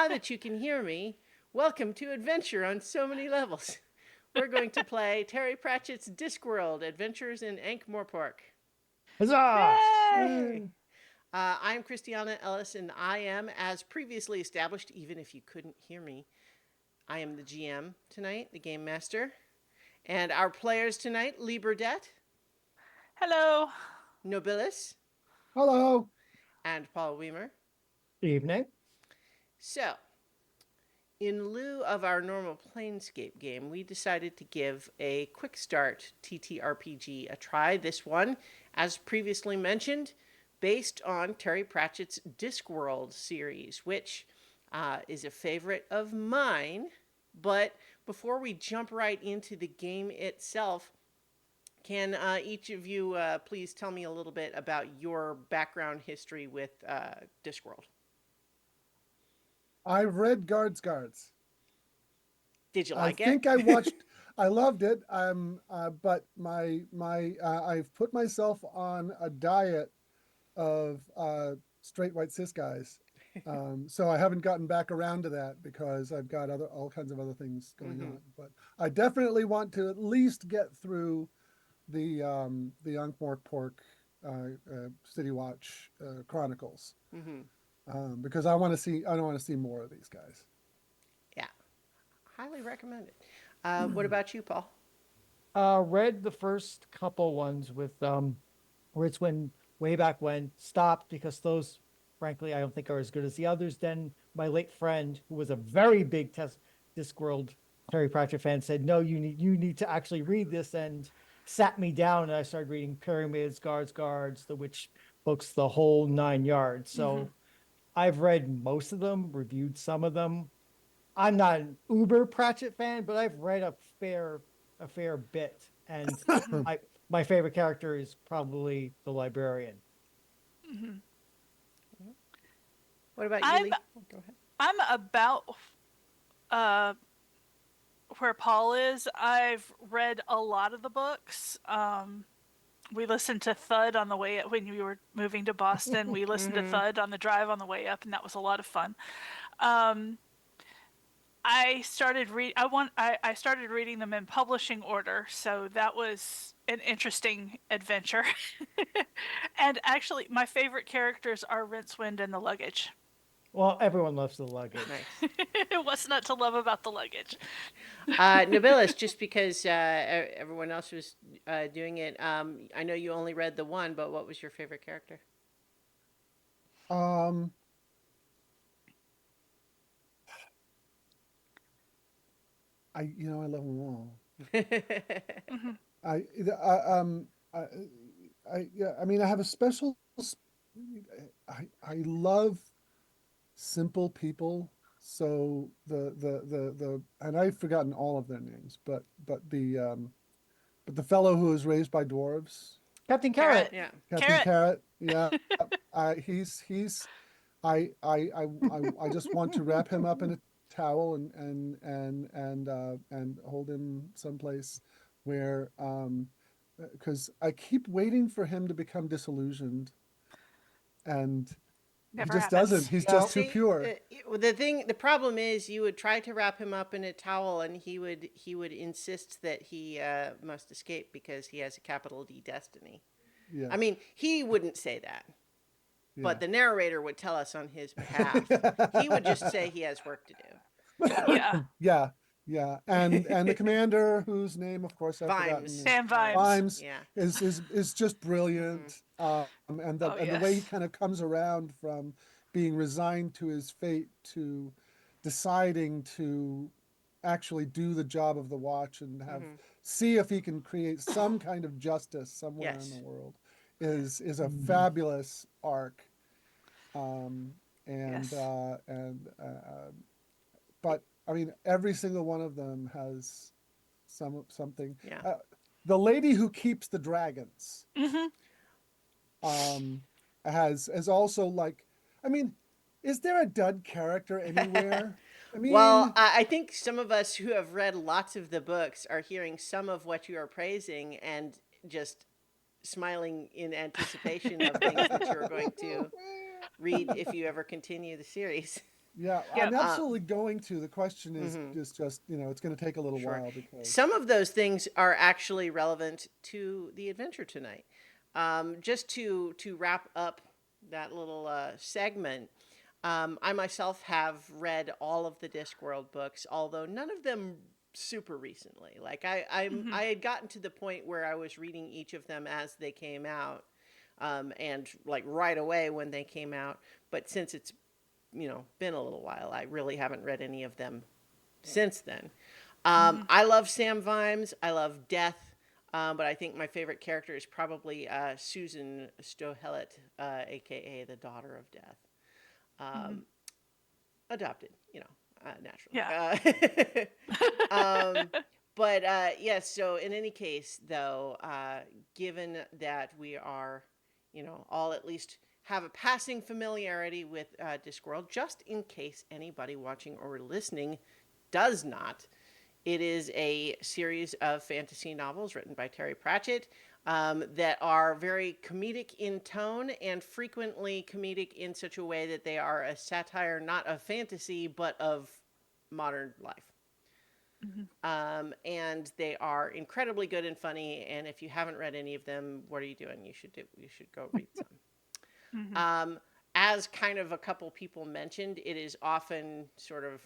Now that you can hear me, welcome to Adventure on So Many Levels. We're going to play Terry Pratchett's Discworld, Adventures in Ankh-Morpork. Huzzah! Yay! I'm Christiana Ellis, and I am, as previously established, even if you couldn't hear me, I am the GM tonight, the Game Master. And our players tonight, Lee Burdett, Hello. Nobilis, Hello. and Paul Weimer. Evening. So, in lieu of our normal Planescape game, we decided to give a Quickstart TTRPG a try. This one, as previously mentioned, based on Terry Pratchett's Discworld series, which is a favorite of mine. But before we jump right into the game itself, can each of you please tell me a little bit about your background history with Discworld? I've read Guards. Did you I like it? think I watched. I loved it. But I've put myself on a diet of straight white cis guys. So I haven't gotten back around to that because I've got all kinds of other things going on. But I definitely want to at least get through the Ankh-Morpork City Watch Chronicles. Because I want to see. I don't want to see more of these guys. Yeah, highly recommend it. What about you, Paul? Read the first couple ones with where it's when way back when stopped because those, frankly, I don't think are as good as the others. Then my late friend, who was a very big Discworld Terry Pratchett fan, said, "No, you need to actually read this," and sat me down, and I started reading Pyramids, Guards, the Witch books, the whole 9 yards. So I've read most of them, reviewed some of them. I'm not an uber Pratchett fan, but I've read a fair bit, and my favorite character is probably the librarian. What about you, I'm Lee? Go ahead. I'm about uh where Paul is. I've read a lot of the books. We listened to Thud on the way up when we were moving to Boston. We listened to Thud on the drive on the way up, and that was a lot of fun. Um, I started I started reading them in publishing order, so that was an interesting adventure. And actually, my favorite characters are Rincewind and the luggage. Well, everyone loves the luggage. Nice. What's not to love about the luggage? Nobilis, just because everyone else was doing it, I know you only read the one, but what was your favorite character? Um, I love them all. I, I, yeah. I mean, I have a special. I love simple people. So and I've forgotten all of their names, but the fellow who was raised by dwarves, Captain Carrot. Yeah. Captain Carrot. Carrot. Yeah, he's. I just want to wrap him up in a towel and hold him someplace where because I keep waiting for him to become disillusioned, and he Never just happens. doesn't. He's just too See, pure. the problem is, you would try to wrap him up in a towel, and he would insist that he must escape because he has a capital D destiny. Yeah. I mean, he wouldn't say that, but the narrator would tell us on his behalf. He would just say he has work to do. Yeah. Yeah. And the commander, whose name, of course, I've forgotten. Vimes. Sam Vimes. Vimes Yeah. is just brilliant. And the way he kind of comes around from being resigned to his fate to deciding to actually do the job of the watch and see if he can create some kind of justice somewhere in the world is a fabulous arc. Um, and but I mean, every single one of them has something. Yeah. The lady who keeps the dragons Mm-hmm. has also, like, I mean, is there a dud character anywhere? I mean, well, I think some of us who have read lots of the books are hearing some of what you are praising and just smiling in anticipation of things that you're going to read if you ever continue the series. Yeah, Yep. I'm absolutely going to. The question is Mhm. just, it's going to take a little Sure. while because Some of those things are actually relevant to the adventure tonight. Just to wrap up that little segment, I myself have read all of the Discworld books, although none of them super recently. Like Hmm. I had gotten to the point where I was reading each of them as they came out, and like right away when they came out. But since it's been a little while, I really haven't read any of them since then. Hmm. I love Sam Vimes. I love Death. But I think my favorite character is probably Susan Stohelet, aka the daughter of Death. Hmm. Um, Adopted, naturally. Yeah. Um, but yes, so in any case, though, given that we are, all at least have a passing familiarity with Discworld, just in case anybody watching or listening does not, it is a series of fantasy novels written by Terry Pratchett that are very comedic in tone and frequently comedic in such a way that they are a satire not of fantasy but of modern life. Hmm. And they are incredibly good and funny. And if you haven't read any of them, what are you doing? You should go read some. Hmm. Um, as kind of a couple people mentioned, it is often sort of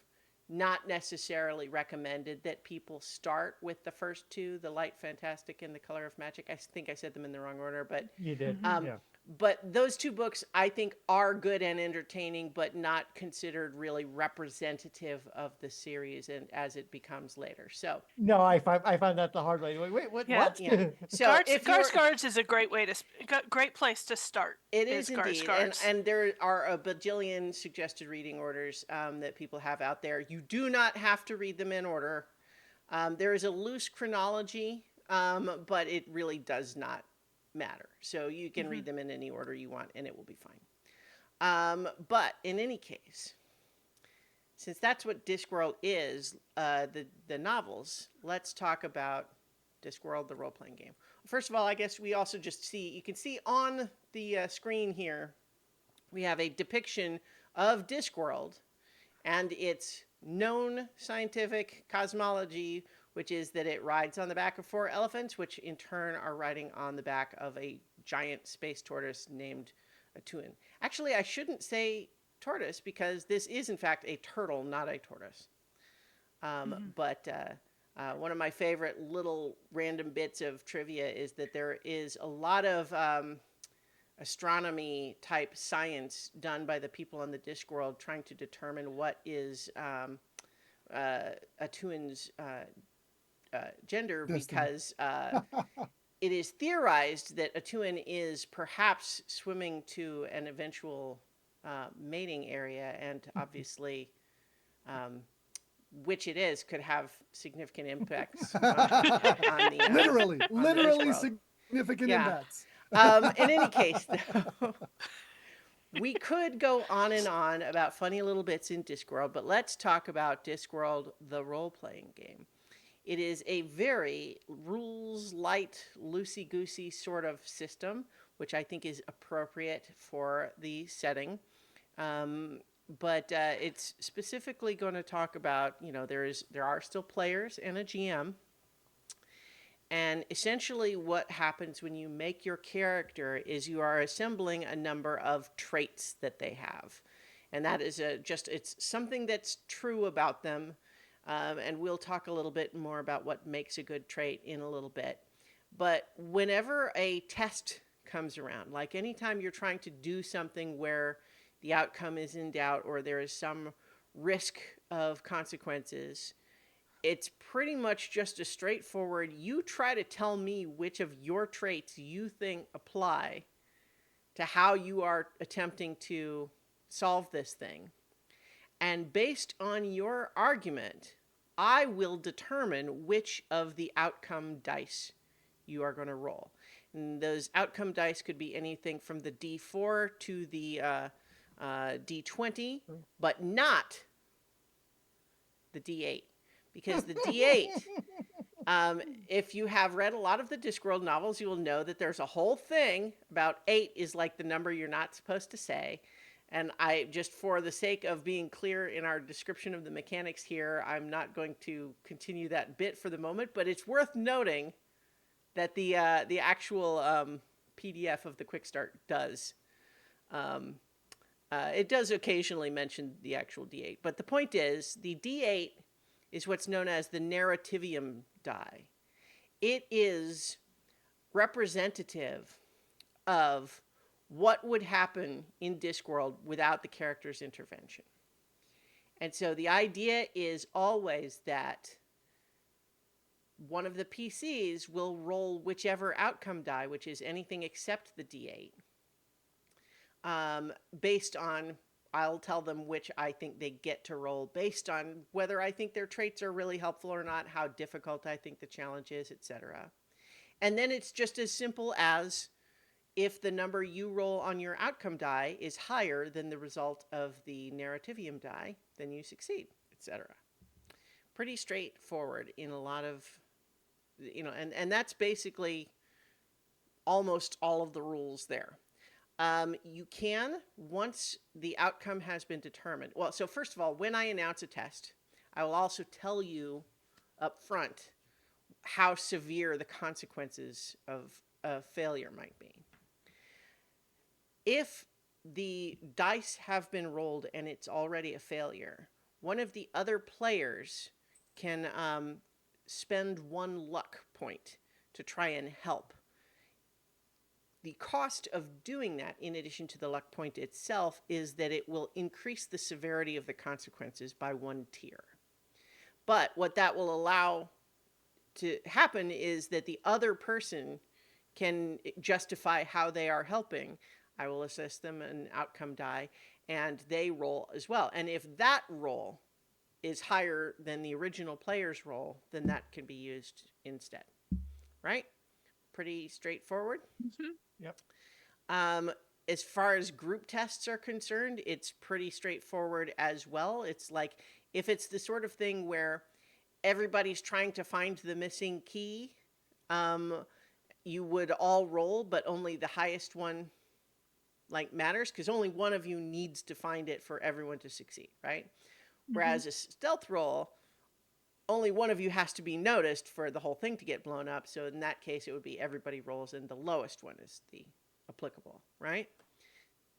not necessarily recommended that people start with the first two, The Light Fantastic and The Color of Magic. I think I said them in the wrong order, but You did. Hmm. um, Yeah. but those two books I think are good and entertaining, but not considered really representative of the series and as it becomes later. So No, I found that the hard way. Wait, what? Yeah. What? yeah, so Guards, if Guards, you're Guards is a great way to, great place to start. It Is is Guards, indeed, and Guards. and there are a bajillion suggested reading orders that people have out there. You do not have to read them in order. There is a loose chronology, but it really does not matter. So you can Hmm. read them in any order you want, and it will be fine. But in any case, since that's what Discworld is, the novels, let's talk about Discworld, the role playing game. First of all, I guess we also just see you can see on the screen here we have a depiction of Discworld and its known scientific cosmology, which is that it rides on the back of four elephants, which in turn are riding on the back of a giant space tortoise named Atuin. Actually, I shouldn't say tortoise because this is in fact a turtle, not a tortoise. Hmm. But one of my favorite little random bits of trivia is that there is a lot of astronomy type science done by the people on the Discworld trying to determine what is Atuin's gender destiny. because it is theorized that Atuin is perhaps swimming to an eventual mating area, and obviously, um, which it is, could have significant impacts Literally, on the literally Discworld. significant Yeah. impacts. In any case, though, we could go on and on about funny little bits in Discworld, but let's talk about Discworld, the role playing game. It is a very rules light, loosey goosey sort of system, which I think is appropriate for the setting. Um, but it's specifically going to talk about, there are still players and a GM, and essentially, what happens when you make your character is you are assembling a number of traits that they have. And that is it's something that's true about them. And we'll talk a little bit more about what makes a good trait in a little bit. But whenever a test comes around, like anytime you're trying to do something where the outcome is in doubt or there is some risk of consequences, it's pretty much just a straightforward you try to tell me which of your traits you think apply to how you are attempting to solve this thing. And based on your argument, I will determine which of the outcome dice you are going to roll. And those outcome dice could be anything from the D4 to the D20, but not the D8. Because the D8 if you have read a lot of the Discworld novels, you will know that there's a whole thing about 8 is like the number you're not supposed to say. And just for the sake of being clear in our description of the mechanics here, I'm not going to continue that bit for the moment, but it's worth noting that the actual PDF of the Quickstart does. It does occasionally mention the actual D8, but the point is the D8 is what's known as the narrativium die. It is representative of what would happen in Discworld without the character's intervention. And so the idea is always that one of the PCs will roll whichever outcome die, which is anything except the D8, based on, I'll tell them which I think they get to roll based on whether I think their traits are really helpful or not, how difficult I think the challenge is, etc. And then it's just as simple as if the number you roll on your outcome die is higher than the result of the narrativium die, then you succeed, etc. Pretty straightforward in a lot of, and that's basically almost all of the rules there. You can, once the outcome has been determined. Well, so first of all, when I announce a test, I will also tell you up front how severe the consequences of a failure might be. If the dice have been rolled and it's already a failure, one of the other players can spend 1 luck point to try and help. The cost of doing that, in addition to the luck point itself, is that it will increase the severity of the consequences by 1 tier. But what that will allow to happen is that the other person can justify how they are helping. I will assess them an outcome die, and they roll as well. And if that roll is higher than the original player's roll, then that can be used instead. Right? Pretty straightforward. Yep. As far as group tests are concerned, it's pretty straightforward as well. It's like, if it's the sort of thing where everybody's trying to find the missing key, you would all roll, but only the highest one matters, because only one of you needs to find it for everyone to succeed, right? Whereas a stealth roll, only one of you has to be noticed for the whole thing to get blown up. So in that case, it would be everybody rolls and the lowest one is the applicable, right?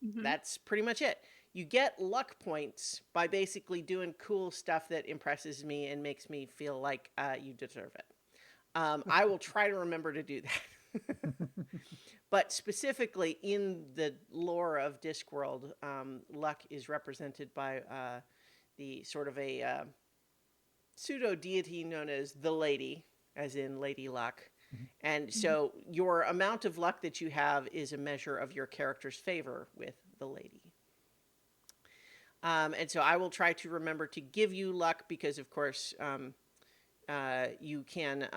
That's pretty much it. You get luck points by basically doing cool stuff that impresses me and makes me feel like you deserve it. I will try to remember to do that. But specifically in the lore of Discworld, luck is represented by the sort of a pseudo-deity known as the Lady, as in Lady Luck. And so your amount of luck that you have is a measure of your character's favor with the Lady. And so I will try to remember to give you luck because, of course, you can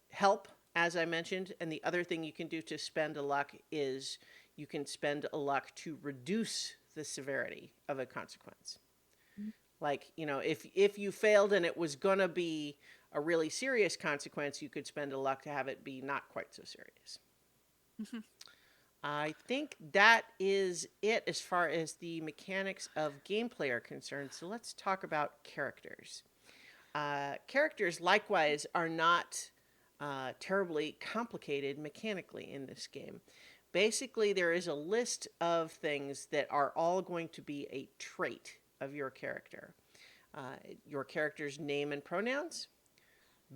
help, as I mentioned. And the other thing you can do to spend a luck is you can spend a luck to reduce the severity of a consequence. Like, if you failed and it was going to be a really serious consequence, you could spend a luck to have it be not quite so serious. I think that is it as far as the mechanics of gameplay are concerned. So let's talk about characters. Characters, likewise, are not terribly complicated mechanically in this game. Basically, there is a list of things that are all going to be a trait of your character. Your character's name and pronouns,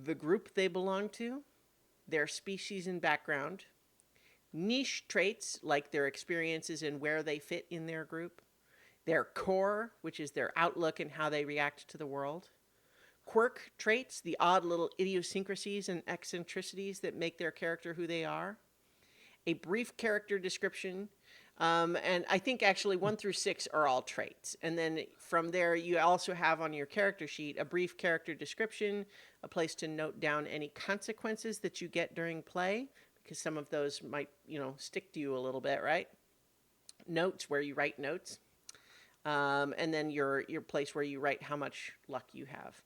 the group they belong to, their species and background, niche traits like their experiences and where they fit in their group, their core, which is their outlook and how they react to the world, quirk traits, the odd little idiosyncrasies and eccentricities that make their character who they are, a brief character description. And I think actually 1 through 6 are all traits. And then from there, you also have on your character sheet a brief character description, a place to note down any consequences that you get during play, because some of those might, stick to you a little bit, right? Notes, where you write notes. And then your place where you write how much luck you have.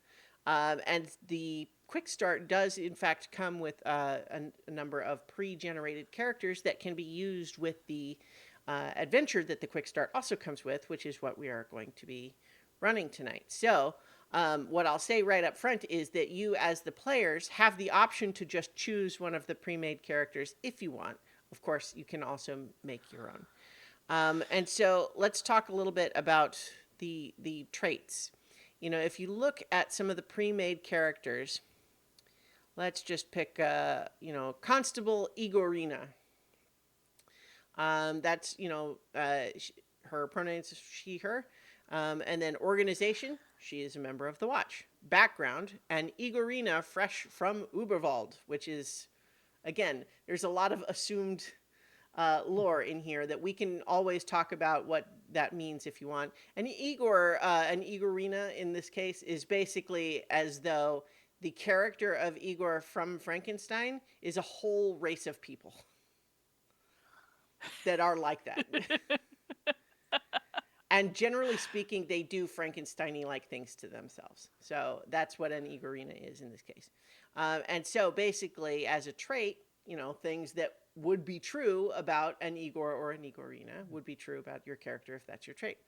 And the Quickstart does, in fact, come with a number of pre-generated characters that can be used with the adventure that the Quick Start also comes with, which is what we are going to be running tonight. So, what I'll say right up front is that you, as the players, have the option to just choose one of the pre-made characters if you want. Of course, you can also make your own. And so, let's talk a little bit about the traits. You know, if you look at some of the pre-made characters, let's just pick, Constable Igorina. That's, her pronouns she, her. And then organization, she is a member of the Watch. Background, and Igorina, fresh from Uberwald, which is, again, there's a lot of assumed lore in here that we can always talk about what that means if you want. And Igor, and Igorina in this case, is basically as though the character of Igor from Frankenstein is a whole race of people that are like that. And generally speaking, they do Frankenstein-y like things to themselves. So that's what an Igorina is in this case. And so basically, as a trait, things that would be true about an Igor or an Igorina would be true about your character if that's your trait.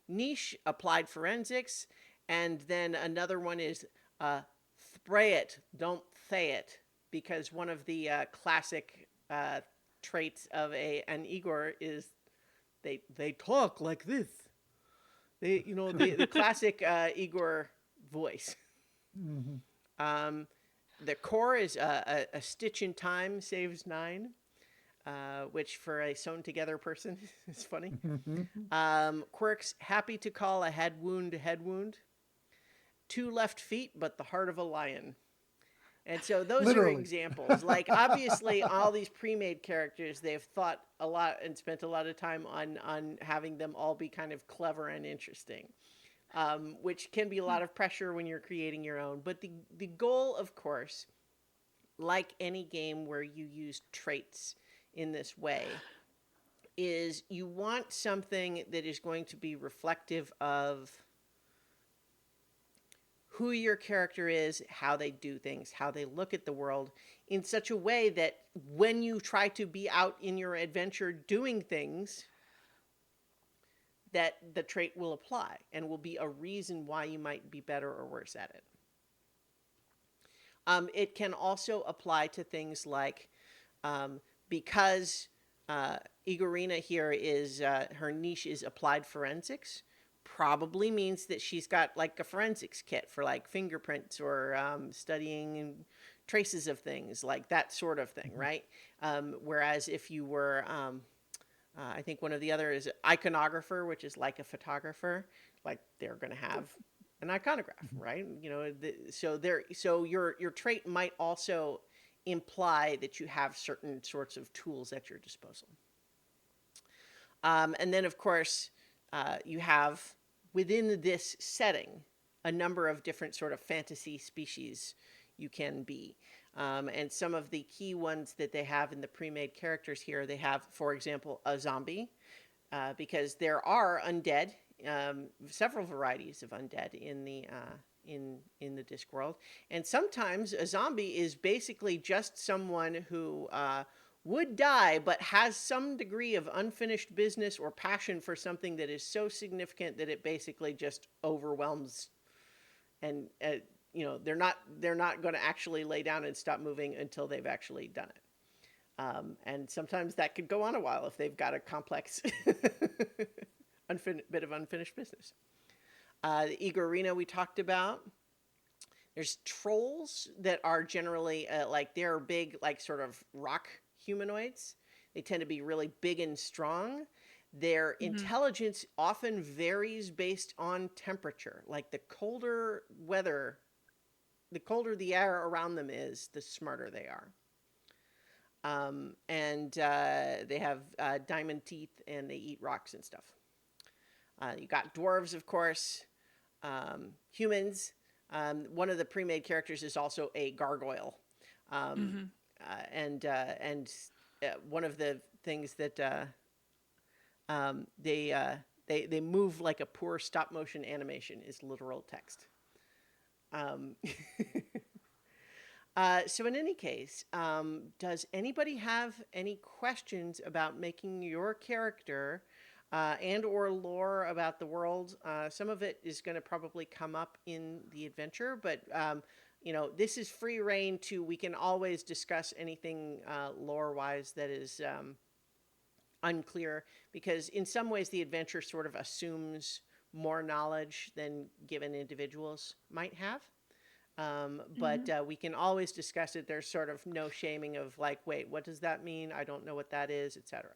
Niche, applied forensics. And then another one is spray it, don't say it. Because one of the classic traits of an Igor is they talk like this. The classic Igor voice. The core is a stitch in time saves 9, which for a sewn together person is funny. Quirks, happy to call a head wound. 2 left feet, but the heart of a lion. And so those Literally. are examples. Like, obviously, all these pre-made characters, they've thought a lot and spent a lot of time on having them all be kind of clever and interesting, which can be a lot of pressure when you're creating your own. But the goal, of course, like any game where you use traits in this way, is you want something that is going to be reflective of who your character is, how they do things, how they look at the world, in such a way that when you try to be out in your adventure doing things, that the trait will apply and will be a reason why you might be better or worse at it. It can also apply to things like, because Igorina here is, her niche is applied forensics, probably means that she's got like a forensics kit for like fingerprints or studying traces of things, like that sort of thing, right? Whereas if you were, I think one of the other is iconographer, which is like a photographer, like they're going to have an iconograph, right? So your trait might also imply that you have certain sorts of tools at your disposal. And then, of course, you have within this setting a number of different sort of fantasy species you can be. And some of the key ones that they have in the pre-made characters here, they have, for example, a zombie, because there are undead, several varieties of undead in the Discworld. And sometimes a zombie is basically just someone who would die, but has some degree of unfinished business or passion for something that is so significant that it basically just overwhelms. And they're not going to actually lay down and stop moving until they've actually done it. And sometimes that could go on a while if they've got a complex bit of unfinished business. The Igorina we talked about. There's trolls that are generally they're big, like sort of rock humanoids. They tend to be really big and strong. Their intelligence often varies based on temperature. Like the colder the air around them is, the smarter they are. And they have diamond teeth, and they eat rocks and stuff. You got dwarves, of course, humans. One of the pre-made characters is also a gargoyle. And one of the things that they move like a poor stop motion animation is literal text. So in any case, does anybody have any questions about making your character and or lore about the world? Some of it is going to probably come up in the adventure, but this is free reign to. We can always discuss anything lore wise that is unclear, because in some ways the adventure sort of assumes more knowledge than given individuals might have. But we can always discuss it. There's sort of no shaming of like, wait, what does that mean? I don't know what that is, etc.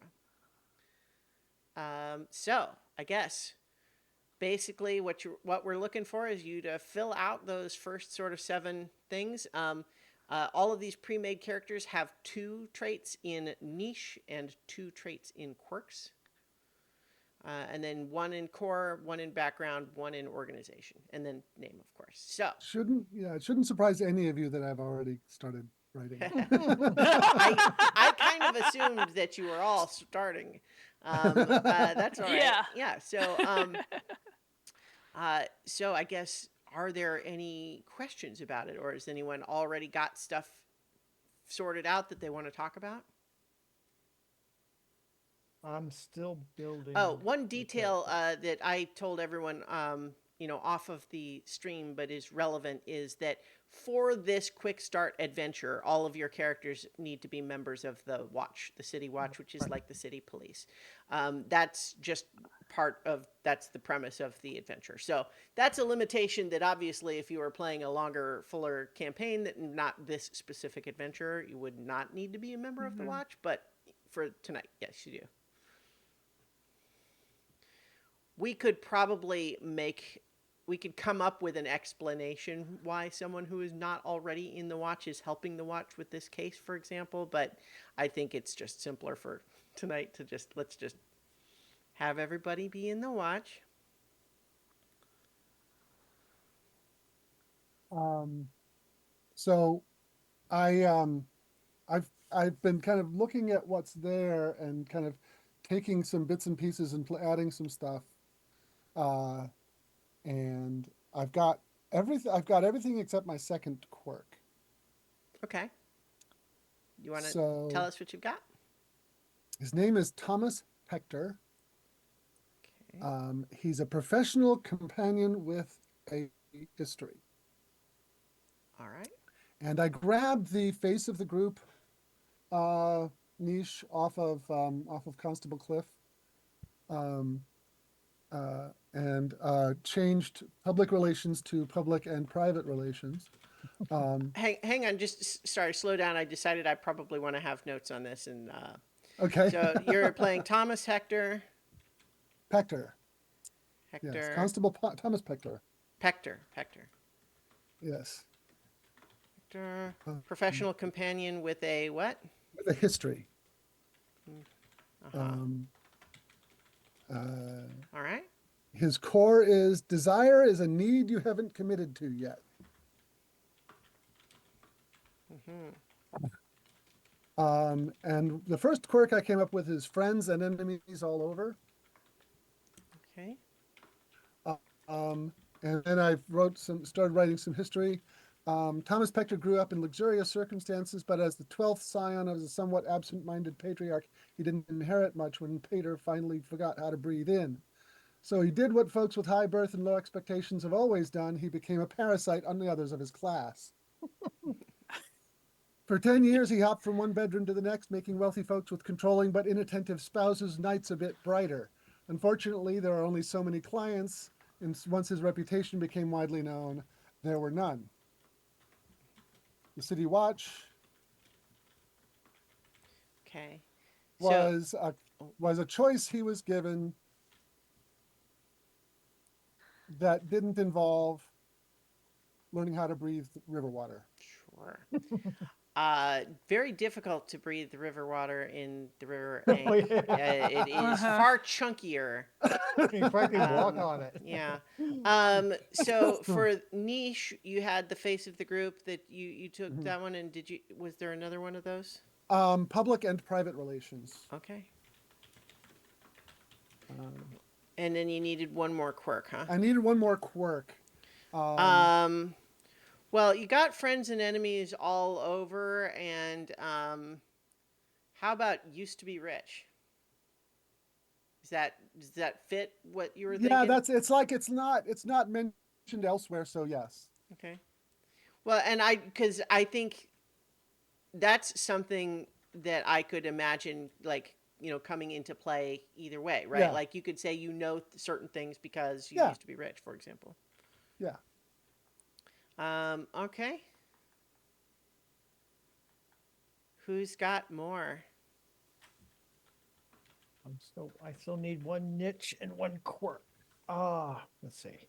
So I guess basically what we're looking for is you to fill out those first sort of 7 things. All of these pre-made characters have 2 traits in niche and 2 traits in quirks. And then 1 in core, 1 in background, 1 in organization, and then name, of course. So It shouldn't surprise any of you that I've already started writing. I kind of assumed that you were all starting. That's all right. Yeah. So I guess, are there any questions about it, or has anyone already got stuff sorted out that they want to talk about? I'm still building. Oh, one the detail character. that I told everyone, off of the stream, but is relevant, is that for this quick start adventure, all of your characters need to be members of the Watch, the City Watch, which is Right. like the city police. That's just that's the premise of the adventure. So that's a limitation that obviously, if you were playing a longer, fuller campaign, that not this specific adventure, you would not need to be a member of the Watch. But for tonight, yes, you do. We could come up with an explanation why someone who is not already in the Watch is helping the Watch with this case, for example. But I think it's just simpler for tonight to let's just have everybody be in the Watch. So I've been kind of looking at what's there and kind of taking some bits and pieces and adding some stuff. And I've got everything except my second quirk. Okay. You want to tell So us what you've got? his name is Thomas Pector. Okay. He's a professional companion with a history. All right. And I grabbed the face of the group niche off of Constable Cliff, and changed public relations to public and private relations. Hang on, just sorry, slow down. I decided I probably want to have notes on this, and Okay. so you're playing Thomas Pector. Yes, Hector, Constable Thomas Pector. Pector. Yes. Hector, professional companion with a what? With a history. Uh-huh. All right. His core is desire is a need you haven't committed to yet. And the first quirk I came up with is friends and enemies all over. Okay. And then I started writing some history. Thomas Pector grew up in luxurious circumstances, but as the 12th scion of a somewhat absent-minded patriarch, he didn't inherit much when Pater finally forgot how to breathe in. So he did what folks with high birth and low expectations have always done. He became a parasite on the others of his class. For 10 years, he hopped from one bedroom to the next, making wealthy folks with controlling but inattentive spouses' nights a bit brighter. Unfortunately, there are only so many clients, and once his reputation became widely known, there were none. The City Watch Okay. was a choice he was given that didn't involve learning how to breathe river water. Sure. Very difficult to breathe the river water in the river. Oh, yeah. It is far chunkier. You practically walk on it. Yeah. So for niche, you had the face of the group that you took that one, and was there another one of those? Public and private relations. Okay. And then you needed one more quirk, huh? I needed one more quirk. Well, you got friends and enemies all over, and how about used to be rich? Does that fit what you were Yeah, thinking? it's like it's not mentioned elsewhere, so yes. Okay. Well, and because I think that's something that I could imagine, like, coming into play either way, right? Yeah, Like you could say certain things because you yeah, used to be rich, for example. yeah. Okay. Who's got more? I still need one niche and one quirk. Let's see.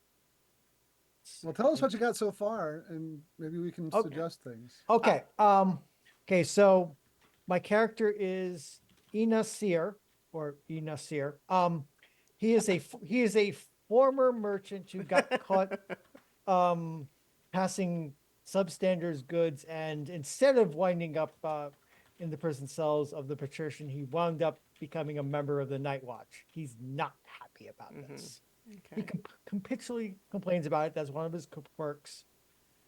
Well, tell us what you got so far, and maybe we can Okay. suggest things. Okay. Okay. So my character is Inasir or Inasir. He is a former merchant who got caught um passing substandard goods, and instead of winding up in the prison cells of the patrician, he wound up becoming a member of the Night Watch. He's not happy about this. He Okay. capitulally complains about it. That's one of his quirks.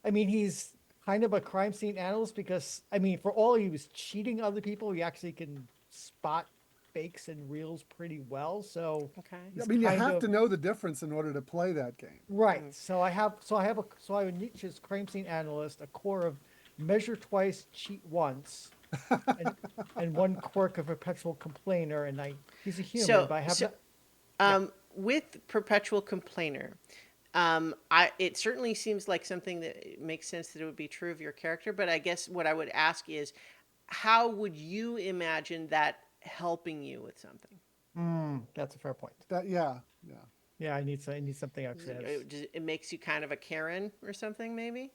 I mean, he's kind of a crime scene analyst because, I mean, for all he was cheating other people, he actually can spot fakes and reels pretty well. So Okay. I he's mean, you kind have of to know the difference in order to play that game. right. So I have a niche as crime scene analyst, a core of measure twice, cheat once, and one quirk of perpetual complainer. And he's a human, So, but I have so that. Yeah. with perpetual complainer, it certainly seems like something that makes sense that it would be true of your character. But I guess what I would ask is, how would you imagine that helping you with something? That's a fair point. That yeah, yeah. Yeah, I need something actually. It makes you kind of a Karen or something, maybe,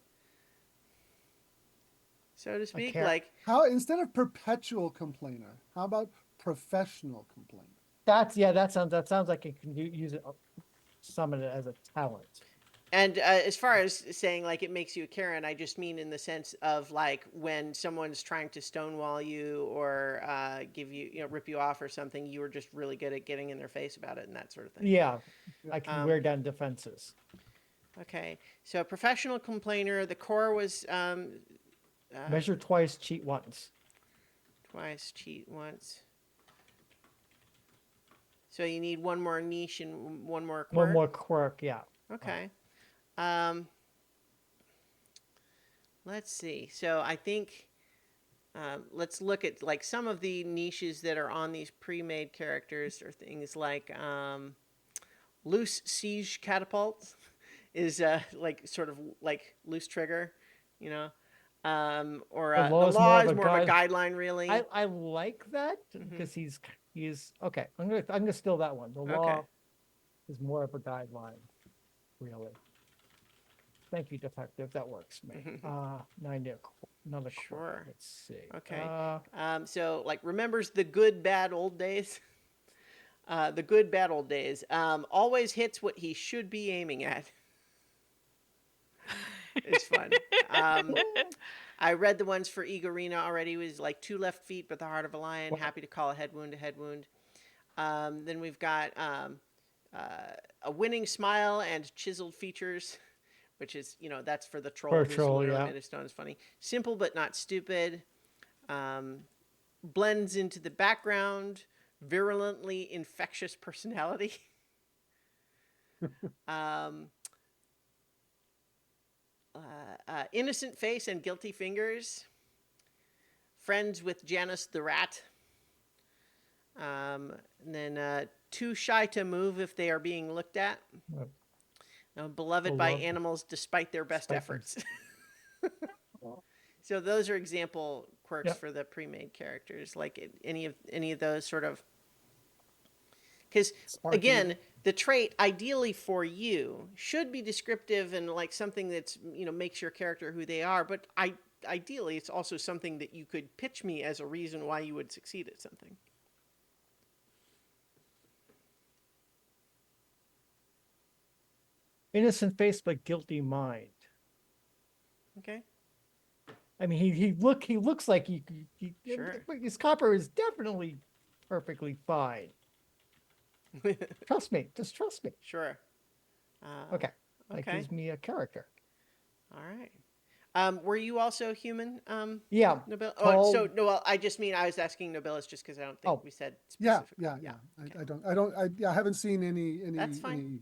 so to A speak. care. Like, How instead of perpetual complainer, how about professional complainer? That sounds like it can use it, summon it as a talent. and as far as saying like it makes you a Karen, I just mean in the sense of like when someone's trying to stonewall you or give you, rip you off or something, you were just really good at getting in their face about it and that sort of thing. Yeah, Yeah. I can Um, wear down defenses. okay, so professional complainer. The core was Measure twice, cheat once. twice, cheat once. So you need one more niche and one more One quirk. more quirk, yeah. Okay. Um, let's see. So I think let's look at like some of the niches that are on these pre-made characters or things like loose siege catapult is like sort of like loose trigger, you know, or The the law is more law of is a more of a guide. guideline, really. I like that Hmm. because he's okay. I'm gonna steal that one. The Okay. law is more of a guideline, really. Thank you, detective. That works for me. Now I need another quirk. Sure. Let's see. Okay. So like remembers the good bad old days. The good bad old days. Always hits what he should be aiming at. It's fun. Um, I read the ones for Igorina already. It was like two left feet, but the heart of a lion. Well, Happy to call a head wound a head wound. Then we've got a winning smile and chiseled features, which is, that's for the troll who's virtual, literally yeah. made of stone. Is funny. Simple but not stupid. Um, blends into the background. Virulently infectious personality. um, innocent face and guilty fingers. Friends with Janice the rat. And then too shy to move if they are being looked at. Beloved by Beloved. animals despite their best Despite them. efforts. So those are example quirks Yep. for the pre-made characters. Like any of those sort of. Because Sparky. again, the trait ideally for you should be descriptive and like something that's makes your character who they are. But ideally, it's also something that you could pitch me as a reason why you would succeed at something. Innocent face but guilty mind. Okay. I mean, he looks like Sure. his copper is definitely perfectly fine. Trust me, just trust me. Sure. Okay, that Okay. gives me a character. All right. Were you also human, Yeah. Nobilis? Tall. So no. Well, I just mean I was asking Nobilis just because I don't think Oh. we said Yeah, specifically. yeah. Okay. I haven't seen any That's fine.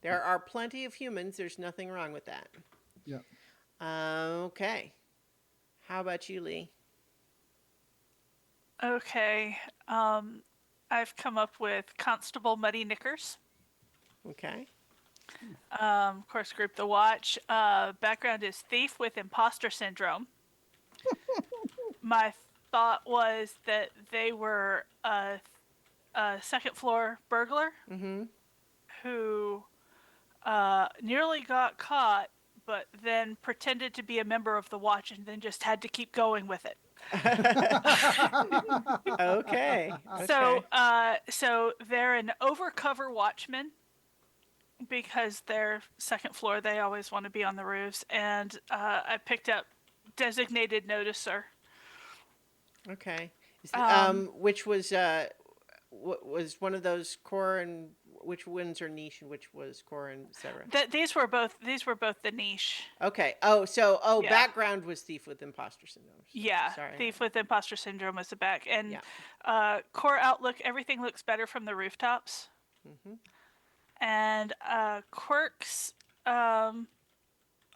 There are plenty of humans. There's nothing wrong with that. yeah. Okay. How about you, Lee? Okay. I've come up with Constable Muddy Knickers. Okay. Of course, group The Watch. Background is thief with imposter syndrome. My thought was that they were a second floor burglar Mm-hmm. who nearly got caught, but then pretended to be a member of the Watch and then just had to keep going with it. Okay. So, Okay. so they're an overcover watchman because they're second floor. They always want to be on the roofs, and I picked up designated noticer. Okay. Um, Which was was one of those core, and which ones are niche and which was core, and etc. these were both the niche. Okay. Yeah. Background was thief with imposter syndrome. Yeah, Sorry. thief with imposter syndrome was the back, and Yeah. core outlook. Everything looks better from the rooftops, Mm-hmm. and quirks.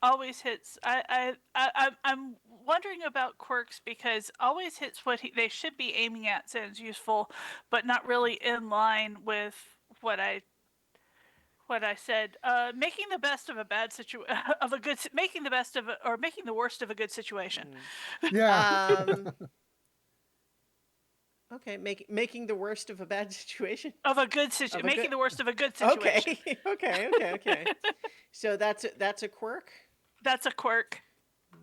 Always hits. I'm wondering about quirks because always hits what they should be aiming at sounds useful, but not really in line with what I said. Making the best of a bad of a good making the best of or making the worst of a good situation. Yeah. Okay. Making the worst of a bad situation. Of a good situation, making good. the worst of a good situation. Okay. Okay. So that's a quirk. That's a quirk.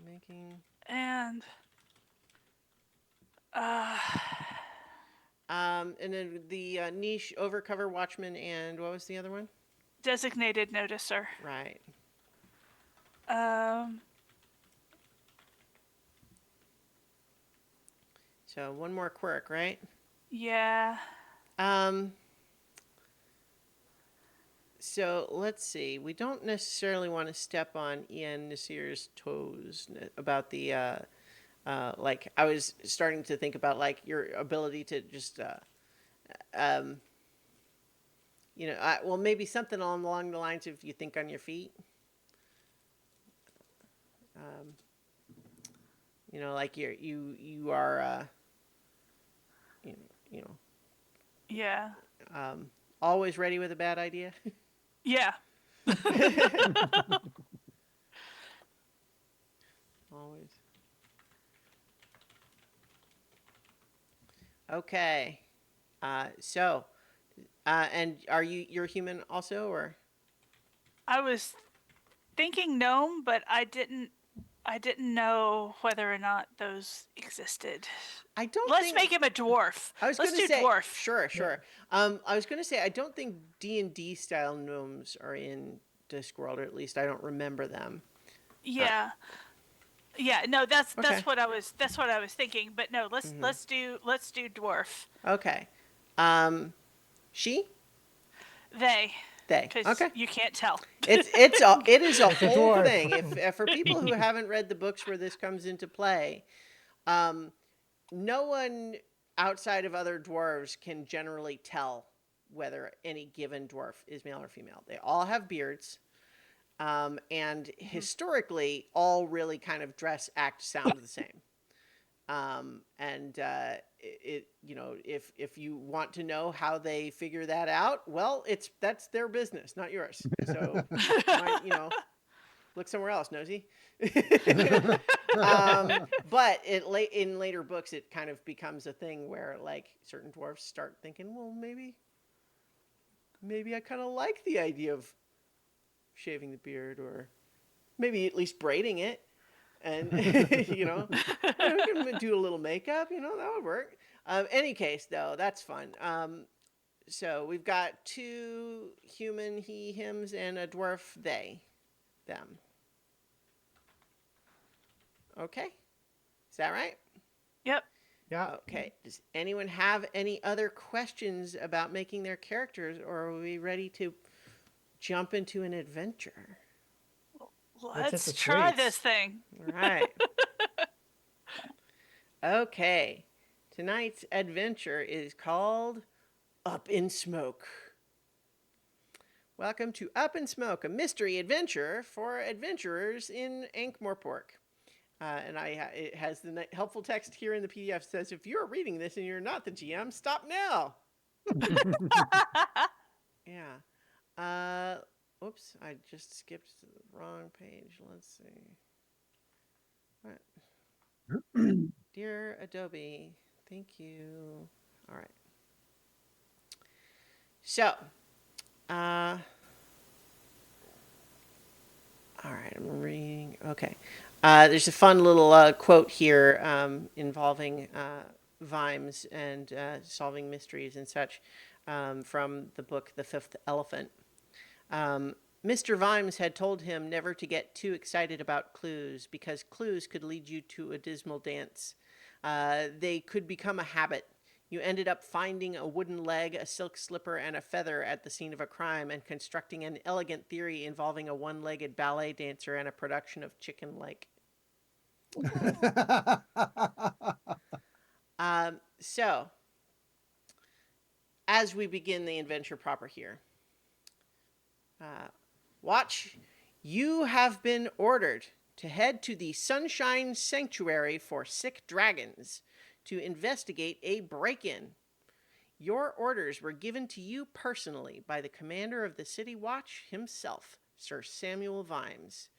Making. And And then the niche overcover watchman, and what was the other one? designated noticer. Right. Um, So one more quirk, right? yeah. So let's see. We don't necessarily want to step on Ian Nasir's toes about the like I was starting to think about like your ability to just well, maybe something along the lines of you think on your feet. Like you are you know Yeah. always ready with a bad idea. Yeah. Always. Okay. And you're human also, or? I was thinking gnome, but I didn't know whether or not those existed. I don't Let's think. make him a dwarf. I was Let's going to do say dwarf. Sure. I was going to say I don't think D&D style gnomes are in Discworld, or at least I don't remember them. Yeah. Yeah, no, that's Okay. what I was thinking, but no, let's do dwarf. Okay. She? They They. Okay. you can't tell. It is a whole dwarf. thing. If for people who haven't read the books where this comes into play, no one outside of other dwarves can generally tell whether any given dwarf is male or female. They all have beards, and historically, all really kind of dress, act, sound the same. If you want to know how they figure that out, well, that's their business, not yours. So, look somewhere else, nosy. But in later books, it kind of becomes a thing where like certain dwarves start thinking, well, maybe I kind of like the idea of shaving the beard, or maybe at least braiding it, and we can do a little makeup. That would work. Any case, though, that's fun. So we've got 2 human he, hims, and a dwarf they, them. Okay, is that right? Yep. Yeah. Okay. Does anyone have any other questions about making their characters, or are we ready to jump into an adventure? Let's hit Let's the try streets. this thing. All right. Okay. Tonight's adventure is called Up in Smoke. Welcome to Up in Smoke, a mystery adventure for adventurers in Ankh-Morpork. It has the helpful text here in the PDF says, if you're reading this and you're not the GM, stop now. Yeah. Oops, I just skipped to the wrong page. Let's see. What? Dear Adobe, thank you. All right. So, uh, all right, I'm reading. Okay. There's a fun little quote here involving Vimes and solving mysteries and such from the book The Fifth Elephant. Mr. Vimes had told him never to get too excited about clues because clues could lead you to a dismal dance. They could become a habit. You ended up finding a wooden leg, a silk slipper, and a feather at the scene of a crime and constructing an elegant theory involving a one-legged ballet dancer and a production of Chicken Lake. So, as we begin the adventure proper here, Watch, you have been ordered to head to the Sunshine Sanctuary for Sick Dragons to investigate a break-in. Your orders were given to you personally by the commander of the City Watch himself, Sir Samuel Vimes.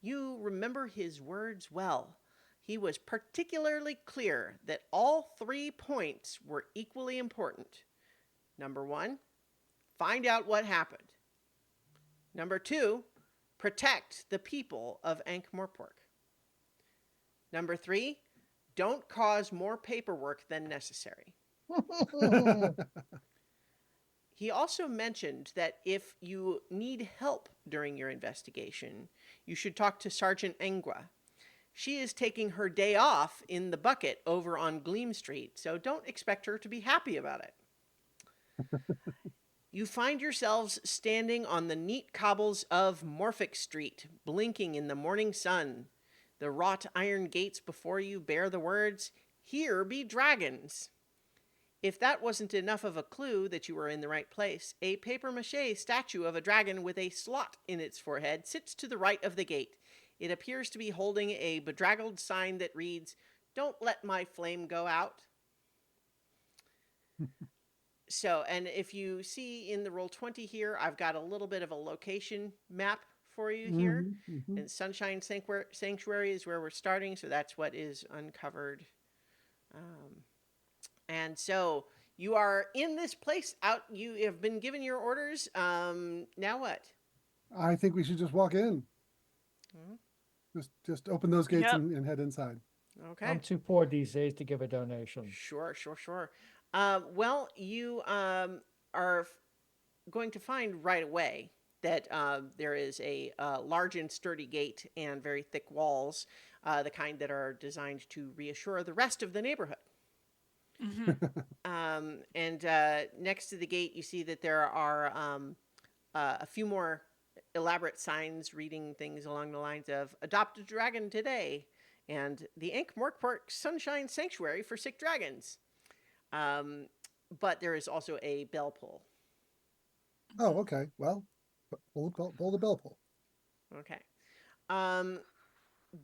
You remember his words well. He was particularly clear that all 3 points were equally important. Number 1, find out what happened. Number 2, protect the people of Ankh-Morpork. Number 3, don't cause more paperwork than necessary. He also mentioned that if you need help during your investigation, you should talk to Sergeant Engua. She is taking her day off in the bucket over on Gleam Street, so don't expect her to be happy about it. You find yourselves standing on the neat cobbles of Morphic Street, blinking in the morning sun. The wrought iron gates before you bear the words, "Here be dragons." If that wasn't enough of a clue that you were in the right place, a papier-mâché statue of a dragon with a slot in its forehead sits to the right of the gate. It appears to be holding a bedraggled sign that reads, "Don't let my flame go out." So, and if you see in the Roll20 here, I've got a little bit of a location map for you here. And Sunshine Sanctuary is where we're starting, so that's what is uncovered. And so you are in this place out. You have been given your orders. Now what? I think we should just walk in. Just open those gates Yep. and head inside. Okay. I'm too poor these days to give a donation. Sure. Well, you are going to find right away that there is a large and sturdy gate and very thick walls, the kind that are designed to reassure the rest of the neighborhood. And next to the gate, you see that there are a few more elaborate signs reading things along the lines of "Adopt a Dragon Today" and "The Ankh-Morpork Sunshine Sanctuary for Sick Dragons." But there is also a bell pull. Oh, okay. Well, pull the bell pull. Okay.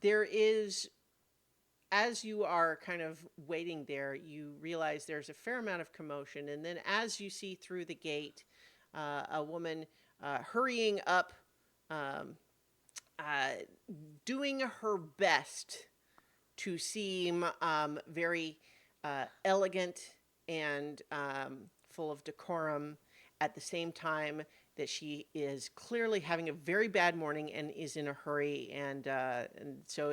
There is, as you are kind of waiting there, you realize there's a fair amount of commotion. And then as you see through the gate, a woman hurrying up, doing her best to seem very elegant and full of decorum at the same time that she is clearly having a very bad morning and is in a hurry. And so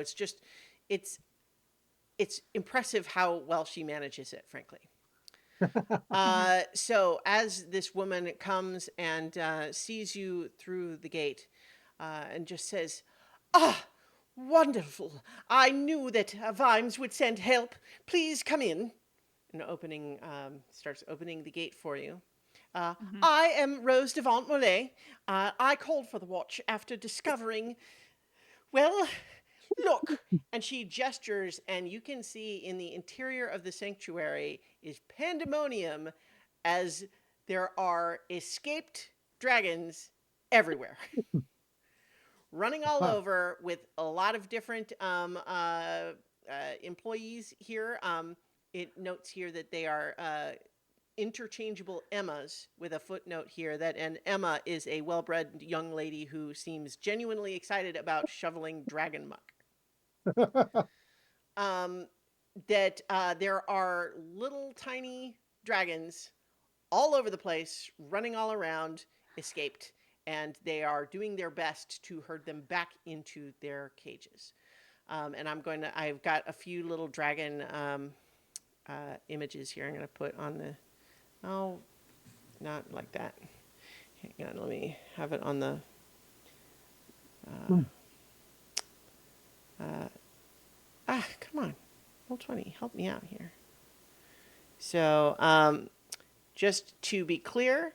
it's impressive how well she manages it, frankly. So as this woman comes and sees you through the gate and just says, "Ah, wonderful. I knew that Vimes would send help. Please come in." And starts opening the gate for you. I am Rose de Ventmolay. I called for the watch after discovering Well, look. And she gestures, and you can see in the interior of the sanctuary is pandemonium as there are escaped dragons everywhere, running all Huh. over with a lot of different employees here. It notes here that they are interchangeable Emmas, with a footnote here that an Emma is a well-bred young lady who seems genuinely excited about shoveling dragon muck. Um, that there are little tiny dragons all over the place, running all around, escaped, and they are doing their best to herd them back into their cages. And I've got a few little dragon images here. I'm going to put on the, oh, not like that. Hang on, let me have it on the, come on, Roll20, help me out here. So, just to be clear,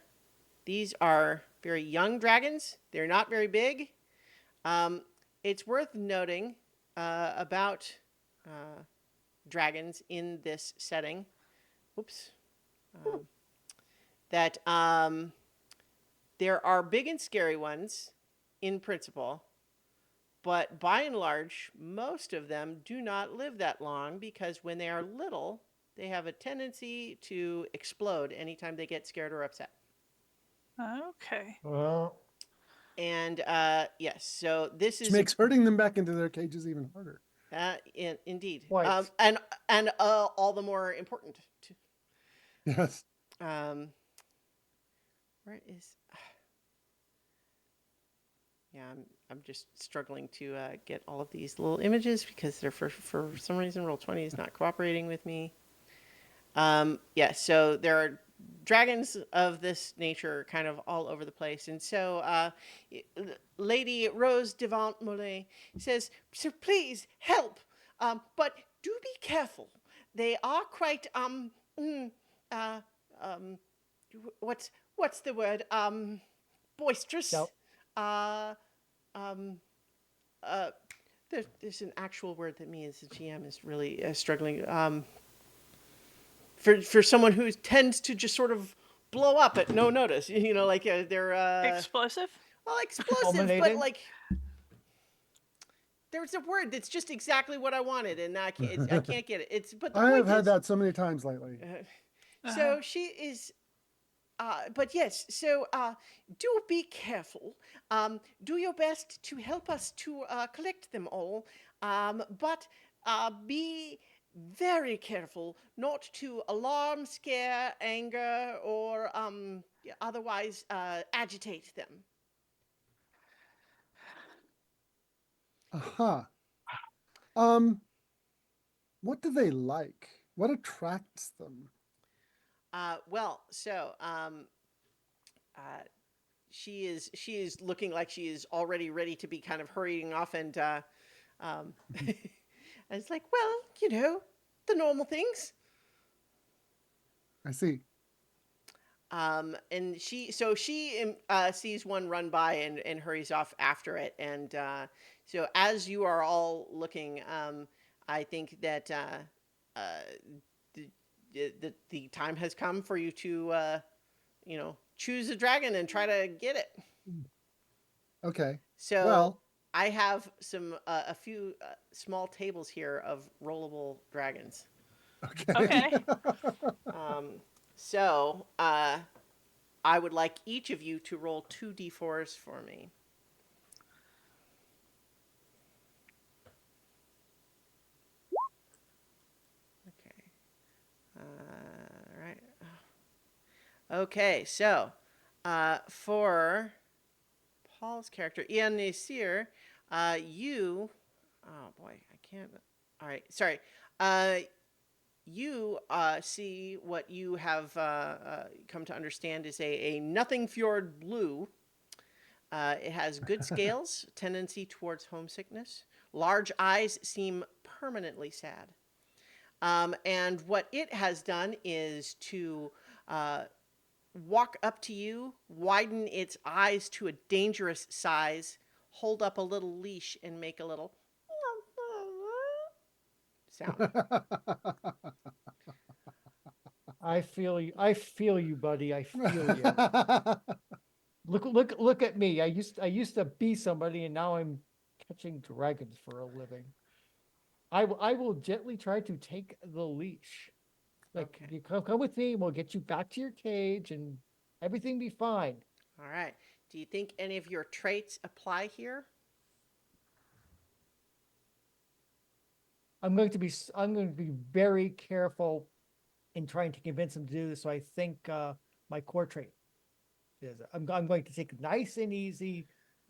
these are very young dragons. They're not very big. It's worth noting about dragons in this setting. Oops. That there are big and scary ones in principle, but by and large, most of them do not live that long because when they are little, they have a tendency to explode anytime they get scared or upset. Okay. Well, And yes, so this Which is makes herding them back into their cages even harder. indeed, Quite. and all the more important. Yes. Where is? Yeah, I'm just struggling to get all of these little images because they're for some reason Roll20 is not cooperating with me. Yeah, so there are dragons of this nature kind of all over the place. And so Lady Rose Devant Mollet says, "So please help, but do be careful. They are quite, uh, um, what's the word? Boisterous. Scout. Uh, um, there's an actual word that me as a GM is really struggling. For someone who tends to just sort of blow up at no notice, like they're Explosive? well, explosive, but Fulminated? like there's a word that's just exactly what I wanted, and I can't get it. But the I have point had is, that so many times lately. so she is. But yes, so do be careful. Do your best to help us to collect them all. But be very careful not to alarm, scare, anger, or otherwise agitate them. Aha. Um, what do they like? What attracts them? Well, so uh, she is looking like she is already ready to be kind of hurrying off, and um, and it's like, well, the normal things. I see. And she sees one run by and hurries off after it. And so as you are all looking, I think that the time has come for you to choose a dragon and try to get it. Okay. So Well, I have a few small tables here of rollable dragons. okay. Okay. So I would like each of you to roll 2d4s for me. Okay. Right. Okay, so for Paul's character, Ian Nasir, you. Oh boy, I can't. All right, sorry. You see what you have come to understand is a nothing fjord blue. It has good scales, tendency towards homesickness. Large eyes seem permanently sad. And what it has done is to walk up to you, widen its eyes to a dangerous size, hold up a little leash and make a little sound. I feel you. I feel you, buddy. I feel you. Look at me. I used to be somebody, and now I'm catching dragons for a living. I will gently try to take the leash. Like, Okay. you come with me, we'll get you back to your cage, and everything be fine. All right. Do you think any of your traits apply here? I'm going to be very careful in trying to convince him to do this. So I think my core trait is I'm going to take it nice and easy,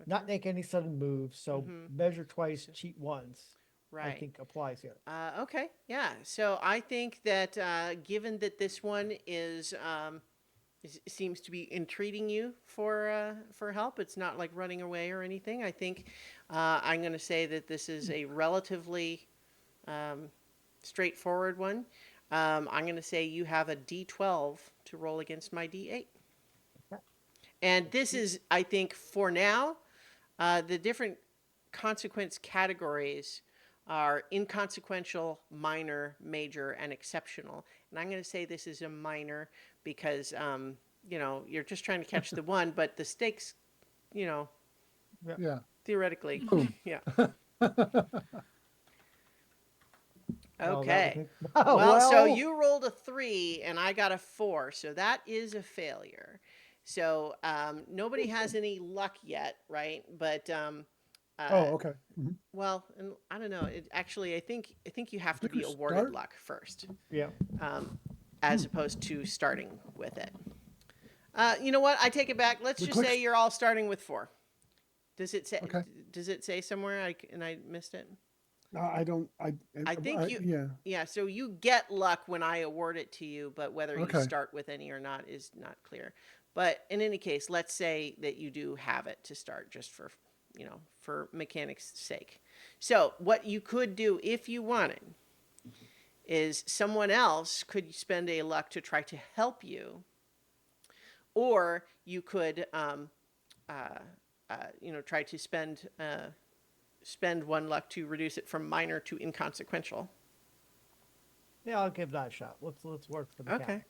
not Okay. make any sudden moves. So Mhm. measure twice, So- cheat once. I Right. think applies here. Okay. Yeah. So I think that given that this one seems to be entreating you for help, it's not like running away or anything. I think I'm going to say that this is a relatively um, straightforward one. I'm going to say you have a D12 to roll against my D8. And this is, I think, for now, the different consequence categories are inconsequential, minor, major, and exceptional. And I'm going to say this is a minor because, you're just trying to catch the one, but the stakes, you know, Yeah. theoretically, Boom. yeah. Oh, that Okay. would Well, so well. you rolled a 3 and I got a 4, so that is a failure. So nobody has any luck yet, right? But Oh, uh, okay. Mhm. well, and I don't know. I think you have to be Quicker awarded start. luck first, Yeah. um, Hmm. as opposed to starting with it. You know what? I take it back. Let's The just quick. say you're all starting with 4. Does it say? Okay. Does it say somewhere? And I missed it. I don't. I think you. Yeah. Yeah. So you get luck when I award it to you, but whether you Okay. start with any or not is not clear. But in any case, let's say that you do have it to start, just for mechanics' sake. So what you could do if you wanted is someone else could spend a luck to try to help you, or you could uh, try to spend one luck to reduce it from minor to inconsequential. Yeah, I'll give that a shot. Let's work the Okay. mechanic.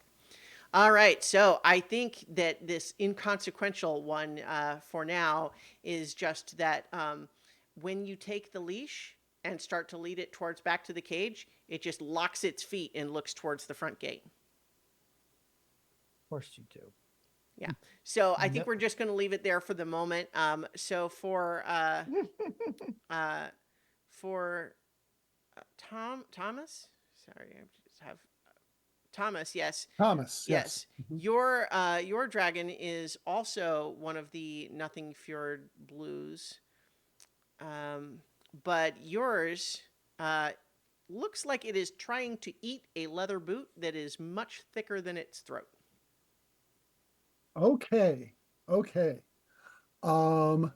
All right. So I think that this inconsequential one for now is just that when you take the leash and start to lead it towards back to the cage, it just locks its feet and looks towards the front gate. Of course you do. Yeah. So I No, think we're just going to leave it there for the moment. So for Thomas, sorry, I just have Thomas. Yes, Thomas. Yes. yes. Mhm. Your dragon is also one of the Nothing Fjord blues, um, but yours uh, looks like it is trying to eat a leather boot that is much thicker than its throat. Okay. Okay. Um,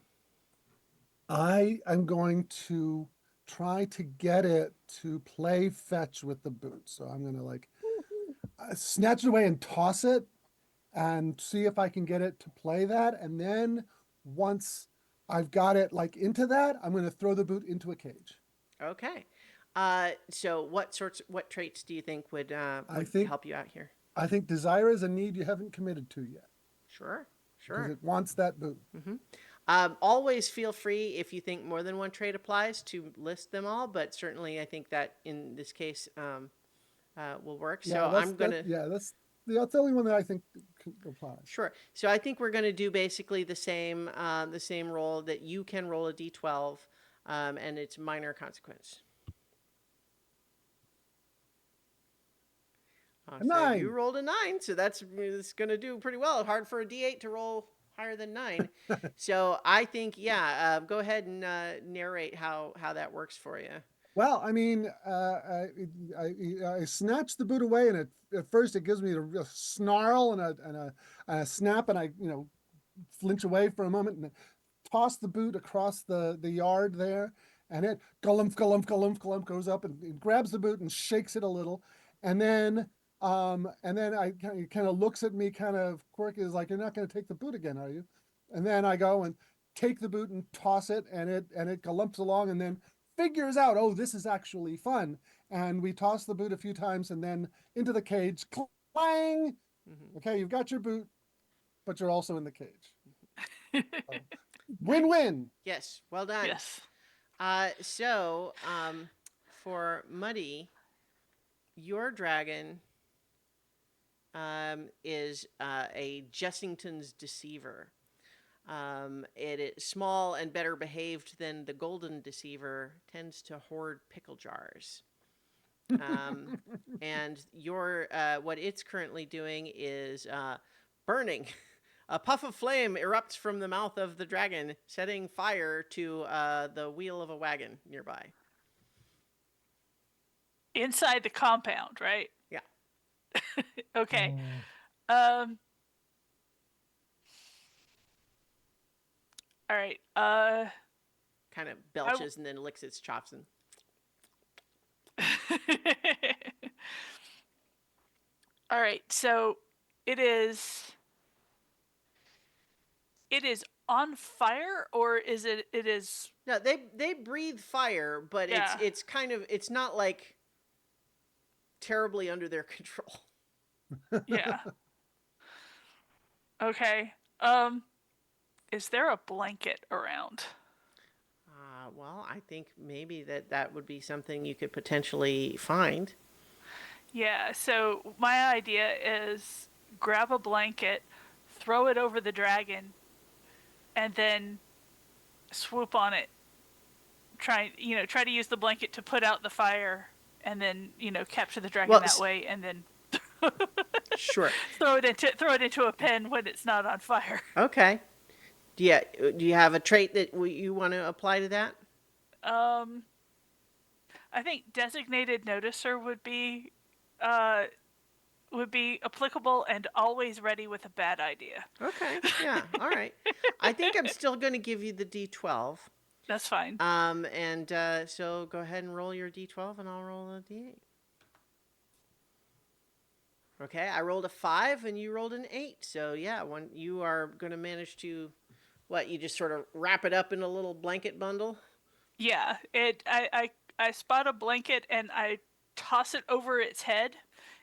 I am going to try to get it to play fetch with the boot. So I'm going to like snatch it away and toss it and see if I can get it to play that. And then once I've got it like into that, I'm going to throw the boot into a cage. Okay. So what traits do you think would I think help you out here? I think desire is a need you haven't committed to yet Sure, because sure. it wants that boot. Hmm. Always feel free if you think more than one trait applies to list them all, but certainly I think that in this case will work. Yeah, So I'm gonna that's the only one that I think applies. sure. So I think we're gonna do basically the same roll that you can roll a d12, and it's minor consequence. A So you 9. rolled a 9, so it's gonna do pretty well. Hard for a d8 to roll higher than 9. So I think go ahead and narrate how that works for you. Well, I mean, I snatch the boot away, and at first it gives me a snarl and a snap, and I flinch away for a moment and toss the boot across the yard there, and it galumph galumph galumph galumph goes up and grabs the boot and shakes it a little, and then I kind of looks at me kind of quirky, is like, "You're not going to take the boot again, are you?" And then I go and take the boot and toss it, and it galumps along, and then figures out, oh, this is actually fun. And we toss the boot a few times, and then into the cage, clang. Mhm. Okay, you've got your boot, but you're also in the cage. So, win-win. Yes, well done. Yes. So, for Muddy, your dragon is a Jessington's Deceiver. It is small and better behaved than the Golden Deceiver, tends to hoard pickle jars. And your what it's currently doing is burning. A puff of flame erupts from the mouth of the dragon, setting fire to the wheel of a wagon nearby. Inside the compound, right? Yeah. Okay. Mm. All right. Kind of belches and then licks its chops and. All right. So it is on fire, or is it is No, they breathe fire, but Yeah. it's kind of it's not like terribly under their control. yeah. Okay. Is there a blanket around? Well, I think maybe that would be something you could potentially find. Yeah, so my idea is grab a blanket, throw it over the dragon, and then swoop on it. Try to use the blanket to put out the fire, and then capture the dragon Well, that way, and then Sure. throw it into a pen when it's not on fire. Okay. Do you have a trait that you want to apply to that? I think designated noticer would be applicable and always ready with a bad idea. Okay. Yeah. All right. I think I'm still going to give you the D12. That's fine. So go ahead and roll your D12, and I'll roll a D8. Okay, I rolled a 5, and you rolled an 8. So yeah, when you are going to manage to, you just sort of wrap it up in a little blanket bundle? Yeah, I spot a blanket and I toss it over its head,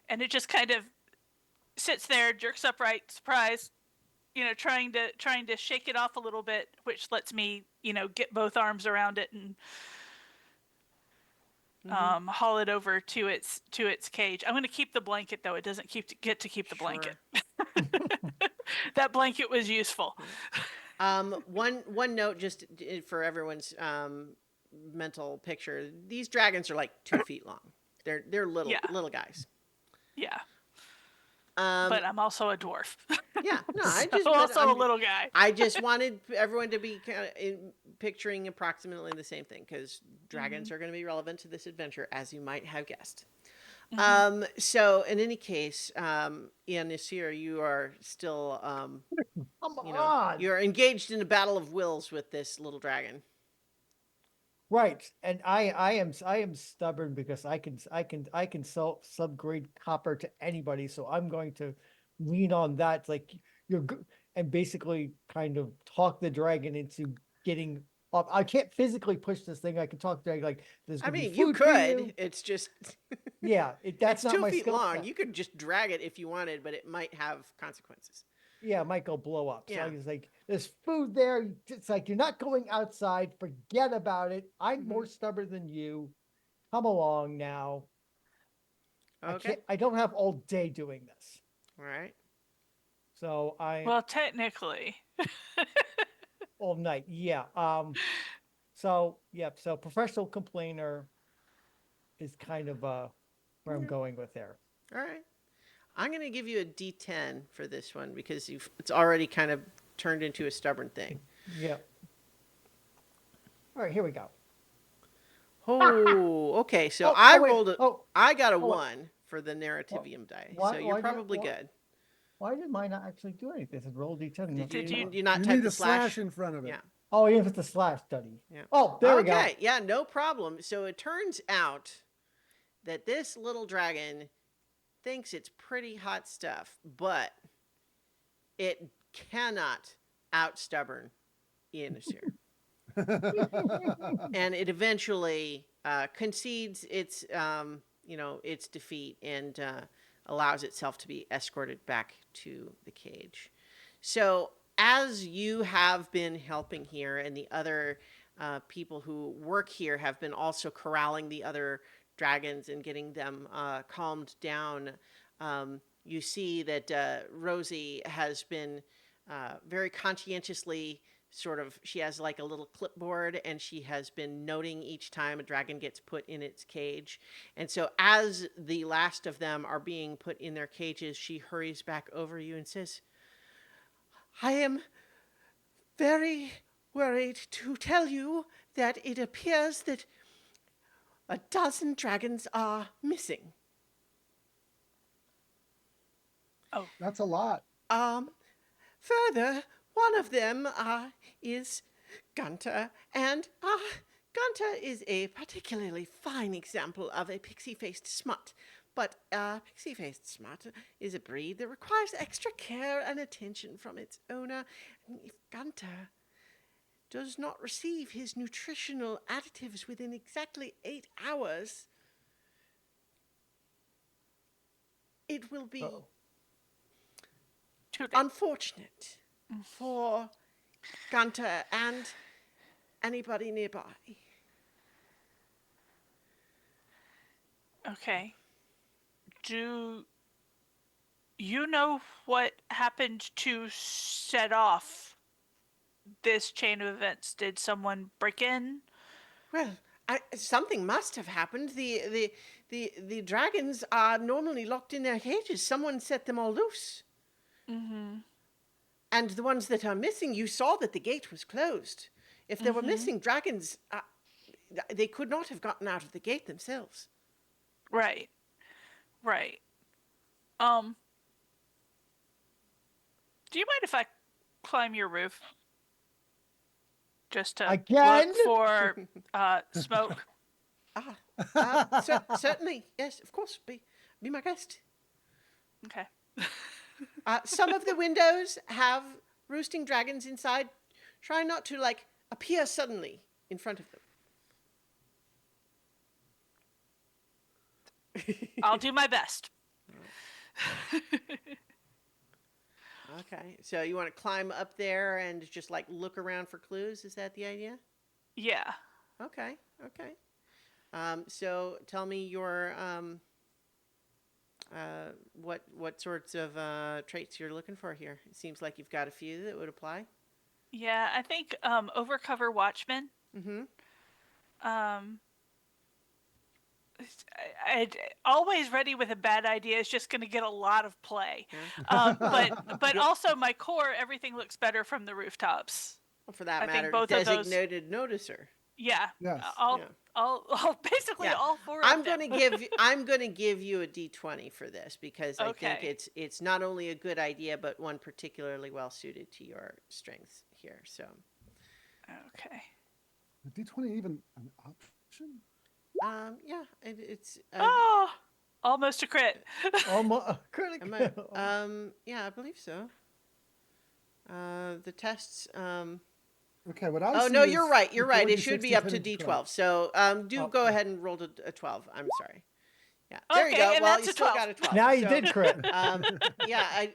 and it just kind of sits there, jerks upright, surprised, trying to shake it off a little bit, which lets me, get both arms around it and haul it over to its cage. I'm going to keep the blanket though. It doesn't get to keep the blanket. That blanket was useful. One note just for everyone's mental picture: these dragons are like 2 feet long. They're little little guys. Yeah. But I'm also a dwarf. Yeah, no, a little guy. I just wanted everyone to be kind of picturing approximately the same thing, because dragons are going to be relevant to this adventure, as you might have guessed. So in any case, Ian Nasir, you are still, Come on. you're engaged in a battle of wills with this little dragon. Right, and I am stubborn because I can sell subgrade copper to anybody, so I'm going to lean on that. Like and basically kind of talk the dragon into getting up. I can't physically push this thing. I can talk the dragon like there's I gonna mean, be you food for could. you. It's just Yeah, that's it's not 2 my feet skill long. set. You could just drag it if you wanted, but it might have consequences. Yeah, it might go blow up. So Yeah. I was like, there's food there. It's like you're not going outside. Forget about it. I'm more stubborn than you. Come along now. Okay. I don't have all day doing this. All right. So Well, technically. all night. Yeah. So professional complainer is kind of where I'm going with there. All right. I'm going to give you a D10 for this one, because it's already kind of turned into a stubborn thing. Yeah. All right, here we go. Oh, okay. So Wait. I got a Oh, 1 for the narrativium die. why- So you're why did- probably why- good. Why did mine not actually do anything? It said roll D10. Did you- you not You type need the a slash in front of it. Yeah. Oh, even if it's a slash study. Yeah. Oh, there we go. Okay. Yeah, no problem. So it turns out that this little dragon thinks it's pretty hot stuff, but it cannot out stubborn in a sewer. And it eventually concedes its, its defeat and allows itself to be escorted back to the cage. So, as you have been helping here, and the other people who work here have been also corralling the other dragons and getting them calmed down, you see that Rosie has been very conscientiously she has like a little clipboard, and she has been noting each time a dragon gets put in its cage. And so as the last of them are being put in their cages, she hurries back over you and says, I am very worried to tell you that it appears that a dozen dragons are missing. Oh, That's a lot. Further, one of them is Gunter, and Gunter is a particularly fine example of a pixie-faced smut. But pixie-faced smut is a breed that requires extra care and attention from its owner. And if Gunter does not receive his nutritional additives within exactly 8 hours, it will be too late. unfortunate for Gunter and anybody nearby. Okay. Do you know what happened to set off this chain of events? Did someone break in? Well, something must have happened. The dragons are normally locked in their cages. Someone set them all loose. Mm-hmm. And the ones that are missing, you saw that the gate was closed. If there were missing dragons, they could not have gotten out of the gate themselves. Right. Right. Do you mind if I climb your roof? Just to Again? look for smoke. Certainly, yes, of course. Be my guest. Okay. Some of the windows have roosting dragons inside. Try not to appear suddenly in front of them. I'll do my best. Okay, so you want to climb up there and just look around for clues? Is that the idea? Yeah. Okay. So tell me your what sorts of traits you're looking for here. It seems like you've got a few that would apply. Yeah, I think overcover watchman. Mm-hmm. I always ready with a bad idea is just going to get a lot of play. Yeah. But also my core, everything looks better from the rooftops. Well, for that I think matter, both of those- designated noticer. Yeah. Yes. All basically Yeah. all four I'm of them. I'm gonna give you a D20 for this because I think Okay. it's not only a good idea but one particularly well suited to your strengths here. So Okay. Is D20 even an option? yeah, it's Oh, almost a crit. am I, yeah, I believe so. The tests Okay, what I oh see no, is you're right. You're right. 4d6, It should be up to D10, D12. So go ahead and roll a 12. I'm sorry. Yeah, there you Okay, go. and Well, that's you a still 12. got a 12. Now you So, did crit. yeah,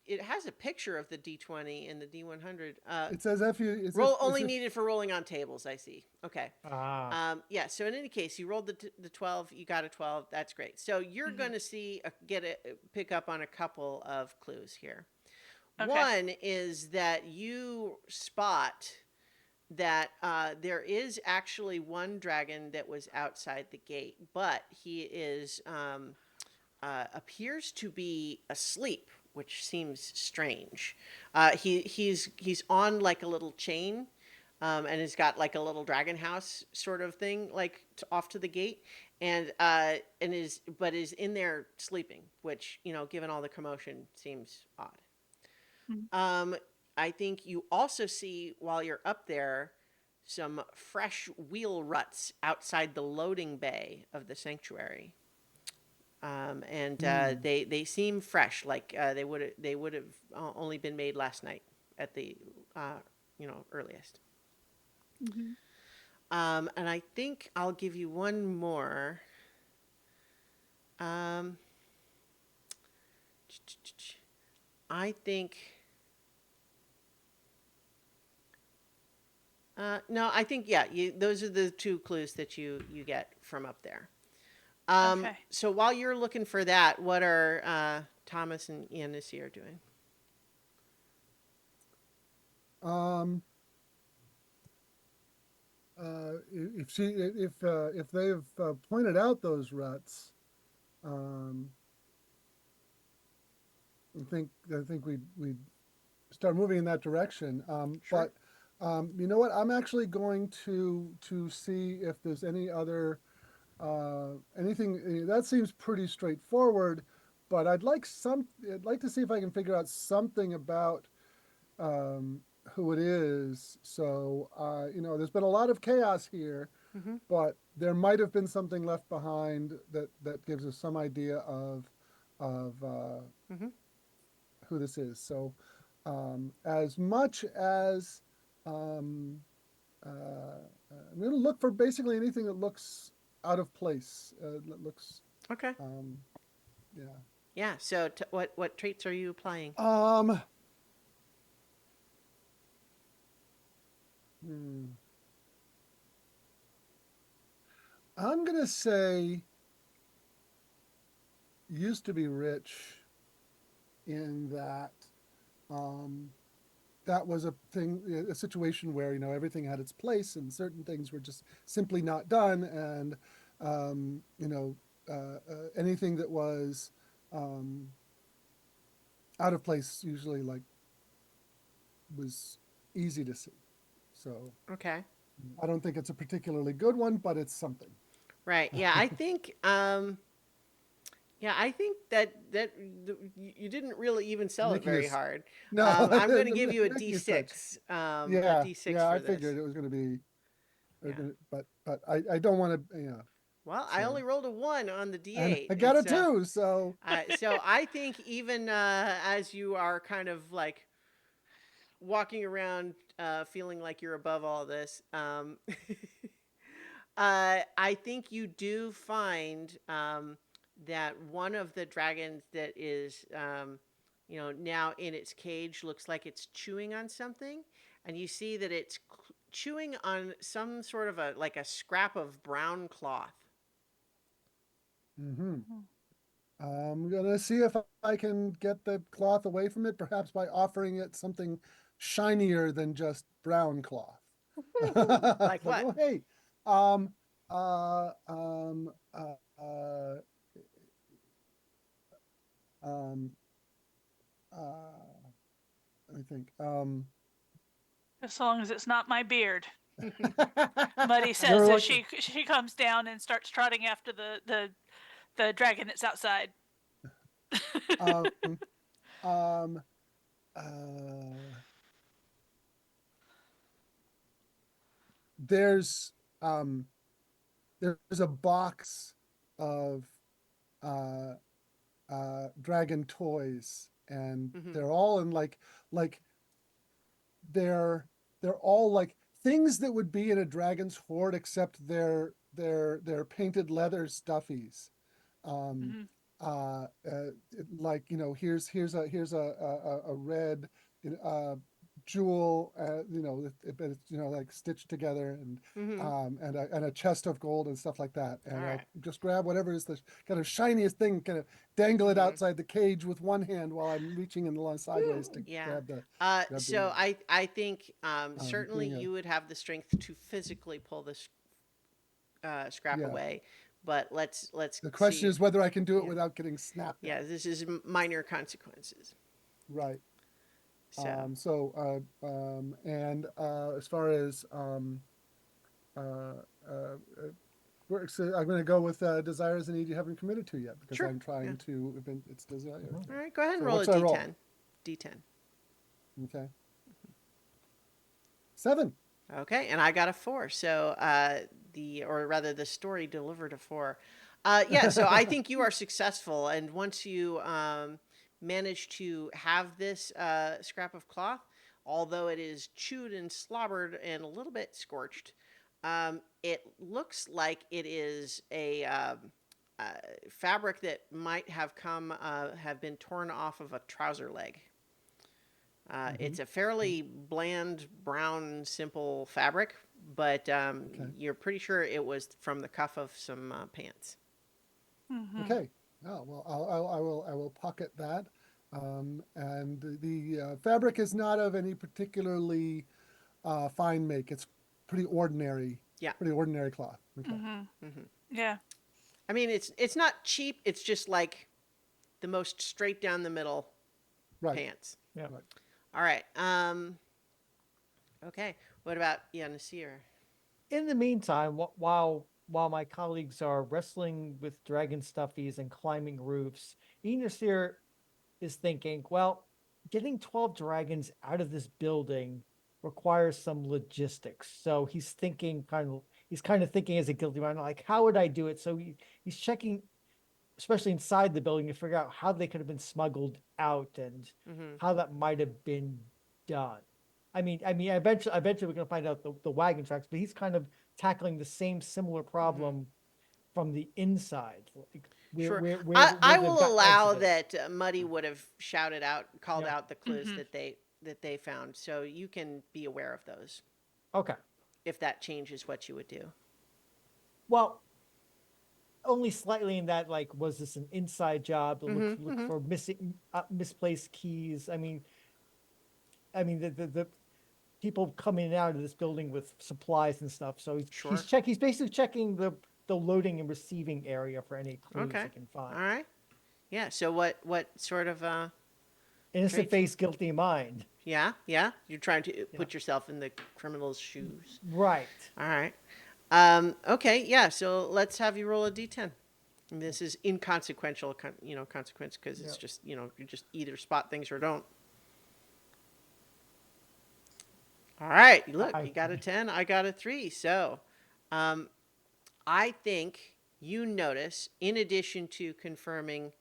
it has a picture of the D20 in the D100. It says if you Roll only needed for rolling on tables. I see. Okay. Yeah. So in any case, you rolled the 12. You got a 12. That's great. So you're going to pick up on a couple of clues here. Okay. One is that you spot that there is actually one dragon that was outside the gate, but he is appears to be asleep, which seems strange. He's on like a little chain, and has got like a little dragon house sort of thing, off to the gate, and is in there sleeping, which given all the commotion, seems odd. I think you also see while you're up there some fresh wheel ruts outside the loading bay of the sanctuary. And they seem fresh, like they would have only been made last night at the earliest. Mhm. And I think I'll give you one more. Um, I think. No, I think yeah. Those are the two clues that you get from up there. Okay. So while you're looking for that, what are Thomas and Ian this year doing? Um, if they've pointed out those ruts, um, I think we start moving in that direction. Sure. You know what? I'm actually going to see if there's any other anything that seems pretty straightforward. But I'd like to see if I can figure out something about um, who it is. So there's been a lot of chaos here, Mm-hmm. but there might have been something left behind that gives us some idea of Mm-hmm. who this is. So, as much as um, I'm going to look for basically anything that looks out of place. That looks, Okay. um, yeah. Yeah. So what traits are you applying? Um, hmm, I'm going to say used to be rich in that um, that was a thing, a situation where everything had its place and certain things were just simply not done, and anything that was um, out of place usually like was easy to see. So Okay. I don't think it's a particularly good one, but it's something. Right. Yeah. I think. Yeah. I think that you didn't really even sell it Making very us hard. no, I'm going to give you a making you stretch. D6. A Yeah, D6 yeah, I for this. figured it was going to be, Yeah. but I don't want to, Well, I so only rolled a 1 on the and D8, I and got a two, so so I think even as you are kind of like walking around feeling like you're above all this, I think you do find that one of the dragons that is, now in its cage looks like it's chewing on something, and you see that it's chewing on some sort of like a scrap of brown cloth. hmm. Mhm. I'm gonna see if I can get the cloth away from it, perhaps by offering it something shinier than just brown cloth. Like Like, what? oh hey, um, uh, um, uh, uh, um, uh, let me think. As long as it's not my beard. Muddy says You're as like, she comes down and starts trotting after the dragon that's outside. um, um, uh, there's, um, there's a box of, uh, dragon toys, and Hmm. they're all in like they're they're all like things that would be in a dragon's hoard, except they're painted leather stuffies. Um, Mhm. like here's a red uh, jewel, but it's like stitched together, Hmm. and a chest of gold and stuff like that. All And I'll right. just grab whatever is the kind of shiniest thing, kind of dangle it Mm-hmm. outside the cage with one hand while I'm reaching in along sideways to Yeah. grab the So I think certainly doing a you would have the strength to physically pull this scrap yeah. away, but let's The question see. is whether I can do it Yeah. without getting snapped Yeah. at. This is minor consequences. Right. So And as far as uh, uh, works, I'm going to go with desire is a need you haven't committed to yet, because sure. I'm Yeah. trying to event its desire. Mhm. All right. Go ahead and So roll what a should I roll? D10. D10. Okay. 7. Okay, and I got a 4. So or rather, the story delivered a 4. Yeah, so I think you are successful, and once you manage to have this scrap of cloth, although it is chewed and slobbered and a little bit scorched, it looks like it is a fabric that might have been torn off of a trouser leg. It's a fairly bland, brown, simple fabric, but you're pretty sure it was from the cuff of some pants. Okay. Oh, well, I will pocket that. And the fabric is not of any particularly fine make. It's pretty ordinary. Yeah. Pretty ordinary cloth. Okay. Yeah. I mean, it's not cheap. It's just like the most straight down the middle Right. pants. Yeah. Right. All right. Okay. What about Nasir? In the meantime, while my colleagues are wrestling with dragon stuffies and climbing roofs, Enasir is thinking, well, getting 12 dragons out of this building requires some logistics. So he's kind of thinking as a guilty mind, like, how would I do it? So he's checking, especially inside the building, to figure out how they could have been smuggled out and how that might have been done. I mean, eventually we're going to find out the wagon tracks, but he's kind of tackling the same similar problem from the inside. Like, Sure. where I they've will got allow exodus. that Muddy would have called Yeah. out the clues that they found, so you can be aware of those Okay. if that changes what you would do. Well, only slightly in that, like, was this an inside job to look for misplaced keys? I mean, the people coming out of this building with supplies and stuff. So Sure. he's basically checking the loading and receiving area for any clues Okay. he can find. All right. Yeah. So what sort of Innocent traits? face, guilty mind. Yeah. You're trying to put yourself in the criminal's shoes. Right. All right. Okay. Yeah. So let's have you roll a d10. And this is inconsequential, consequence because it's just you just either spot things or don't. All right. Look, you got a 10. I got a 3. So, I think you notice, in addition to confirming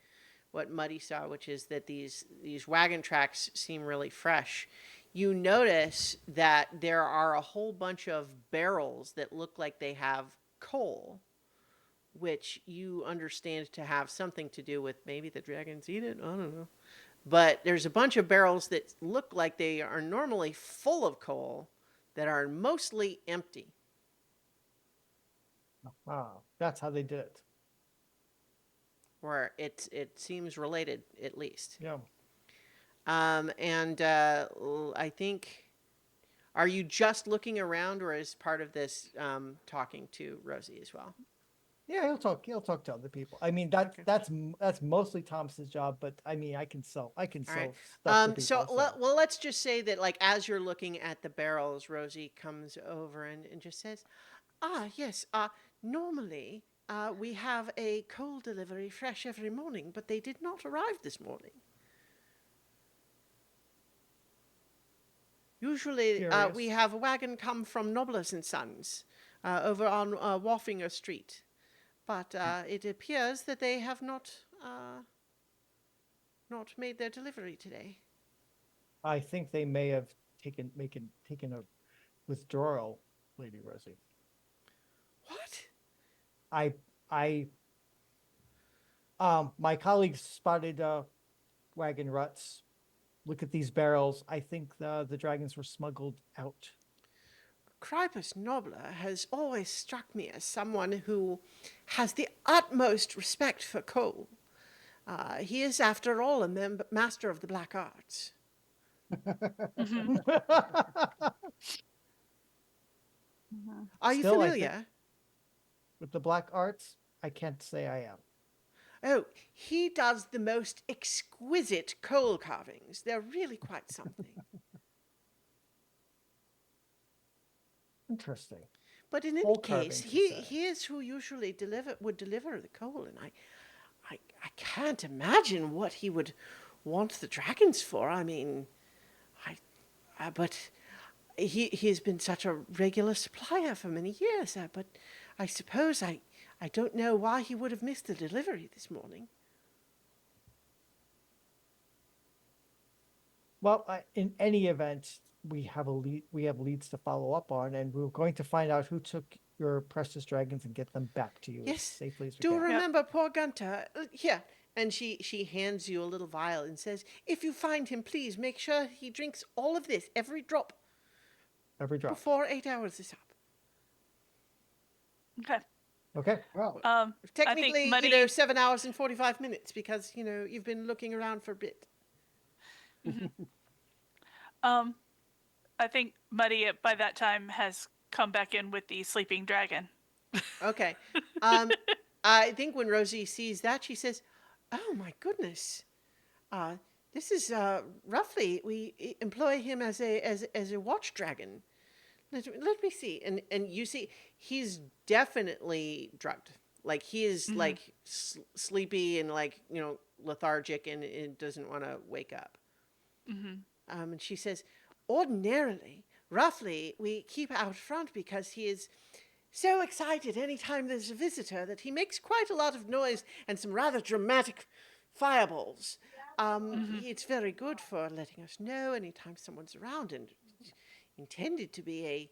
what Muddy saw, which is that these wagon tracks seem really fresh, you notice that there are a whole bunch of barrels that look like they have coal, which you understand to have something to do with maybe the dragons eat it. I don't know. But there's a bunch of barrels that look like they are normally full of coal that are mostly empty. Wow. That's how they did it. Or it seems related, at least. Yeah. And I think, are you just looking around, or is part of this talking to Rosie as well? Yeah, he'll talk to other people. I mean, that's mostly Thomas's job, but I mean, I can sell All right. stuff to So, people. let's just say that, like, as you're looking at the barrels, Rosie comes over and just says, yes, normally we have a coal delivery fresh every morning, but they did not arrive this morning. Usually we have a wagon come from Noblers and Sons over on Wharfinger Street. But it appears that they have not made their delivery today. I think they may have taken a withdrawal, Lady Rosie. What? My colleagues spotted wagon ruts. Look at these barrels. I think the dragons were smuggled out. Kripus Nobler has always struck me as someone who has the utmost respect for coal. He is, after all, a master of the black arts. Are you Still, familiar? With the black arts, I can't say I am. Oh, he does the most exquisite coal carvings. They're really quite something. Interesting. But in any Coal case, carvings, you say. he is who usually would deliver the coal, and I can't imagine what he would want the dragons for. I mean, but he has been such a regular supplier for many years. But I suppose I don't know why he would have missed the delivery this morning. Well, in any event, we have leads to follow up on, and we're going to find out who took your precious dragons and get them back to you as Yes. safely as we Do can. remember poor Gunter. Here. And she hands you a little vial and says, if you find him, please make sure he drinks all of this, every drop, Every drop. before 8 hours is up. Okay. Okay. Wow. I think Technically, Muddy. 7 hours and 45 minutes because, you've been looking around for a bit. I think Muddy by that time has come back in with the sleeping dragon. Okay. I think when Rosie sees that, she says, oh my goodness. This is roughly, we employ him as a watch dragon. Let me see. And you see, he's definitely drugged. Like, he is like sleepy and like, lethargic and doesn't want to wake up. And she says, ordinarily, roughly, we keep out front because he is so excited anytime there's a visitor that he makes quite a lot of noise and some rather dramatic fireballs. It's very good for letting us know anytime someone's around, and intended to be a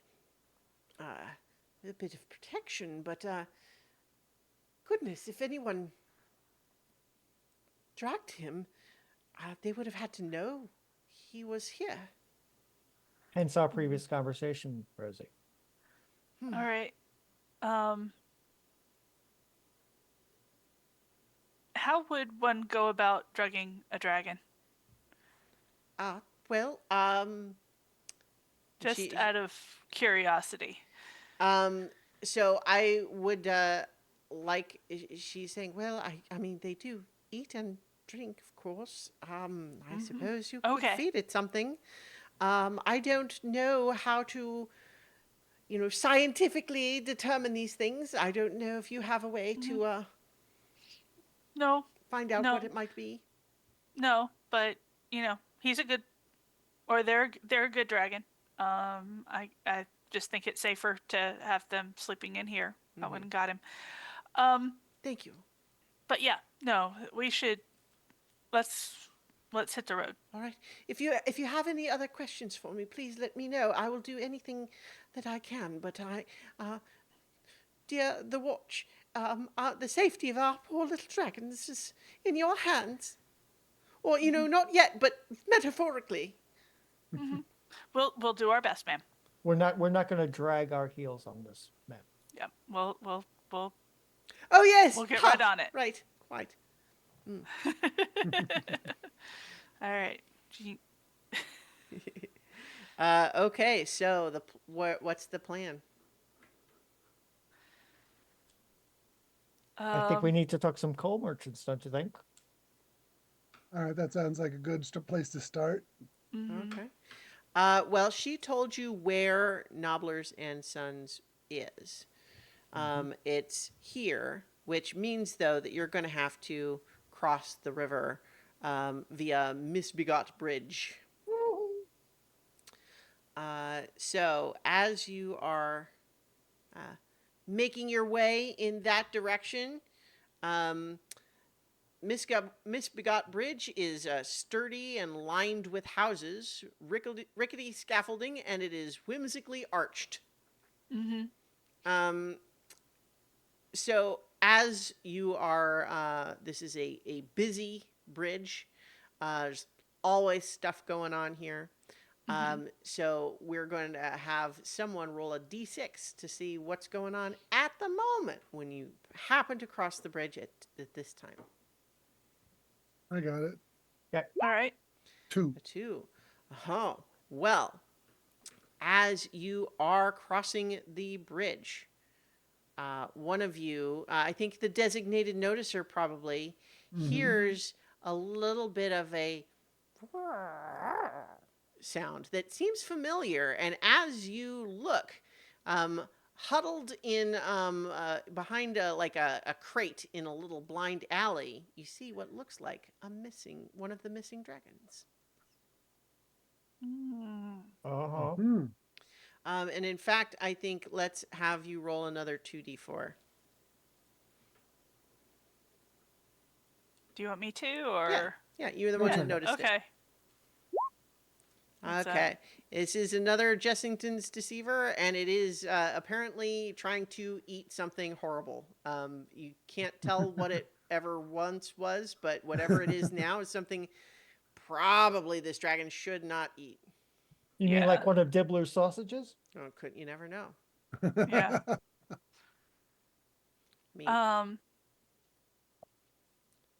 bit of protection. But goodness, if anyone dragged him, they would have had to know he was here. Hence our previous conversation, Rosie. All right. How would one go about drugging a dragon? Well, Just she- out of curiosity. so I would she's saying, well, I mean, they do eat and drink, of course. I suppose you could Okay. feed it something. I don't know how to, scientifically determine these things. I don't know if you have a way to No, find out No. what it might be. no, but he's a good, or they're a good dragon. I just think it's safer to have them sleeping in here. I went and got him. Thank you. But yeah, no, we should. Let's hit the road. All right. If you have any other questions for me, please let me know. I will do anything that I can. But dear the watch, the safety of our poor little dragons is in your hands. Or not yet, but metaphorically. We'll do our best, ma'am. We're not going to drag our heels on this, ma'am. Yeah, we'll Oh yes, We'll get right on it. Right, quite. all right. Okay, so what's the plan? I think we need to talk some coal merchants, don't you think? All right, that sounds like a good place to start. Okay. Well, she told you where Nobblers and Sons is. It's here, which means, though, that you're going to have to cross the river via Misbegot Bridge. So as you are making your way in that direction, Misbegot Bridge is sturdy and lined with houses, rickety scaffolding, and it is whimsically arched. So as you are, this is a busy bridge. There's always stuff going on here. So we're going to have someone roll a d6 to see what's going on at the moment when you happen to cross the bridge at this time. I got it. All right. 2. A 2. Oh, well, as you are crossing the bridge, one of you, I think the designated noticer probably, hears a little bit of a sound that seems familiar. And as you look, huddled in behind a crate in a little blind alley, you see what looks like one of the missing dragons. Uh-huh. And in fact, I think let's have you roll another 2d4. Do you want me to, or Yeah, you're the one that noticed it. Okay. What's that? Okay. This is another Jessington's Deceiver, and it is apparently trying to eat something horrible. You can't tell what it ever once was, but whatever it is now is something probably this dragon should not eat. You mean Yeah. like one of Dibbler's sausages? Oh, couldn't you never know? Yeah. I mean, Um.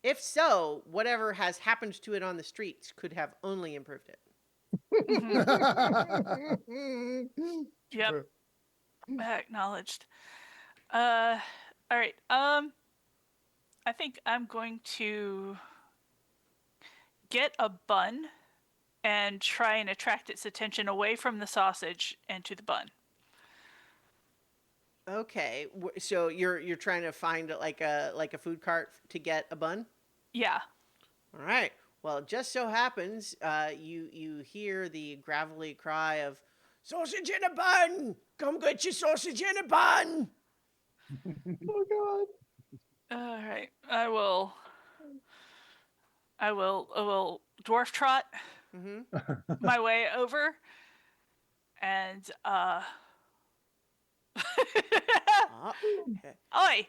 if so, whatever has happened to it on the streets could have only improved it. Yep. True. Acknowledged. All right. I think I'm going to get a bun and try and attract its attention away from the sausage and to the bun. Okay, so you're trying to find like a food cart to get a bun. Yeah. All right. Well, it just so happens you hear the gravelly cry of sausage in a bun. Come get your sausage in a bun. Oh God. All right. I will dwarf trot Mm-hmm. my way over and Oh, Oi!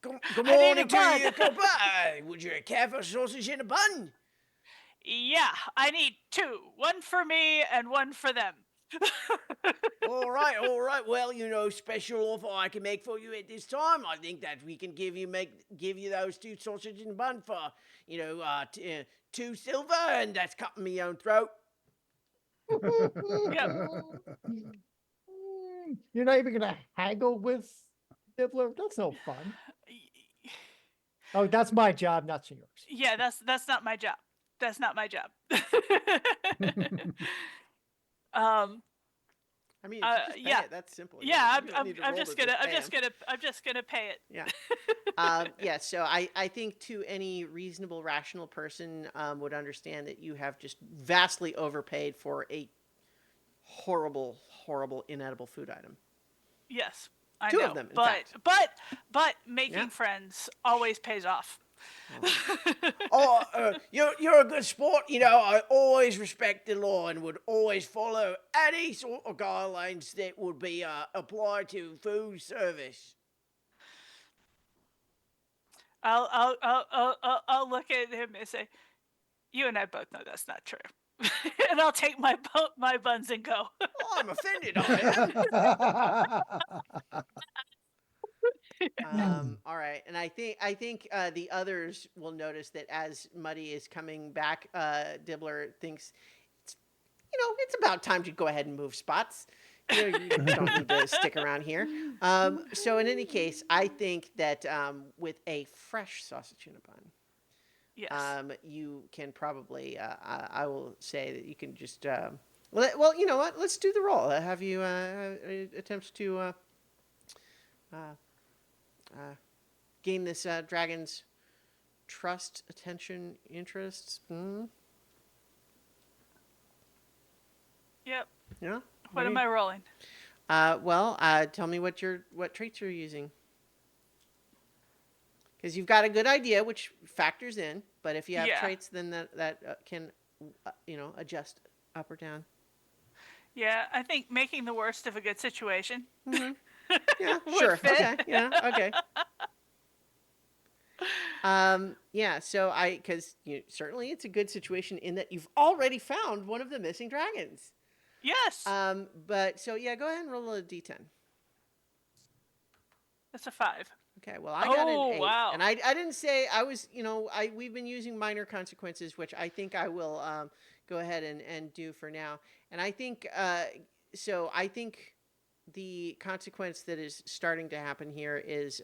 good I need a morning to bun. you, goodbye. Would you care for sausage in a bun? Yeah, I need two. One for me and one for them. All right, all right. Well, special offer I can make for you at this time. I think that we can give you those two sausage in a bun for 2 silver, and that's cutting me own throat. Yep. You're not even gonna haggle with Dibbler? That's no fun. Oh, that's my job, not yours. Yeah, that's not my job. That's not my job. um. I mean, if you just pay Yeah. it, that's simple. You Yeah. don't need to roll to I'm just gonna pay it. Yeah. Yeah. So I think to any reasonable, rational person would understand that you have just vastly overpaid for a horrible, horrible, inedible food item. Yes, I Two know. of them, in but fact. but making Yeah. friends always pays off. You're a good sport. I always respect the law and would always follow any sort of guidelines that would be applied to food service. I'll look at him and say, "You and I both know that's not true," and I'll take my buns and go. Oh, I'm offended. I am. All right, and I think the others will notice that as Muddy is coming back, Dibbler thinks it's about time to go ahead and move spots. You don't need to stick around here. So in any case, I think that with a fresh sausage in a bun, Yes. you can probably I will say that you can just well, you know what? Let's do the roll. Have you attempt to gain this dragon's trust, attention, interests? Yep. Yeah. What am I rolling? Well, tell me what traits you're using. Because you've got a good idea, which factors in. But if you have Yeah. traits, then that can adjust up or down. Yeah, I think making the worst of a good situation. Mm-hmm. Yeah, Would sure. fit. Okay. Yeah. Okay. Yeah. So because certainly it's a good situation in that you've already found one of the missing dragons. Yes. But so yeah, go ahead and roll a d10. That's a 5. Okay, well, I got an 8. Wow. And I didn't say I was, we've been using minor consequences, which I think I will go ahead and do for now. And I think, so I think the consequence that is starting to happen here is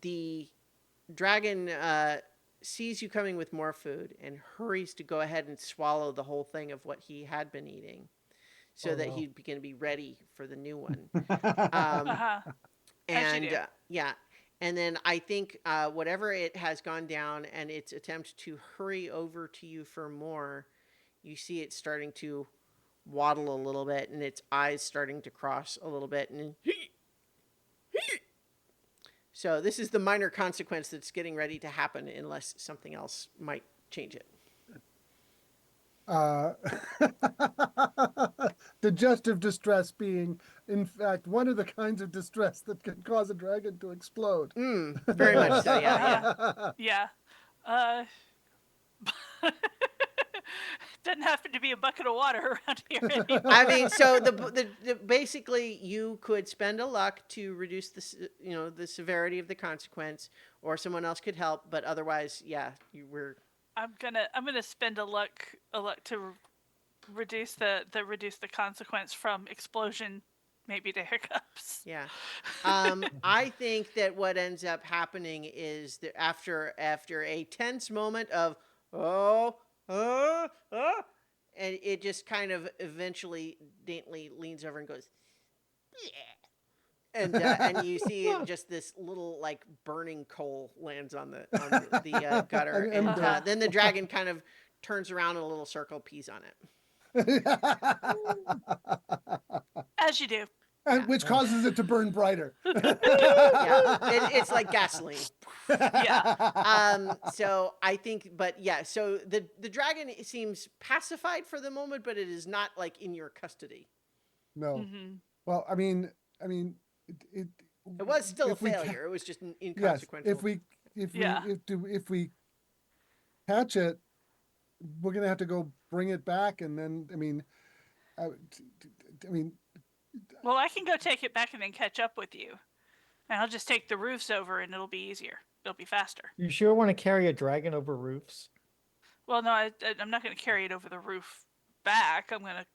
the dragon sees you coming with more food and hurries to go ahead and swallow the whole thing of what he had been eating so that he'd begin to be ready for the new one. Uh-huh. As you And do. yeah, and then I think whatever it has gone down and its attempt to hurry over to you for more, you see it starting to waddle a little bit and its eyes starting to cross a little bit. And so this is the minor consequence that's getting ready to happen unless something else might change it. Uh, digestive distress being, in fact, one of the kinds of distress that can cause a dragon to explode. Very much so. Yeah, yeah. Yeah. Uh, doesn't happen to be a bucket of water around here anymore. I mean, so the basically you could spend a luck to reduce the severity of the consequence, or someone else could help, but otherwise, yeah, you were. I'm gonna spend a luck to reduce the consequence from explosion, maybe to hiccups. Yeah. I think that what ends up happening is that after a tense moment of oh oh, and it just kind of eventually daintily leans over and goes, yeah. And you see just this little like burning coal lands on the gutter, An and ember. then the dragon kind of turns around in a little circle, pees on it. As you do. And which Yeah. causes it to burn brighter. Yeah, it's like gasoline. Yeah. So I think, but yeah, so the dragon seems pacified for the moment, but it is not like in your custody. No. Mm-hmm. Well, I mean, it It was still a if we ca- failure. It was just yes, inconsequential. Yeah. if we catch it, we're gonna have to go bring it back, and then I, I mean, Well, I can go take it back and then catch up with you, and I'll just take the roofs over, and it'll be easier. It'll be faster. You sure want to carry a dragon over roofs? Well, no, I'm not going to carry it over the roof back. I'm going to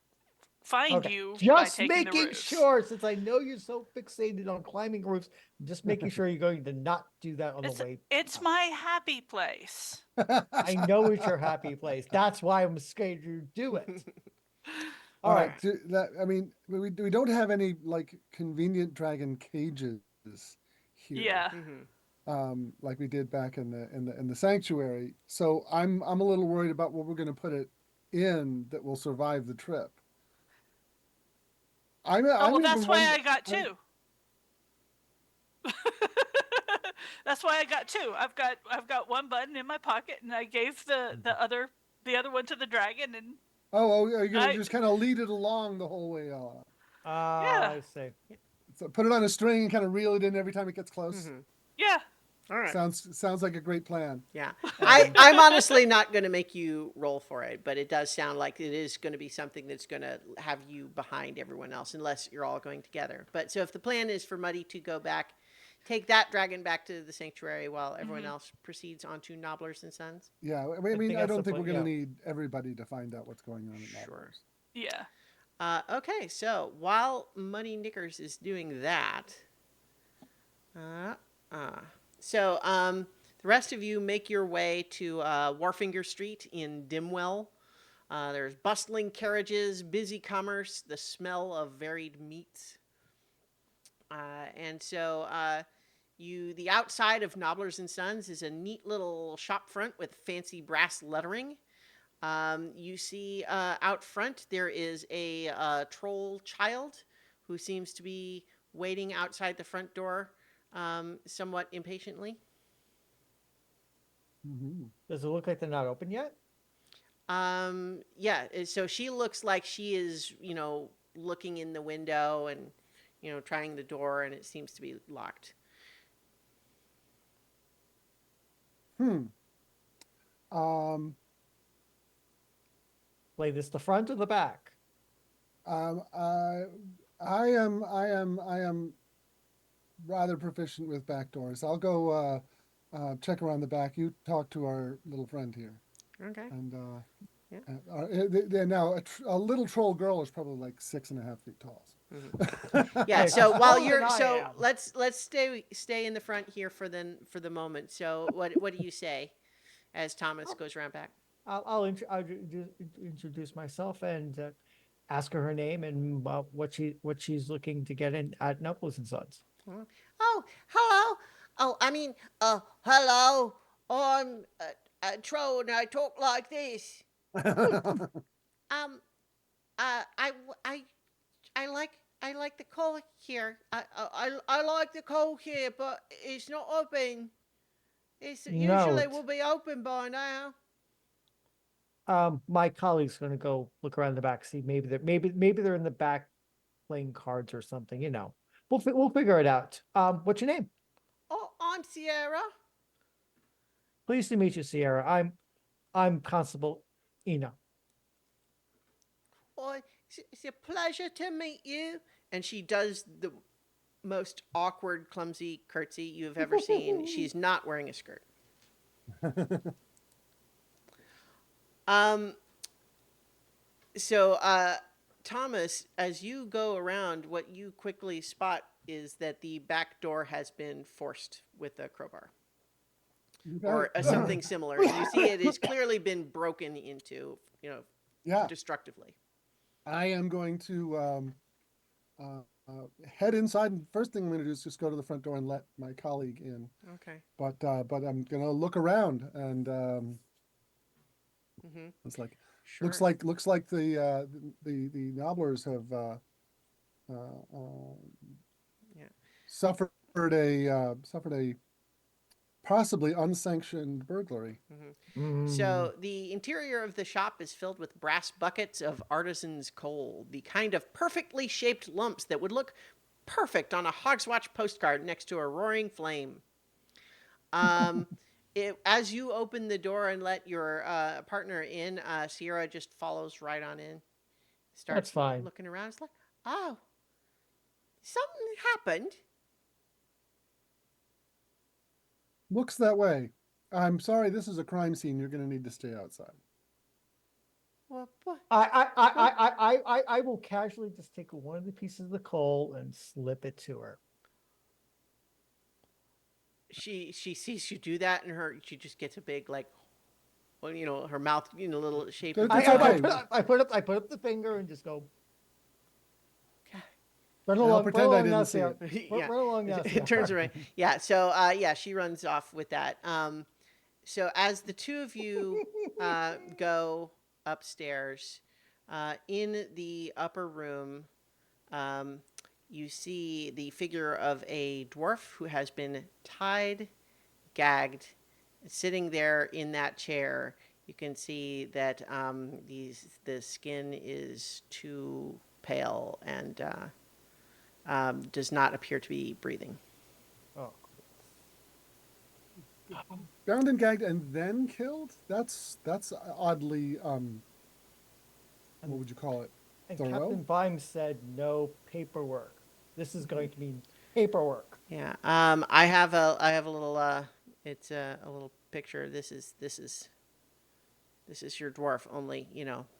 find Okay. you by Just taking the making roofs. sure, since I know you're so fixated on climbing roofs, just making sure you're going to not do that on the way. It's my happy place. I know it's your happy place. That's why I'm scared you do it. all All right. right. We don't have any like convenient dragon cages here. Yeah. Like we did back in the sanctuary. So I'm a little worried about what we're going to put it in that will survive the trip. That's why I got two. That's why I got two. I've got one button in my pocket, and I gave the other one to the dragon, and you're gonna just kind of lead it along the whole way on. yeah, I see. So put it on a string and kind of reel it in every time it gets close. yeah. All right. Sounds like a great plan. Yeah. I'm honestly not going to make you roll for it, but it does sound like it is going to be something that's going to have you behind everyone else, unless you're all going together. But so if the plan is for Muddy to go back, take that dragon back to the sanctuary while everyone else proceeds on to Nobblers and Sons. Yeah, I think I that's don't the think we're point, going to yeah. need everybody to find out what's going on at Sure. Nobblers. Yeah. Okay, so while Muddy Knickers is doing that, the rest of you make your way to Warfinger Street in Dimwell. There's bustling carriages, busy commerce, the smell of varied meats. And so the outside of Nobblers and Sons is a neat little shop front with fancy brass lettering. You see out front there is a troll child who seems to be waiting outside the front door somewhat impatiently. Mm-hmm. Does it look like they're not open yet? Yeah, so she looks like she is, looking in the window and, trying the door, and it seems to be locked. Play this the front or the back? I am rather proficient with back doors. I'll go check around the back. You talk to our little friend here. Okay. And Yeah. now a little troll girl is probably like 6.5 feet tall. Yeah. Hey, So she's while taller than I so am. let's stay in the front here for the moment. So what do you say as Thomas goes around back? I'll introduce myself and ask her name and what she's looking to get in at Knuckles and Sons. Oh, hello. Oh, I mean, hello. I'm a troll and I talk like this. Um, I like the coal here. I like the coal here, but it's not open. It's No, usually will be open by now. My colleague's gonna go look around the back, see maybe they're in the back playing cards or something, you know. We'll figure it out. What's your name? Oh, I'm Sierra. Pleased to meet you, Sierra. I'm Constable Ina. Oh, it's a pleasure to meet you. And she does the most awkward, clumsy curtsy you've ever seen. She's not wearing a skirt. Um, so, Thomas, as you go around, what you quickly spot is that the back door has been forced with a crowbar or Okay. something similar. You see, it has clearly been broken into, Yeah, destructively. I am going to head inside, and first thing I'm going to do is just go to the front door and let my colleague in. Okay. But I'm going to look around, and Mm-hmm. it's like Sure. looks like the nobblers have Yeah. suffered a possibly unsanctioned burglary. Mm-hmm. So the interior of the shop is filled with brass buckets of artisan's coal, the kind of perfectly shaped lumps that would look perfect on a Hogswatch postcard next to a roaring flame. Um, as you open the door and let your partner in, Sierra just follows right on in. That's Starts fine. looking around. It's like, oh, something happened. Looks that way. I'm sorry, this is a crime scene. You're going to need to stay outside. Well, what? I will casually just take one of the pieces of the coal and slip it to her. She sees you do that, and she just gets a big like, well, her mouth, little shape. It's I okay. I put up the finger and just go. Okay. Run I'll along, pretend I now, didn't see Sierra. it. Yeah. Run along now, It Sierra. turns around. Yeah. So, yeah, she runs off with that. So as the two of you go upstairs, in the upper room, um, you see the figure of a dwarf who has been tied, gagged, sitting there in that chair. You can see that the skin is too pale and does not appear to be breathing. Oh. Bound and gagged and then killed? That's oddly what would you call it? And Thorough? Captain Vimes said no paperwork. This is going to mean paperwork. Yeah. I have a little it's a little picture. This is your dwarf, only,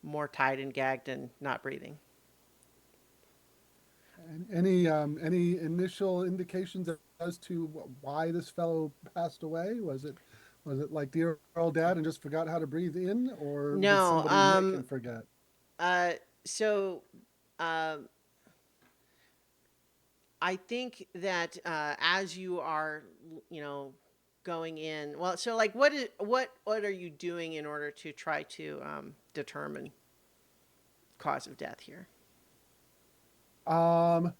more tied and gagged and not breathing. Any initial indications as to why this fellow passed away? Was it like dear old dad and just forgot how to breathe in, or did No, somebody make him forget? uh so um I think that as you are, going in, well, so like what are you doing in order to try to determine cause of death here? Um,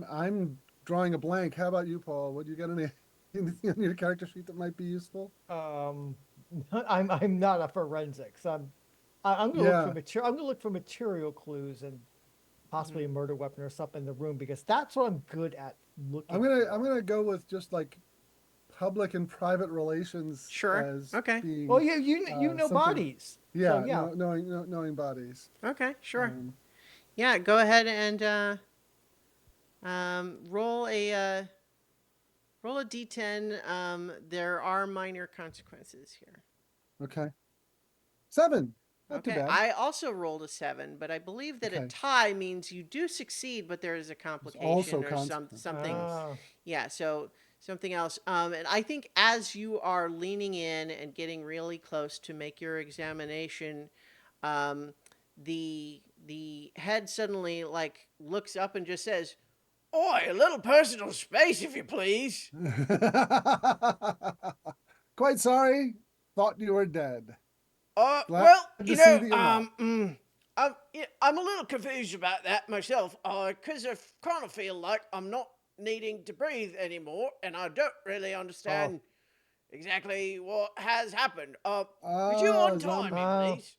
I'm drawing a blank. How about you, Paul? What you got anything on your character sheet that might be useful? I'm not a forensics. I'm gonna look for Yeah. I'm gonna look for material clues and possibly a Mhm. murder weapon or something in the room because that's what I'm good at looking. I'm gonna go with just like public and private relations Sure. as Okay. being Well, you know something. bodies. Yeah, So yeah. knowing bodies. Okay, sure. Um, Yeah, go ahead and roll a d10. There are minor consequences here. okay. 7. Not too Okay, bad. I also rolled a 7, but I believe that a Okay. tie means you do succeed, but there is a There's also complication or consequence. something. Ah. Yeah, so something else. And I think as you are leaning in and getting really close to make your examination, um, the head suddenly like looks up and just says, "Oi, a little personal space, if you please." Quite sorry. Thought you were dead. Glad Well, to see that you're not. I'm a little confused about that myself, because I kind of feel like I'm not needing to breathe anymore, and I don't really understand exactly what has happened. Would you untie me, Uh, please?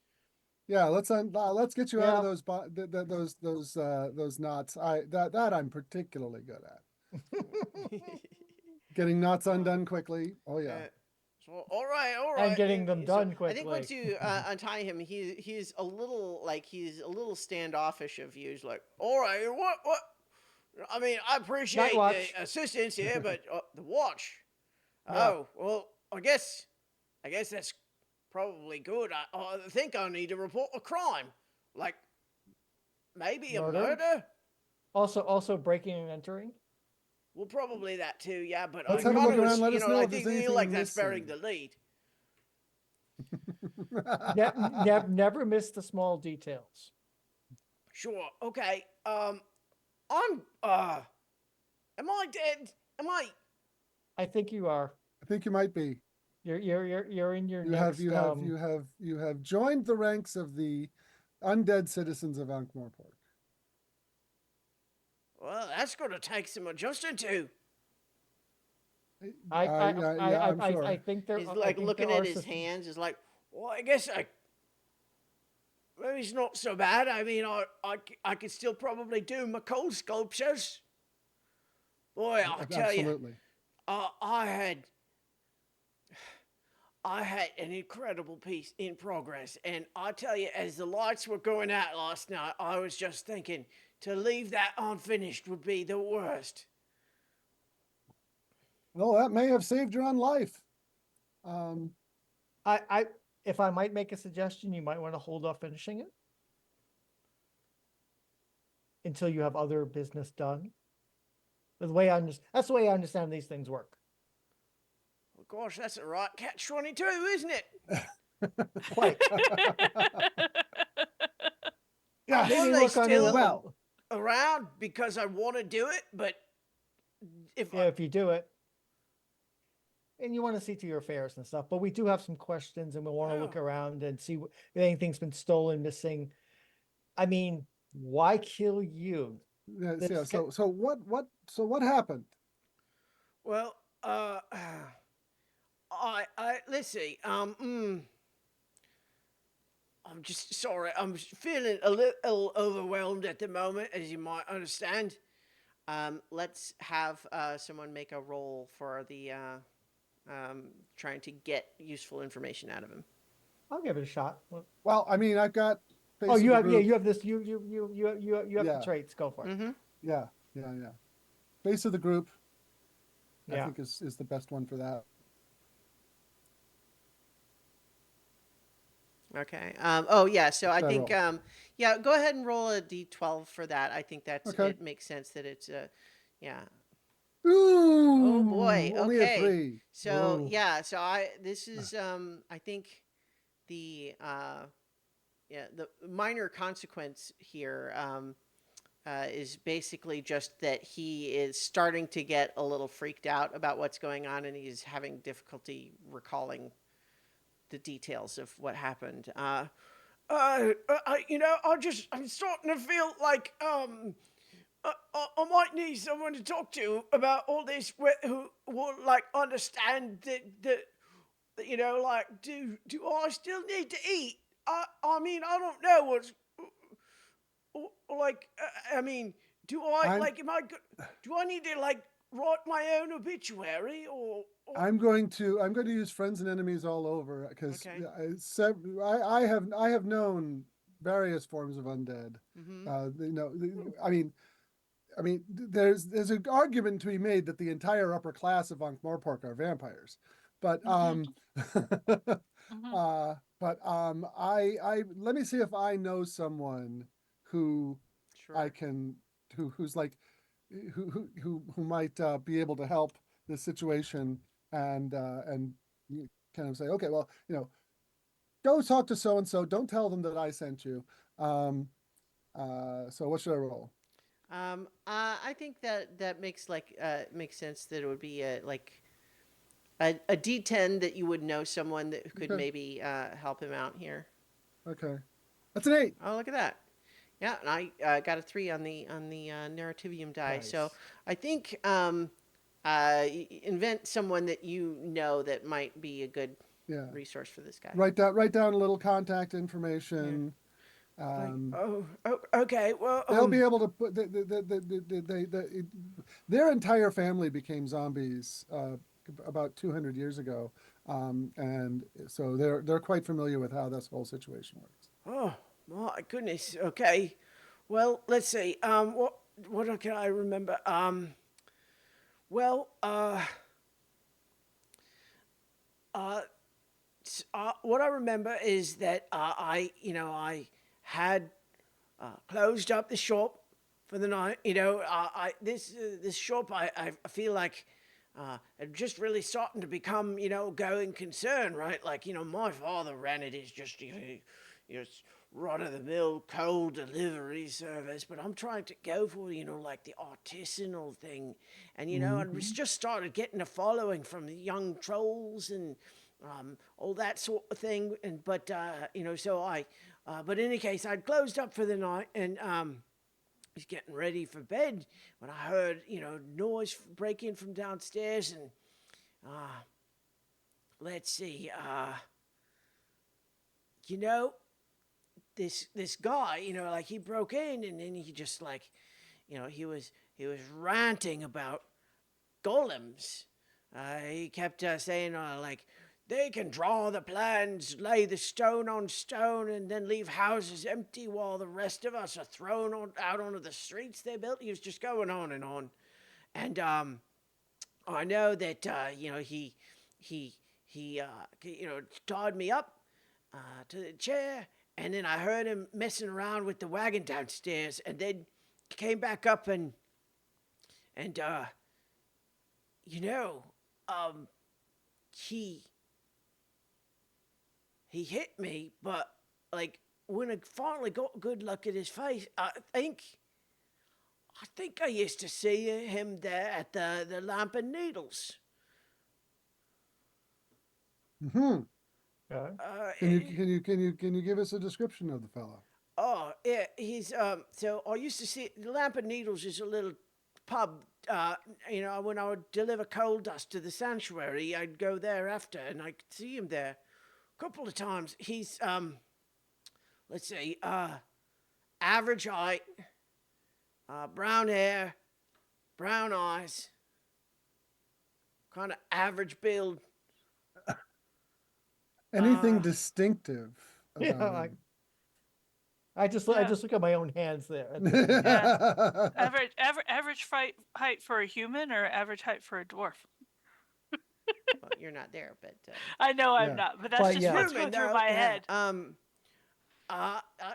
Yeah, let's get you out of yeah. those those knots. That I'm particularly good at. Getting knots undone quickly. Oh yeah. Uh, so, all right, all And right. getting them So done I think once quickly. you untie him, he's a little standoffish of you. He's like, all right, what? I mean, I Night appreciate the watch. assistance here, but the watch. Yeah. Oh well, I guess that's probably good. I think I need to report a crime, like maybe a Murder. murder. Also breaking and entering. Well, probably that too. Yeah, but Let's I have a kind look of around. was, Let us know I if there's think feel like anything that's burying the missing. lead. Never miss the small details. Sure. Okay. I'm am I dead? Am I? I think you are. I think you might be. You're in your You have next you have you have you have joined the ranks of the undead citizens of Ankh-Morpork. Well, that's gonna take some adjusting to. Yeah, I'm I sure. think there He's I like think there looking are at his systems. hands. Is like, well, I guess I maybe it's not so bad. I mean, I could still probably do my cold sculptures. Boy, I'll tell you, Absolutely. uh, I had an incredible piece in progress, and I tell you, as the lights were going out last night, I was just thinking to leave that unfinished would be the worst. Well, that may have saved your own life. Um, I if I might make a suggestion, you might want to hold off finishing it until you have other business done. That's the way I understand these things work. Well, gosh, that's a right catch 22, isn't it? Quite. I yes. want Maybe they look on it. still Well, around because I want to do it, but if Yeah, if you do it, and you want to see to your affairs and stuff. But we do have some questions, and we want to look Oh. around and see if anything's been stolen, missing. I mean, why kill you? yes, yeah. This guy, So what happened? well, I let's see. I'm just sorry. I'm feeling a little overwhelmed at the moment, as you might understand. Let's have someone make a roll for the trying to get useful information out of him. I'll give it a shot. Well, Well, I mean, I've got oh, face of the group. you have this. You have the Yeah, traits. Go for it. Mm-hmm. yeah. Face of the group, I Yeah. think is the best one for that. Okay. Oh yeah. So I Should I think roll? yeah. Go ahead and roll a d12 for that. I think that's Okay. it makes sense that it's yeah. Oh boy. Ooh, only a Okay. 3. So Ooh. yeah. So this is I think the yeah the minor consequence here is basically just that he is starting to get a little freaked out about what's going on, and he's having difficulty recalling the details of what happened. I'm starting to feel like I might need someone to talk to about all this who will like understand that like do I still need to eat? I mean I don't know what's like. I mean, do I I'm like? Do I need to like write my own obituary or I'm going to use friends and enemies all over because okay? I have known various forms of undead. Mm-hmm. There's an argument to be made that the entire upper class of Ankh-Morpork are vampires, but Mhm. I let me see if I know someone who I Sure. can who's like who might be able to help this situation and you kind of say, okay, well, go talk to so and so. Don't tell them that I sent you. So what should I roll? I think that makes sense that it would be like a D10 that you would know someone that could Okay, maybe help him out here. okay. That's an 8. Oh, look at that. Yeah, and I got a 3 on the narrativium die. So Nice. I think invent someone that you know that might be a good Yeah. resource for this guy. Write down a little contact Yeah. information. Like, Um, oh, okay. Well, they'll be able to put their entire family became zombies about 200 years ago, and so they're quite familiar with how this whole situation works. oh my goodness. Okay. Well, let's see. What can I remember? Well, uh, what I remember is that I had closed up the shop for the night. This shop, I feel like just really starting to become going concern, right? Like my father ran it as just run of the mill cold delivery service, but I'm trying to go for like the artisanal thing, and I was just started getting a following from the young trolls and all that sort of thing. And so but in any case, I'd closed up for the night and was getting ready for bed when I heard noise breaking from downstairs and let's see, you know this guy, like he broke in and then he just like, he was ranting about golems. He kept saying like they can draw the plans, lay the stone on stone, and then leave houses empty while the rest of us are thrown out onto the streets they built. He was just going on and on, and I know that he tied me up to the chair, and then I heard him messing around with the wagon downstairs, and then came back up and you know, he hit me, but like when I finally got good look at his face, I think I used to see him there at the Lamp and Needles. Hmm. Okay. Can you give us a description of the fellow? Oh yeah, he's so I used to see the Lamp and Needles is a little pub. When I would deliver coal dust to the sanctuary, I'd go there after, and I could see him there a couple of times. He's let's see, average height, brown hair, brown eyes, kind of average build. Anything Uh, distinctive Yeah, about him? I just Yeah. look at my own hands there. Yeah. Average height for a human or average height for a dwarf? well, you're not there, but I know I'm Yeah. not, but that's But just yeah. what's human going through though. my Yeah. head.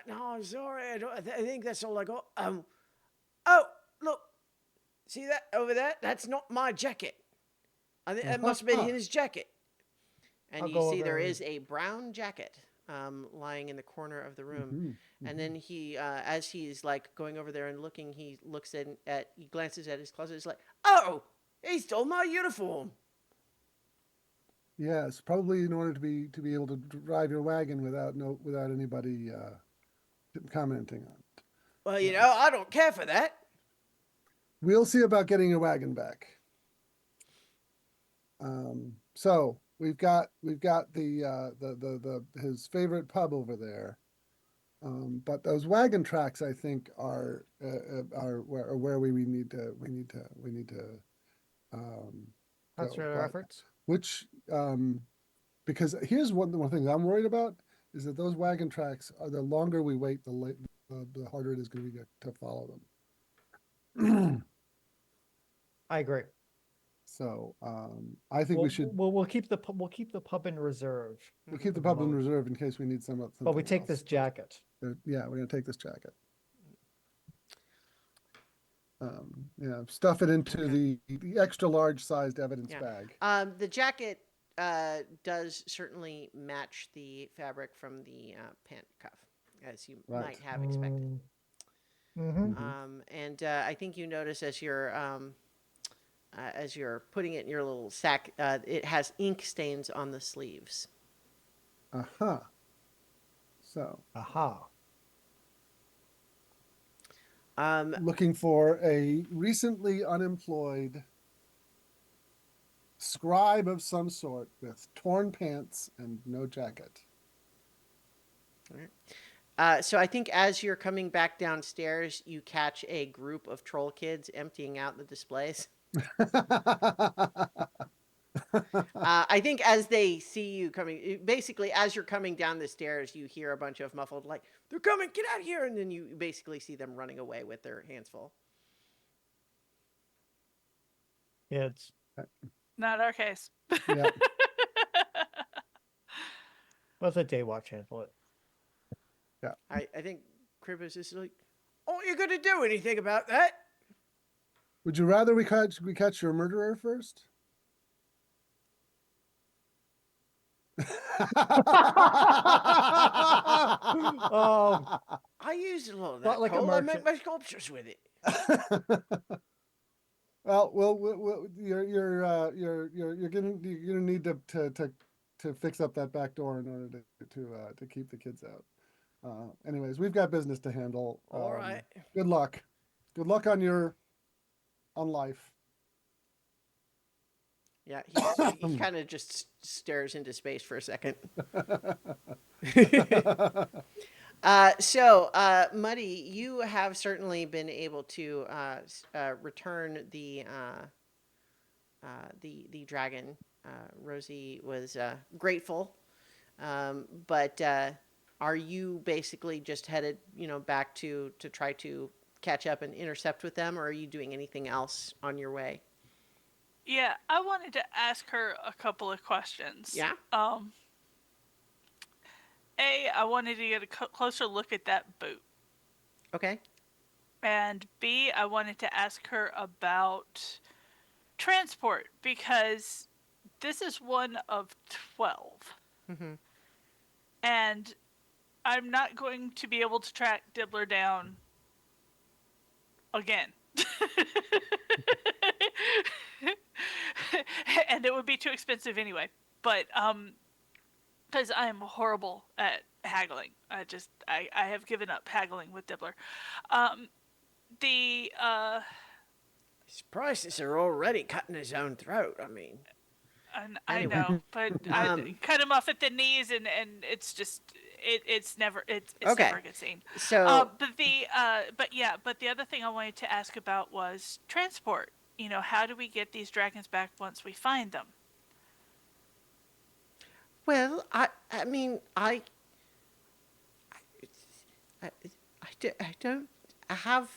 No, I'm sorry. I think that's all I got. Oh, look, see that over there? That's not my jacket. I think that must have been Uh-huh. his jacket. And I'll you go see there over. is a brown jacket lying in the corner of the room. Mhm, And mhm. then as he's like going over there and looking, he looks he glances at his closet. He's like, oh, he stole my uniform. Yes, probably in order to be able to drive your wagon without anybody commenting on it. Well, Yes. I don't care for that. We'll see about getting your wagon back. So we've got the his favorite pub over there. But those wagon tracks, I think, are where we need to go. Concentrate our But efforts. which because here's one thing I'm worried about is that those wagon tracks are the longer we wait, the harder it is going to be to follow them. I agree. So I think we should we'll keep the we'll keep the pub in reserve. we'll keep the for the pub in moment. reserve in case we need something But we take else. this jacket. Yeah, we're gonna take this jacket. Stuff it into the extra large sized evidence Yeah. bag. The jacket does certainly match the fabric from the pant cuff, as you Right. might have expected. Mm-hmm. And I think you notice as you're putting it in your little sack, it has ink stains on the sleeves. Uh-huh. So Aha. looking for a recently unemployed scribe of some sort with torn pants and no jacket. So I think as you're coming back downstairs, you catch a group of troll kids emptying out the displays. I think as they see you coming, basically as you're coming down the stairs, you hear a bunch of muffled like, "They're coming! Get out here!" And then you basically see them running away with their hands full. Kids. Not our case. Yeah. Let the day watch handle it. I think Cribbus is like, "Aren't you going to do anything about that?" Would you rather we catch your murderer first? Oh, I use a lot of Not that like a coal. I make merchant. my sculptures with it. Well, you're gonna need to fix up that back door in order to keep the kids out. Anyways, we've got business to handle. All right. Good luck. Good luck on life. Yeah, he kind of just stares into space for a second. Muddy, you have certainly been able to return the dragon. Rosie was grateful, but are you basically just headed, back to try to catch up and intercept with them, or are you doing anything else on your way? Yeah, I wanted to ask her a couple of questions. Yeah. I wanted to get a closer look at that boot. Okay. And B, I wanted to ask her about transport because this is one of 12. Mm-hmm. And I'm not going to be able to track Dibbler down again. And it would be too expensive anyway. But because I am horrible at haggling. I have given up haggling with Dibbler. His prices are already cutting his own throat. I mean, I Anyway. know, but I cut him off at the knees, and it's just it's never Okay. never a good scene. so But the other thing I wanted to ask about was transport. How do we get these dragons back once we find them? well, I mean, I don't have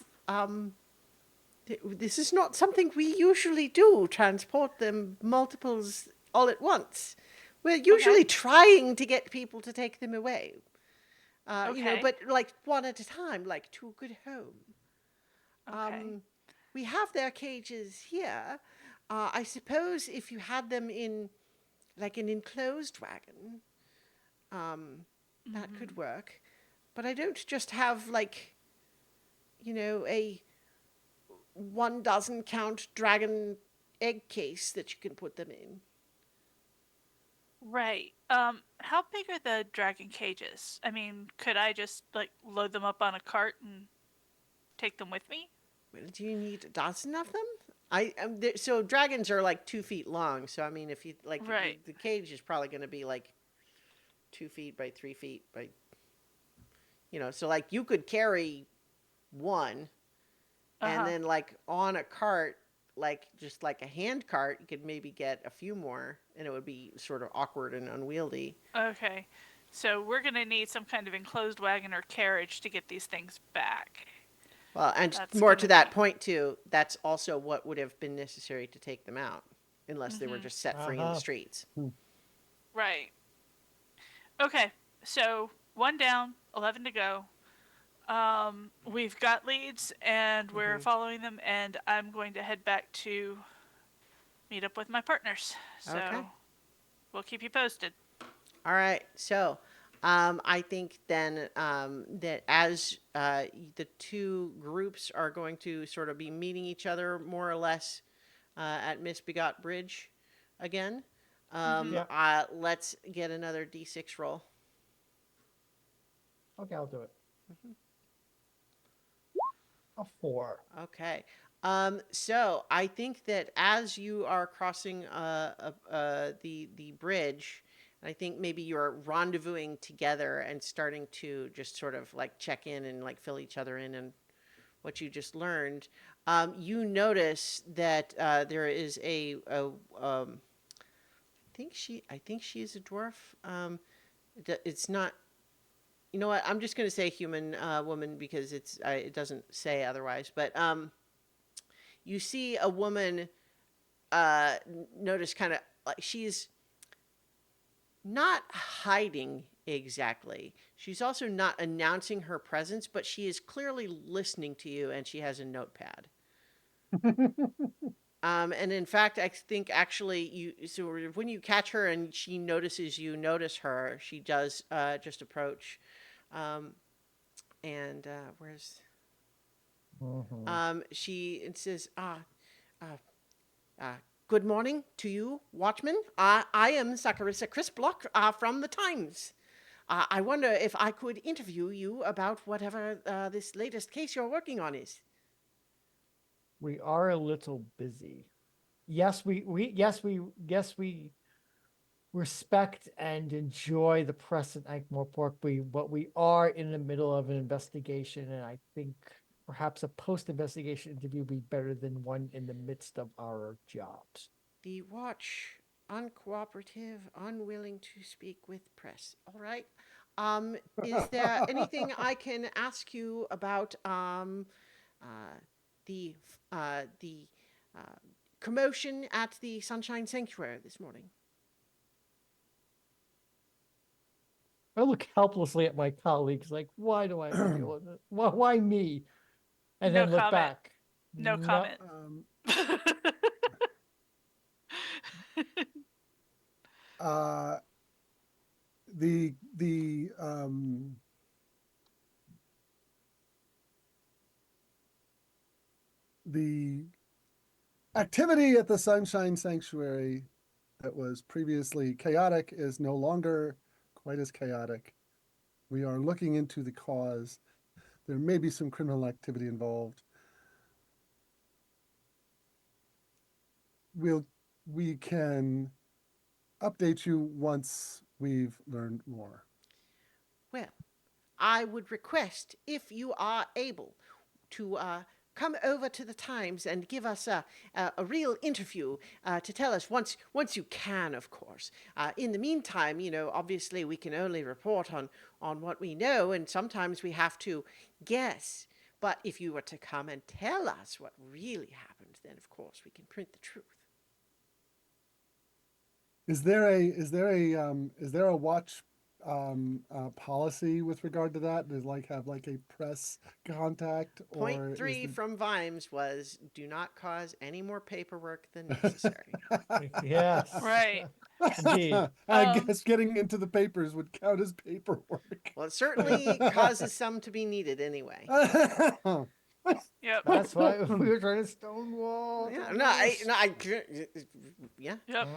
this is not something we usually do, transport them multiples all at once. We're usually trying to get people to take them away. Okay. But like one at a time, like to a good home. Okay. We have their cages here. I suppose if you had them in like an enclosed wagon, that could work. But I don't just have like, a 1 dozen count dragon egg case that you can put them in. Right. How big are the dragon cages? I mean, could I just like load them up on a cart and take them with me? Well, do you need 1 dozen of them? So dragons are like 2 feet long. So I mean, if you like, Right. the cage is probably going to be like 2 feet by 3 feet by, so like you could carry one, and then like on a cart, like just like a hand cart, you could maybe get a few more, and it would be sort of awkward and unwieldy. Okay. So we're gonna need some kind of enclosed wagon or carriage to get these things back. Well, and That's more gonna to that be- point too, that's also what would have been necessary to take them out, unless they were Mm-hmm. just set free in the streets. Right. Okay. So 1 down, 11 to go. We've got leads and we're following them, and I'm going to head back to meet up with my partners. So Okay. we'll keep you posted. All right. So, I think then that as the two groups are going to sort of be meeting each other more or less at Misbegot Bridge again, let's get another D6 roll. Okay, I'll do it. A 4. Okay. So I think that as you are crossing the bridge, I think maybe you're rendezvousing together and starting to just sort of like check in and like fill each other in and what you just learned. You notice that there is I think she is a dwarf. It's not. You know what? I'm just going to say human woman because it doesn't say otherwise. But you see a woman. Notice kind of like she's not hiding exactly. She's also not announcing her presence, but she is clearly listening to you, and she has a notepad. And in fact, I think actually when you catch her and she notices you notice her, she does just approach. Um, and where's Mhm. she and says, uh, uh, good morning to you, Watchman. I am Saccharissa Crispblock from the Times. I wonder if I could interview you about whatever this latest case you're working on is. We are a little busy. Yes, we respect and enjoy the press and Ankh-Morpork, but we are in the middle of an investigation, and I think perhaps a post-investigation interview would be better than one in the midst of our jobs. The Watch, uncooperative, unwilling to speak with press. All right. Is there anything I can ask you about uh, the the uh, commotion at the Sunshine Sanctuary this morning? I look helplessly at my colleagues, like, why do I have to deal with it? Why me? And No then look comment. back. No No, comment. Um, uh, the the activity at the Sunshine Sanctuary that was previously chaotic is no longer quite as chaotic. We are looking into the cause. There may be some criminal activity involved. We'll we can update you once we've learned more. Well, I would request if you are able to come over to the Times and give us a real interview to tell us once you can, of course. In the meantime, obviously we can only report on what we know, and sometimes we have to guess. But if you were to come and tell us what really happened, then of course we can print the truth. Is there a watch policy with regard to that? Does like have like a press contact, Point or is three the from Vimes was do not cause any more paperwork than necessary. yes, Right. indeed. I Um, guess getting into the papers would count as paperwork. Well, it certainly causes some to be needed anyway. yep. That's why we were trying to stonewall. Yeah, to no, I, this. no, I, yeah. Yep.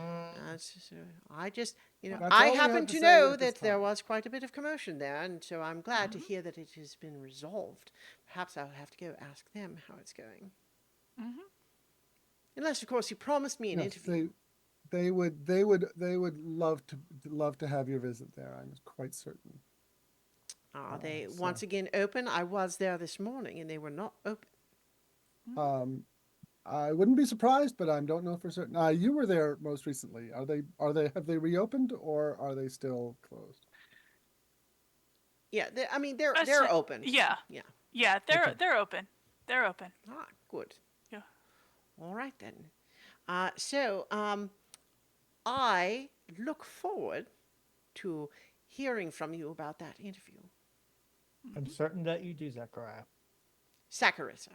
I just, That's I all we happen have to to say know at this that there time. was quite a bit of commotion there, and so I'm glad to hear that it has been resolved. Perhaps I'll have to go ask them how it's going. Hmm. Unless, of course, you promised me an Yes, interview. they would love to have your visit there. I'm quite certain. Are they So, once again open? I was there this morning, and they were not open. um, I wouldn't be surprised, but I don't know for certain. You were there most recently. Have they reopened, or are they still closed? Yeah, I mean, they're Actually, open. yeah. Yeah. Yeah, Okay. they're open. They're open. Good. Yeah. All right then. So I look forward to hearing from you about that interview. I'm certain that you do, Zachariah. Saccharissa.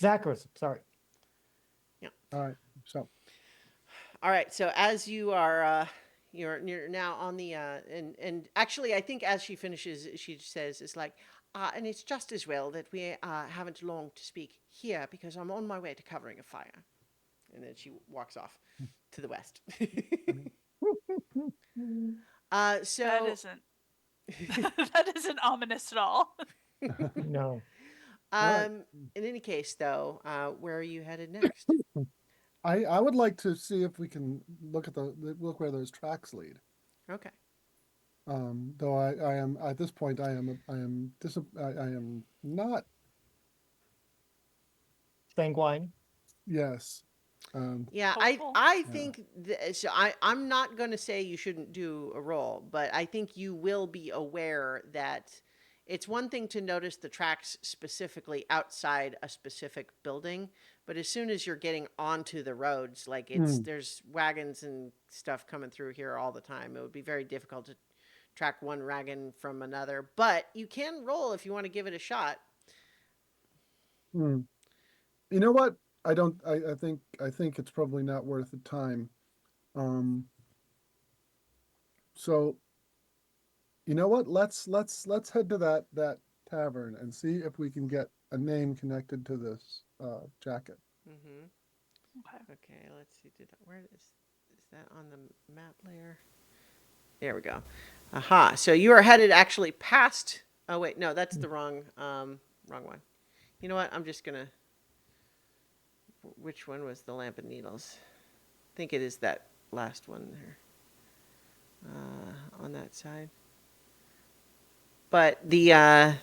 Zacharias, sorry. Yeah. All right. So, All right. So as you are, you're now on the and actually, I think as she finishes, she says, "It's like, and it's just as well that we haven't long to speak here because I'm on my way to covering a fire." And then she walks off to the west. uh, That so isn't that isn't ominous at all. No. right. In any case, though, where are you headed next? I would like to see if we can look at look where those tracks lead. Okay. Though I am at this point I am not, Sanguine. yes. Yeah, Hopeful. I Yeah. think so. I'm not going to say you shouldn't do a roll, but I think you will be aware that it's one thing to notice the tracks specifically outside a specific building, but as soon as you're getting onto the roads, like Mm, there's wagons and stuff coming through here all the time. It would be very difficult to track one wagon from another, but you can roll if you want to give it a shot. mm. You know what? I don't. I think it's probably not worth the time. Um, so you know what? Let's head to that tavern and see if we can get a name connected to this jacket. Mm-hmm. Okay. Okay, let's see. Where is that on the map layer? There we go. Aha. So you are headed actually past. Oh wait, no, that's the wrong one. You know what? I'm just gonna. Which one was the lamp and needles? I think it is that last one there. On that side. But yeah,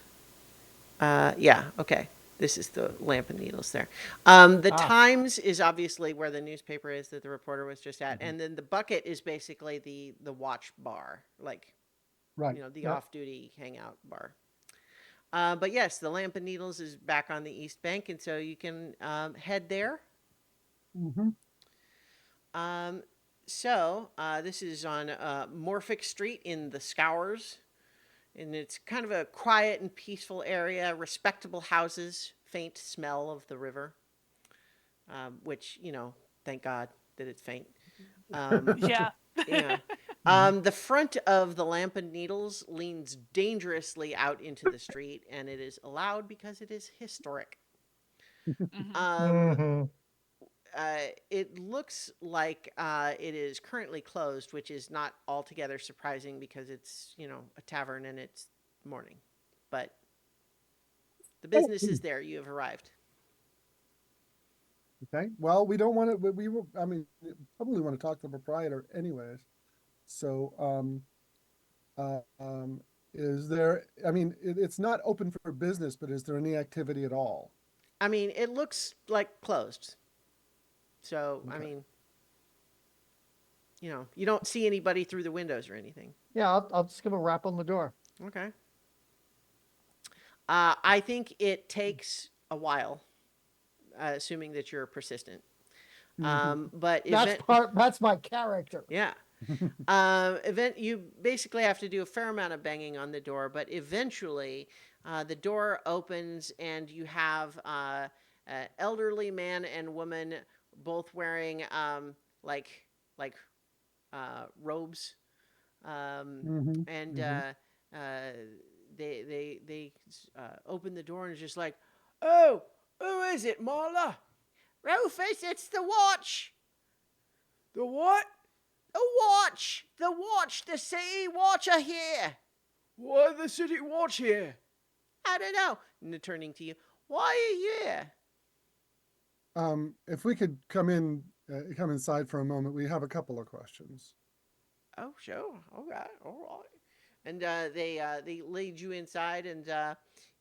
okay. This is the lamp and needles there. The Ah. Times is obviously where the newspaper is that the reporter was just at, Mhm. and then the bucket is basically the watch bar, like Right. the Yep. off-duty hangout bar. But yes, the Lamp and Needles is back on the East Bank, and so you can head there. Hmm. Um, so this is on Morphic Street in the Scours, and it's kind of a quiet and peaceful area. Respectable houses, faint smell of the river, which thank God that it's faint. Um, Yeah. yeah. Hmm. The front of the Lamp and Needles leans dangerously out into the street, and it is allowed because it is historic. Hmm. Um, Hmm. it looks like it is currently closed, which is not altogether surprising because it's, a tavern and it's morning. But the business is there. You have arrived. Okay. Well, we don't want to. We were. I mean, probably want to talk to the proprietor, anyways. So, uh, um, is there? I mean, it's not open for business, but is there any activity at all? I mean, it looks like closed. So, I Okay. mean, you don't see anybody through the windows or anything. Yeah, I'll just give a rap on the door. Okay. I think it takes a while, assuming that you're persistent. Hmm. But That's event, part. That's my character. yeah. Event, you basically have to do a fair amount of banging on the door, but eventually the door opens and you have an elderly man and woman both wearing like like robes, um, Hmm. and Hmm. uh, they open the door and it's just like, oh, who is it, Marla? Rufus, it's the watch. The what? The watch! The watch! The city watch are here! Why the city watch here? I don't know. And turning to you, why are you here? If we could come inside for a moment, we have a couple of questions. Oh, sure. All right. All right. And they lead you inside, and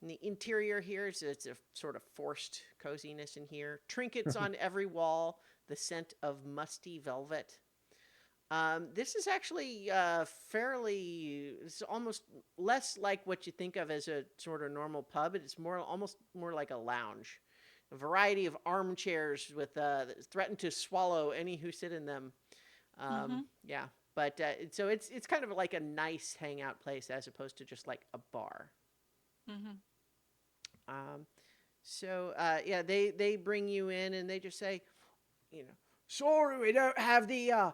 in the interior here, it's a sort of forced coziness in here. Trinkets on every wall, the scent of musty velvet. This is actually fairly. It's almost less like what you think of as a sort of normal pub. It's almost more like a lounge. A variety of armchairs with that threaten to swallow any who sit in them. Hmm. Yeah, but so it's kind of like a nice hangout place as opposed to just like a bar. Hmm. Um, so yeah, they bring you in and they just say, sorry, we don't have the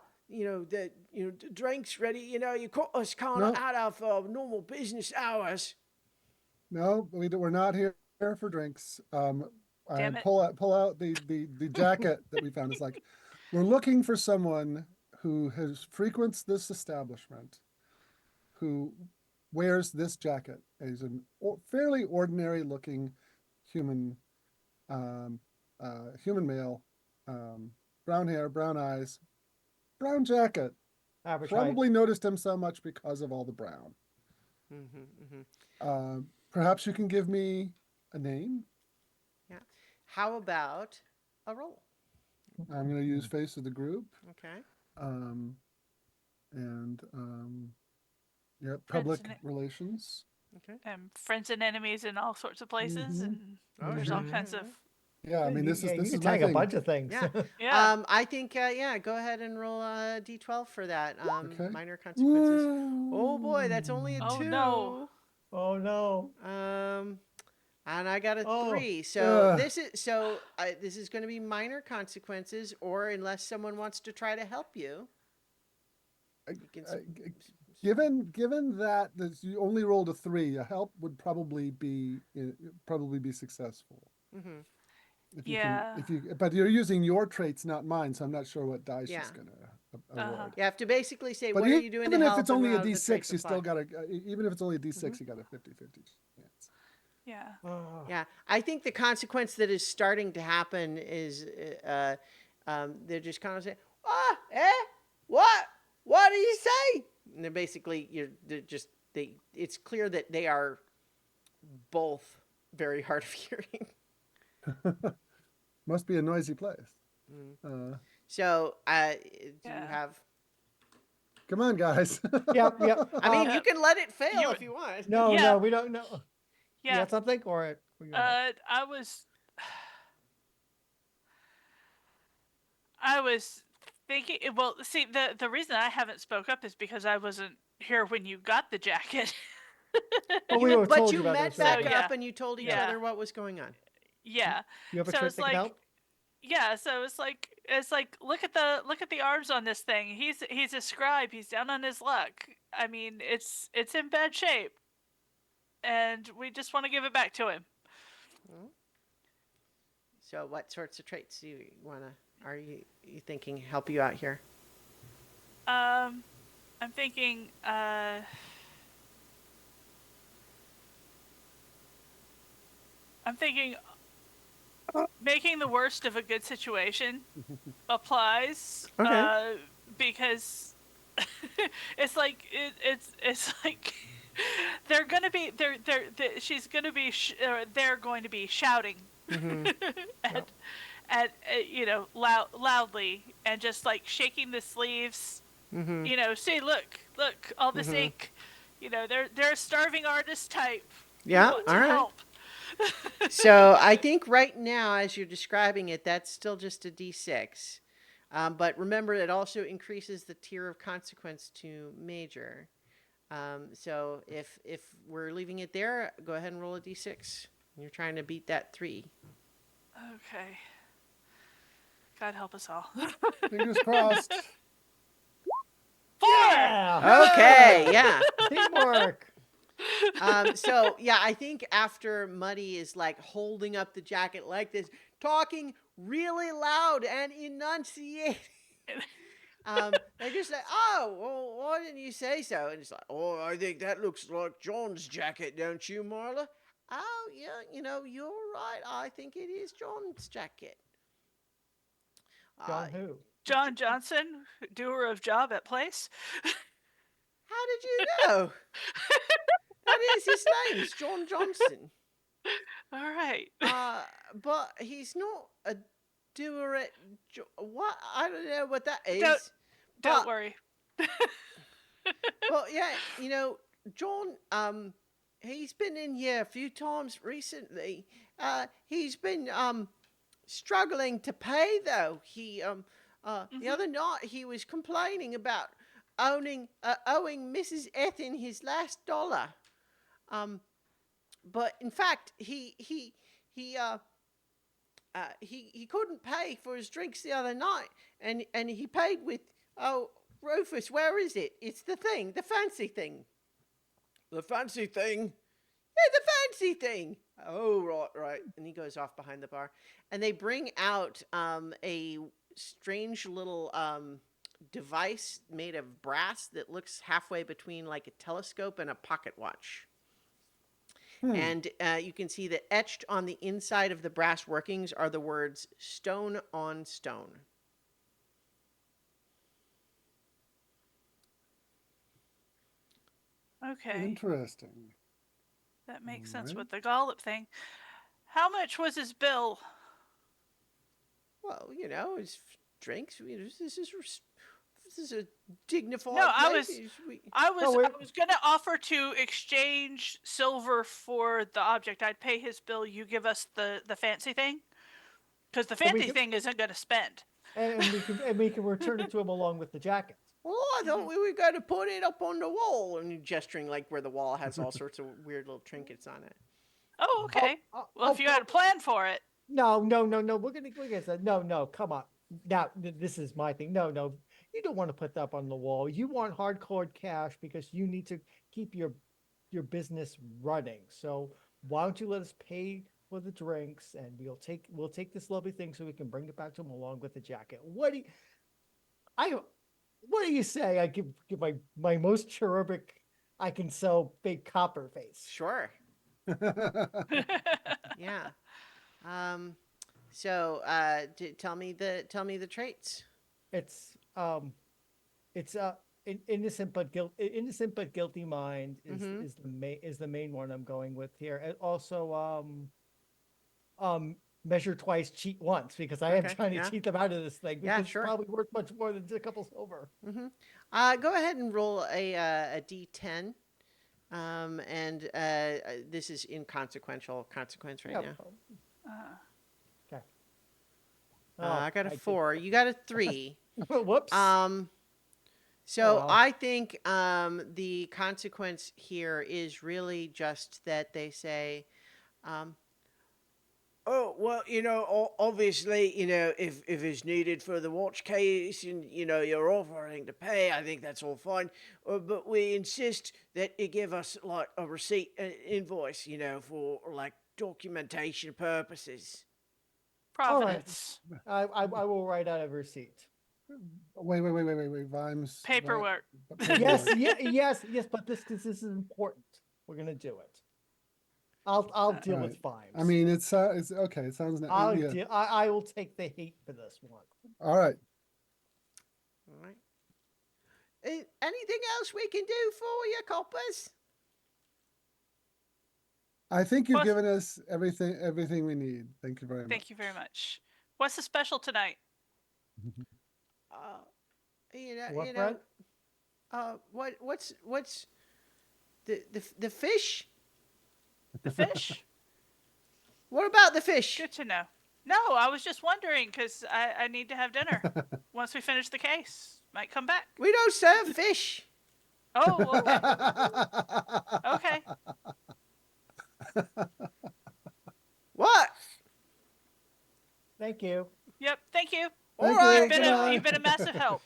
drinks ready. You caught us kind of No, out of normal business hours. no, we're not here for drinks. I Damn it. pull out the jacket that we found. It's like we're looking for someone who has frequents this establishment, who wears this jacket. He's a fairly ordinary looking human human male, brown hair, brown eyes, brown jacket. Average height. Probably noticed him so much because of all the brown. Perhaps you can give me a name. Yeah. How about a roll? I'm going to use face of the group. Okay. Um, and yeah, Friends public and, relations. Okay. and friends and enemies in all sorts of places, Mhm. and Oh, there's sure. all kinds of. Yeah, I mean, you, this is yeah, this you is can my tag a thing. bunch of things. Yeah. Yeah. I think yeah, go ahead and roll a d12 for that. Okay. Minor consequences. Oh boy, that's only a Oh 2. no. Oh no. And I got a Oh. 3. So this is going to be minor consequences, or unless someone wants to try to help you. You can Given that you only rolled a 3, a help would probably be successful. Mm-hmm. If you Yeah. but you're using your traits, not mine, so I'm not sure what dice Yeah. she's gonna award. You have to basically say, But what are you doing to even if help, it's and only a how do the traits D6, you still apply? got even if it's only a D6, you got a 50-50 chance. Yeah. Oh. Yeah, I think the consequence that is starting to happen is they're just kind of saying, what do you say? And they're basically, it's clear that they are both very hard of hearing. Must be a noisy place. So, do you Yeah. have? Come on, guys. Yep. Yep. I mean, you can let it fail you- if you want. No, Yeah. no, we don't know. You Yeah. got something, or we go ahead? I was thinking. Well, see, the reason I haven't spoke up is because I wasn't here when you got the jacket. Well, we were But told you you about met this back already. yeah. up and you told each Yeah. other what was going on. Yeah. You have a So trick it's that can like, help? yeah. So it's like look at the arms on this thing. He's a scribe. He's down on his luck. I mean, it's in bad shape, and we just want to give it back to him. So, what sorts of traits do you are you thinking help you out here? I'm thinking. I'm thinking making the worst of a good situation applies. Okay. Because it's like it's like they're gonna be she's gonna be they're going to be shouting at loudly, and just like shaking the sleeves. Say, look, all this ink. They're a starving artist type. Yeah, We want all to right. help. So I think right now, as you're describing it, that's still just a D6. But remember, it also increases the tier of consequence to major. So if we're leaving it there, go ahead and roll a D6. You're trying to beat that 3. Okay. God help us all. Fingers crossed. 4! Yeah. Okay, yeah. Teamwork. So yeah, I think after Muddy is like holding up the jacket like this, talking really loud and enunciating, they're just like, "Oh, well, why didn't you say so?" And it's like, "Oh, I think that looks like John's jacket, don't you, Marla?" "Oh, yeah, you're right. I think it is John's jacket." John who? John Johnson, doer of job at place. How did you know? That is his name. It's John Johnson. All right. But he's not a doer at what? I don't know what that is. Don't but, worry. Well, yeah, John. He's been in here a few times recently. He's been struggling to pay though. He the other night he was complaining about owing Mrs. Ethin his last dollar. But in fact, he couldn't pay for his drinks the other night, and he paid with Rufus. Where is it? It's the thing, the fancy thing. The fancy thing. Yeah, the fancy thing. Oh, right. And he goes off behind the bar, and they bring out a strange little device made of brass that looks halfway between like a telescope and a pocket watch. And you can see that etched on the inside of the brass workings are the words "stone on stone." Okay, Interesting. that makes All sense right. with the Gollop thing. How much was his bill? Well, it's drinks. This is a No, dignified place. No, I we're was gonna offer to exchange silver for the object. I'd pay his bill. You give us the fancy thing, because the and we fancy can thing isn't gonna spend. and we can return it to him along with the jacket. Oh, I thought we were going to put it up on the wall, and you're gesturing like where the wall has all sorts of weird little trinkets on it. Oh, Oh, okay. oh, Well, if oh, you had a plan for it, no, no, no, no. We're gonna say no, no. Come on. Now this is my thing. No, no. You don't want to put that up on the wall. You want hardcore cash because you need to keep your business running. So why don't you let us pay for the drinks and we'll take this lovely thing so we can bring it back to him along with the jacket. I what do you say? I give my most cherubic I can sell big copper face. Sure. Yeah. Um. So, tell me the traits. It's it's innocent but guilty mind Mm-hmm. is the main one I'm going with here. And also measure twice, cheat once because I am Okay. trying to Yeah. cheat them out of this thing Yeah. because it's Sure. probably worth much more than a couple silver. Mm-hmm. Go ahead and roll a d10. And this is inconsequential consequence right Yep. now. uh, Okay. Oh, I got a I did. 4. You got a 3. Whoops. Um. Oh So well. I think the consequence here is really just that they say, um, "Oh well, obviously, if it's needed for the watch case, and you're offering to pay, I think that's all fine. But we insist that you give us like a receipt, an invoice, for like documentation purposes." All right. providence, I will write out a receipt. Wait. Vimes. paperwork. Yes, Paperwork. yes, but this is important. We're gonna do it. I'll deal Right. with fives. I mean, it's okay. It sounds yeah. I will take the heat for this one. All right. All right. Anything else we can do for you, coppers? I think you've What's, given us everything we need. Thank you very thank you very much. much. What's the special tonight? Uh, you know, What, you know, Brent? what's the fish? The fish? What about the fish? Good to know. No, I was just wondering because I need to have dinner once we finish the case. Might come back. We don't serve fish. Oh, okay. Okay. What? Thank you. Yep. Thank you. All Thank you. right. Good night. You've been a massive help.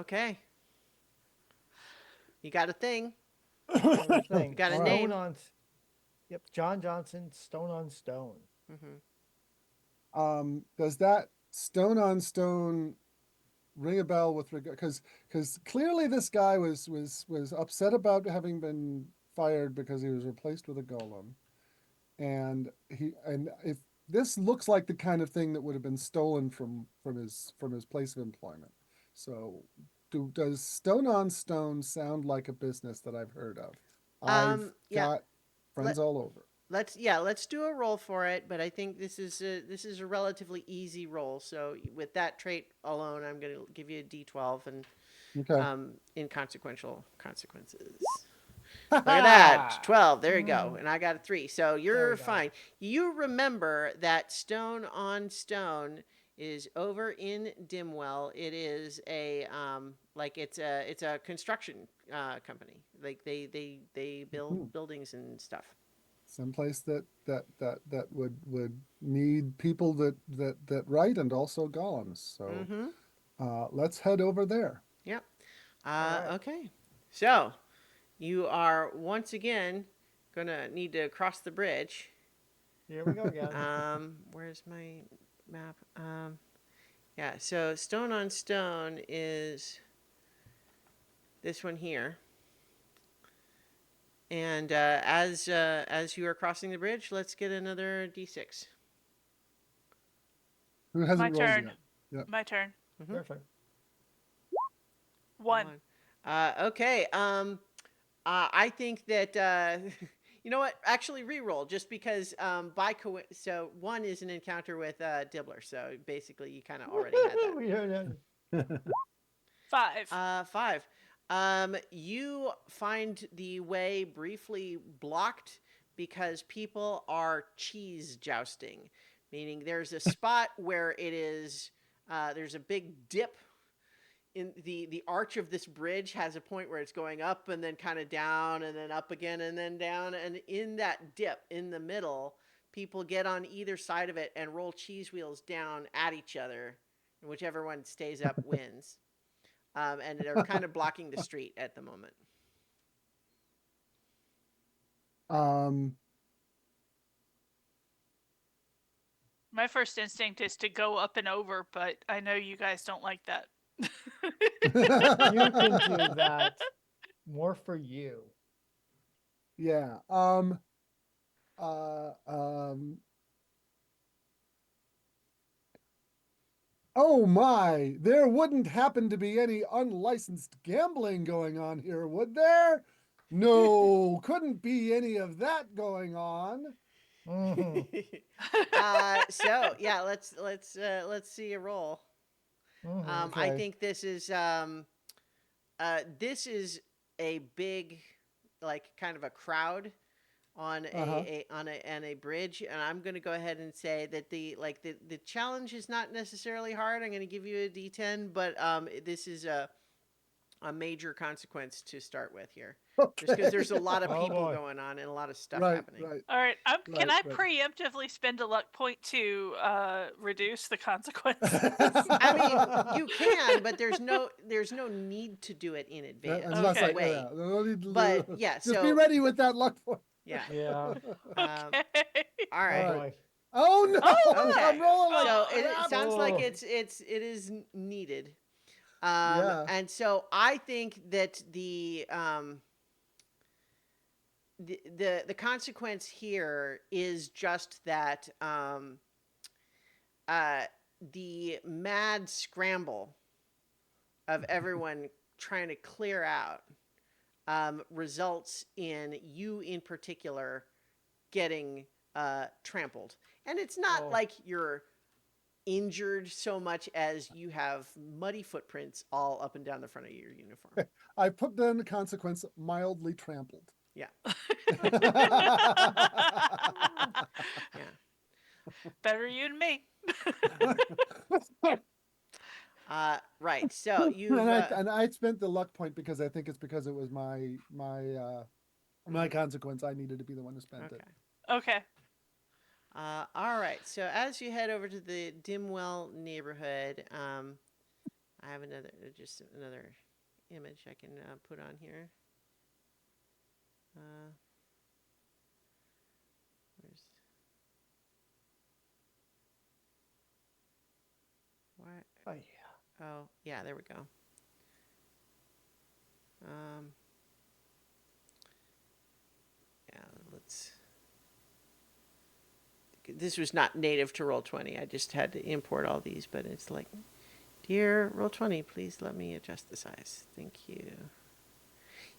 Okay. You got a thing. Another thing. You got a All right. name. Stone on. Yep, John Johnson. Stone on stone. Does that stone on stone ring a bell with regard? Because clearly this guy was upset about having been fired because he was replaced with a golem, and if this looks like the kind of thing that would have been stolen from his place of employment. So does stone on stone sound like a business that I've heard of? I've Yeah. got friends all over. Let's do a roll for it. But I think this is a relatively easy roll. So with that trait alone, I'm going to give you a D12 and Okay. inconsequential consequences. Look at that, 12. There you go, and I got a 3. So you're fine. You remember that stone on stone is over in Dimwell. It is a it's a construction company. Like they build buildings and stuff. Someplace that would need people that write and also golems. So let's head over there. Yep. right. Okay. So you are once again gonna need to cross the bridge. Here we go again. Where's my map? Yeah. So stone on stone is this one here. And as you are crossing the bridge, let's get another d6. Who hasn't My rolled turn. yet? Yep. My turn. Your turn. 1. Okay. I think that you know what? Actually, re-roll just because so 1 is an encounter with Dibbler. So basically, you kind of already had that. Yeah. 5. 5. You find the way briefly blocked because people are cheese jousting, meaning there's a spot where it is. There's a big dip in the arch of this bridge has a point where it's going up and then kind of down and then up again and then down, and in that dip in the middle, people get on either side of it and roll cheese wheels down at each other, and whichever one stays up wins. And they're kind of blocking the street at the moment. Um, My first instinct is to go up and over, but I know you guys don't like that. You can do that. More for you. yeah. Uh, um, oh my, there wouldn't happen to be any unlicensed gambling going on here, would there? No, couldn't be any of that going on. Mhm, So yeah, let's see a roll. mhm. I Okay. think this is a big, like kind of a crowd on Uh-huh. a bridge, and I'm going to go ahead and say that the challenge is not necessarily hard. I'm going to give you a D10, but this is a major consequence to start with here, just because there's a Okay. lot of Oh, people boy. going on and a lot of stuff Right, happening. right. All right, can Right, I right. preemptively spend a luck point to reduce the consequences? I mean, you can, but there's no need to do it in advance. That's You not can Okay. like, wait, no need to but do- yeah. just be So ready with that luck point. yeah. Yeah. Okay. All Oh right. right. boy. Oh no! Oh, Okay. I'm rolling like So Oh. it crap. sounds like Oh. it is needed. Yeah. And so I think that the consequence here is just that uh, the mad scramble of everyone trying to clear out results in you in particular getting trampled. And it's not Oh. like you're injured so much as you have muddy footprints all up and down the front of your uniform. I put down the consequence mildly trampled. Yeah. Yeah. Better you than me. Right. So you've and I spent the luck point because I think it's because it was my consequence. I needed to be the one who spent it. okay. Okay. All right. So as you head over to the Dimwell neighborhood, I have another image I can put on here. Where's why? Oh yeah. Oh yeah, there we go. Yeah, let's. This was not native to Roll20. I just had to import all these, but it's like, dear Roll20, please let me adjust the size. Thank you.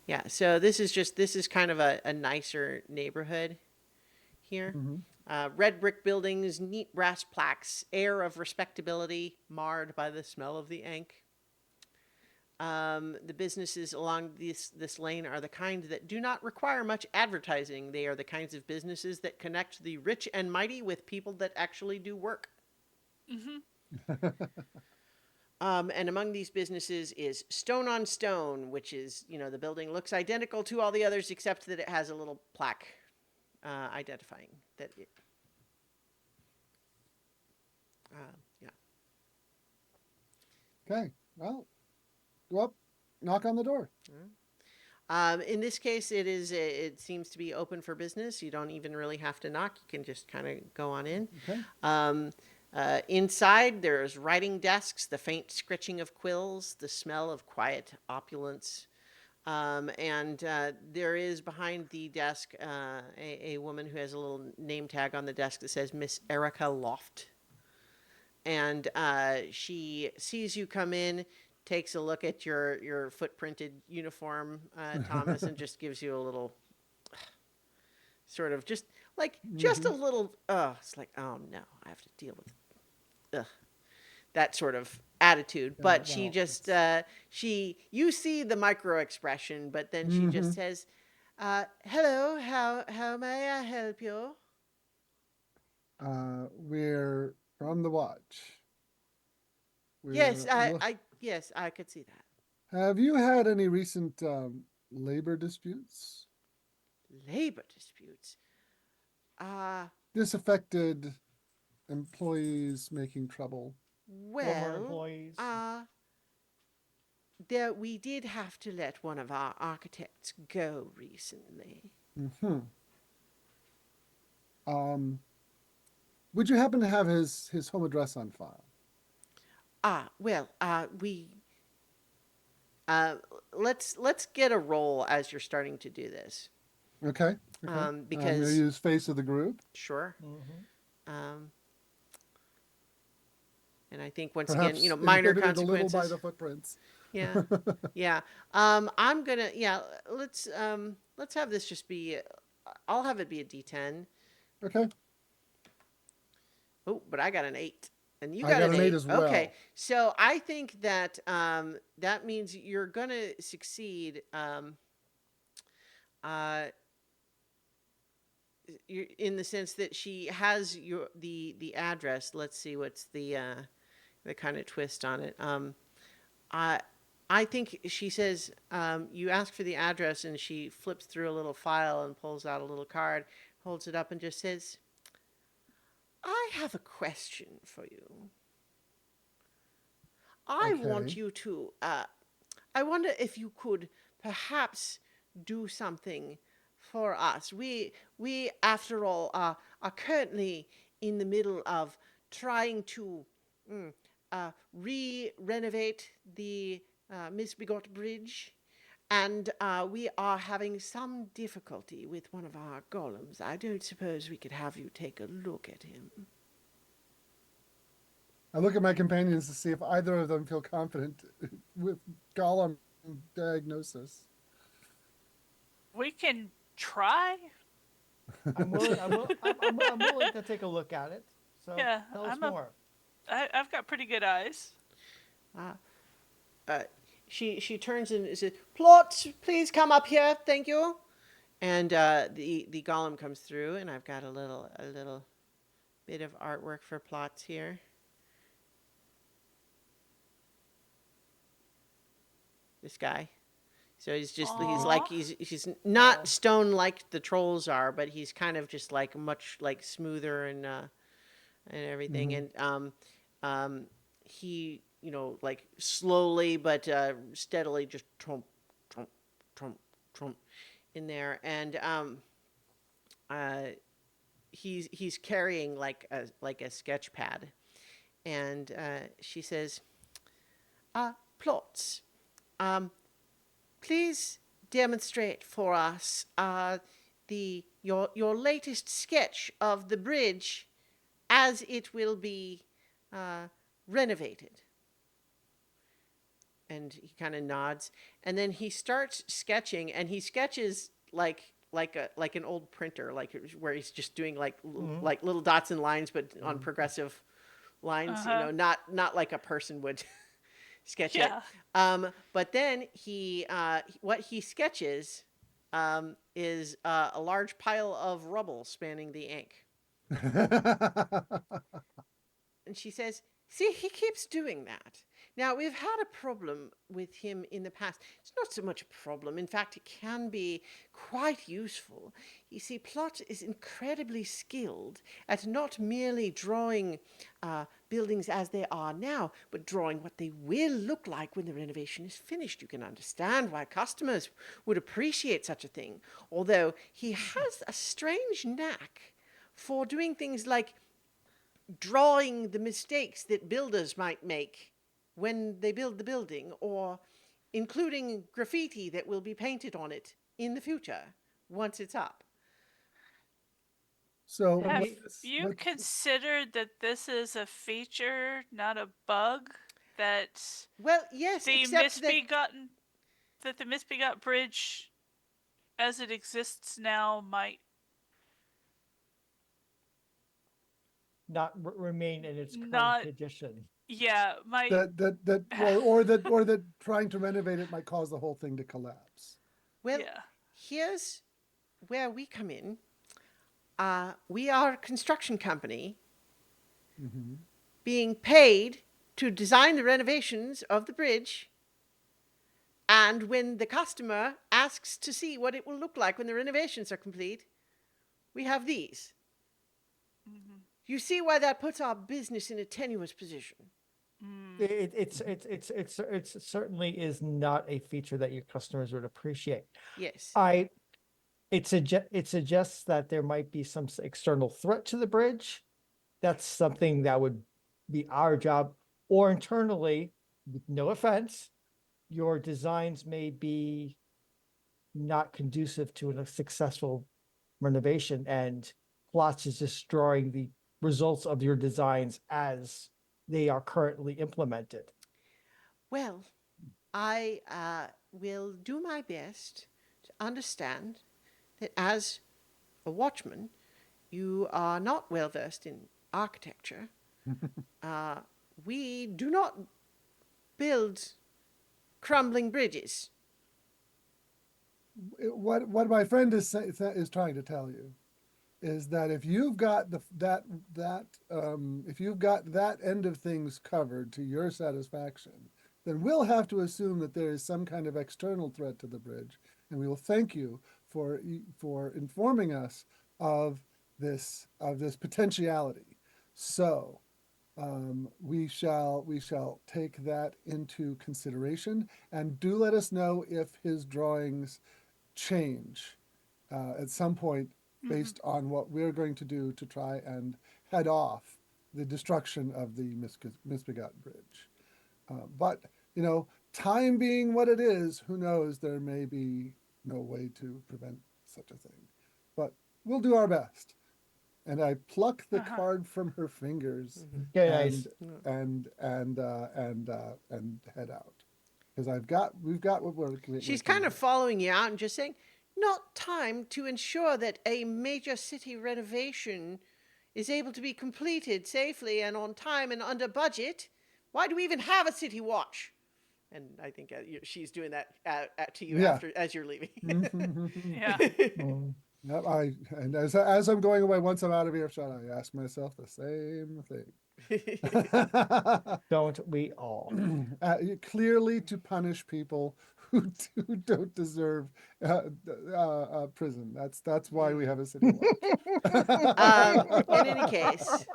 Yeah, so this is kind of a nicer neighborhood here. Red brick buildings, neat brass plaques, air of respectability marred by the smell of the ink. The businesses along this lane are the kind that do not require much advertising. They are the kinds of businesses that connect the rich and mighty with people that actually do work. And among these businesses is Stone on Stone, which is, the building looks identical to all the others except that it has a little plaque identifying that it. Yeah. Okay. Well, go up, knock on the door. In this case, it seems to be open for business. You don't even really have to knock. You can just kind of go on in. Okay. Inside, there's writing desks, the faint scritching of quills, the smell of quiet opulence. And there is behind the desk a woman who has a little name tag on the desk that says Miss Erica Loft. And she sees you come in, takes a look at your footprinted uniform, Thomas, and just gives you a little sort of just a little. It's like, oh no, I have to deal with that sort of attitude. But she well, just you see the micro expression, but then she mhm. just says, "Hello, how may I help you?" We're from the watch. Yes, We're look. yes, I could see that. Have you had any recent labor disputes? Labor disputes. Uh, Disaffected employees making trouble? Former well, employees. uh, there we did have to let one of our architects go recently. Hmm. Um, would you happen to have his home address on file? Well, we uh, let's get a roll as you're starting to do this. Okay. Okay. I'm going to Because use face of the group. sure. Mm-hmm. Um, and I think once again, Perhaps minor inhibited a little by consequences. the footprints. Yeah, yeah. I'm gonna yeah. Let's have this just be. I'll have it be a D10. Okay. Oh, but I got an 8, and you I got got an an 8 8. as Okay, well. so I think that that means you're gonna succeed. Uh, in the sense that she has the address. Let's see what's the kind of twist on it. I I think she says you ask for the address, and she flips through a little file and pulls out a little card, holds it up, and just says, "I have a question for you. I want Okay. you to. I wonder if you could perhaps do something for us. We after all are currently in the middle of trying to re-renovate the Misbegot Bridge, and we are having some difficulty with one of our golems. I don't suppose we could have you take a look at him." I look at my companions to see if either of them feel confident with Gollum diagnosis. We can try. I'm willing. I'm willing to take a look at it. So Yeah, tell us more. I've got pretty good eyes. Uh, uh, she turns and says, "Plot, please come up here, thank you." And the golem comes through, and I've got a little bit of artwork for Plots here. This guy. So he's Aww. like he's not stone like the trolls are, but he's kind of just like much like smoother and everything. Mm-hmm. And he like slowly but steadily just trump trump trump trump in there. And uh he's carrying like a sketch pad. And she says, "Plots, um please demonstrate for us your latest sketch of the bridge as it will be uh, renovated." And he kind of nods, and then he starts sketching, and he sketches like an old printer, like where he's just doing Mm-hmm. like little dots and lines, but on progressive lines. Uh-huh. Not like a person would sketch it. Yeah. But then what he sketches is a large pile of rubble spanning the ink. And she says, "See, he keeps doing that. Now, we've had a problem with him in the past. It's not so much a problem. In fact, it can be quite useful. You see, Plot is incredibly skilled at not merely drawing buildings as they are now, but drawing what they will look like when the renovation is finished. You can understand why customers would appreciate such a thing. Although he has a strange knack for doing things like drawing the mistakes that builders might make when they build the building, or including graffiti that will be painted on it in the future once it's up. So Have what's you what's considered that this is a feature, not a bug? That Well, yes, the except that misbegotten that the misbegot bridge as it exists now might Not remain in its current not condition. might that or that trying to renovate it might cause the whole thing to collapse. well, yeah. here's where we come in. We are a construction company Hmm. being paid to design the renovations of the bridge. And when the customer asks to see what it will look like when the renovations are complete, we have these. Mm-hmm. You see why that puts our business in a tenuous position. Mm. It's certainly is not a feature that your customers would appreciate. Yes. It suggests that there might be some external threat to the bridge. That's something that would be our job, or internally, with no offense, your designs may be not conducive to a successful renovation, and Plotch is destroying the results of your designs as they are currently implemented. Well, I will do my best to understand that as a watchman, you are not well versed in architecture. Uh, we do not build crumbling bridges. What my friend is trying to tell you is that if you've got if you've got that end of things covered to your satisfaction, then we'll have to assume that there is some kind of external threat to the bridge, and we will thank you for informing us of this potentiality. So we shall take that into consideration, and do let us know if his drawings change at some point based on what we're going to do to try and head off the destruction of the misbegotten bridge. But, you know, time being what it is, who knows, there may be no way to prevent such a thing. But we'll do our best. And I pluck the Uh-huh. card from her fingers Okay, and nice. and head out. Because we've got what we're She's looking kind of at. following you out and just saying, not time to ensure that a major city renovation is able to be completed safely and on time and under budget. Why do we even have a city watch? And I think she's doing that to you Yeah. after as you're leaving. Yeah. Mm. Yep, and as I'm going away, once I'm out of earshot, I ask myself the same thing. Don't we all? Clearly, to punish people who don't deserve prison. That's why we have a city In any watch. case,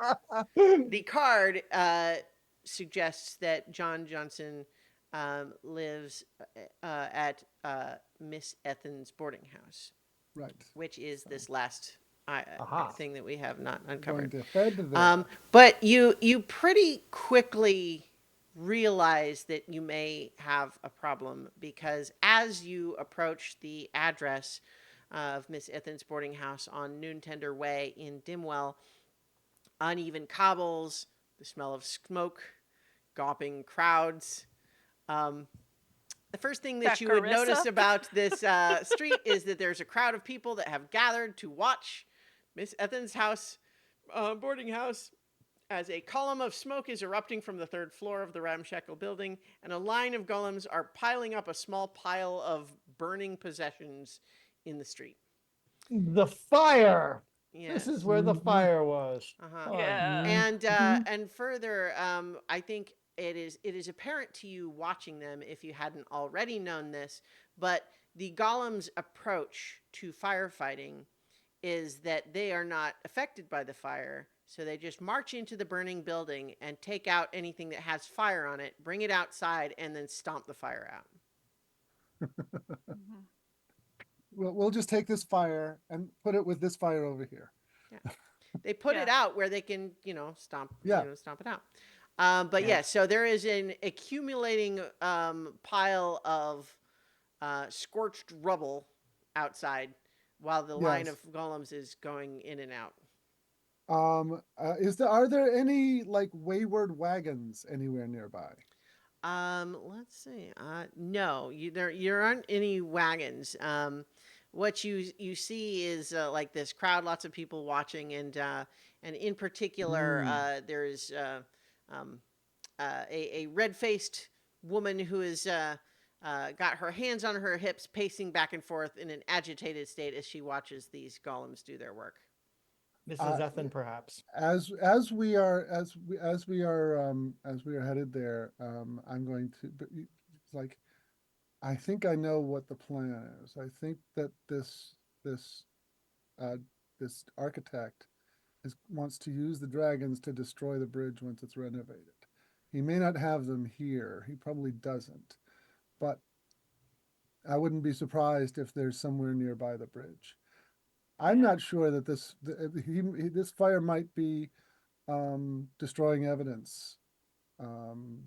the card suggests that John Johnson lives at Miss Ethan's boarding house, Right. which is So, this last Aha. thing that we have not going uncovered. to head there. But you pretty quickly realize that you may have a problem, because as you approach the address of Miss Ethan's boarding house on Noontender Way in Dimwell, uneven cobbles, the smell of smoke, gawping crowds. Um, the first thing that you would notice Carissa? about this street is that there's a crowd of people that have gathered to watch Miss Ethan's house, boarding house, as a column of smoke is erupting from the third floor of the ramshackle building, and a line of golems are piling up a small pile of burning possessions in the street. The fire. Yes. This is where the fire was. Uh-huh. Fun. Yeah. And further, I think it is apparent to you watching them, if you hadn't already known this, but the golem's approach to firefighting is that they are not affected by the fire, so they just march into the burning building and take out anything that has fire on it, bring it outside, and then stomp the fire out. Mhm. We'll just take this fire and put it with this fire over here. Yeah. They put it Yeah. out where they can, stomp, Yeah. stomp it out. But Yeah. yeah, so there is an accumulating pile of scorched rubble outside while the line of Yes. golems is going in and out. Are there any like wayward wagons anywhere nearby? Let's see. No, there aren't any wagons. What you see is like this crowd, lots of people watching, and in particular, Hmm. there's um, a red faced woman who is got her hands on her hips, pacing back and forth in an agitated state as she watches these golems do their work. Uh, Mrs. Ethan, perhaps. as we are headed there, I'm going to. It's like I think I know what the plan is. I think that this uh, this architect wants to use the dragons to destroy the bridge once it's renovated. He may not have them here. He probably doesn't, but I wouldn't be surprised if there's somewhere nearby the bridge. I'm Yeah. not sure that this fire might be destroying evidence, um,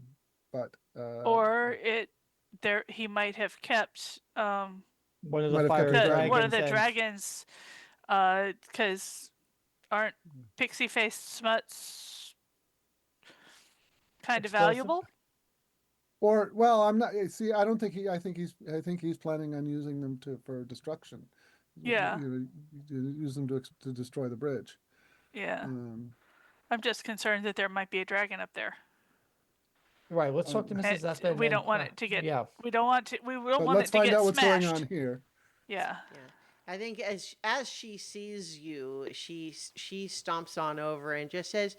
but Or it there he might have kept One of the might have kept fiery the one of dragon. dragons the and dragons because aren't pixie faced smuts kind of explosive. valuable? Or well, I'm not. See, I don't think he. I think he's planning on using them for destruction. Yeah. Use them to destroy the bridge. Yeah. Um, I'm just concerned that there might be a dragon up there. Right. Let's talk to um, And Mrs. Ethan we and don't want it to get yeah. we don't but want let's it to find get out what's going on smashed. here. Yeah. Yeah. I think as she sees you, she stomps on over and just says,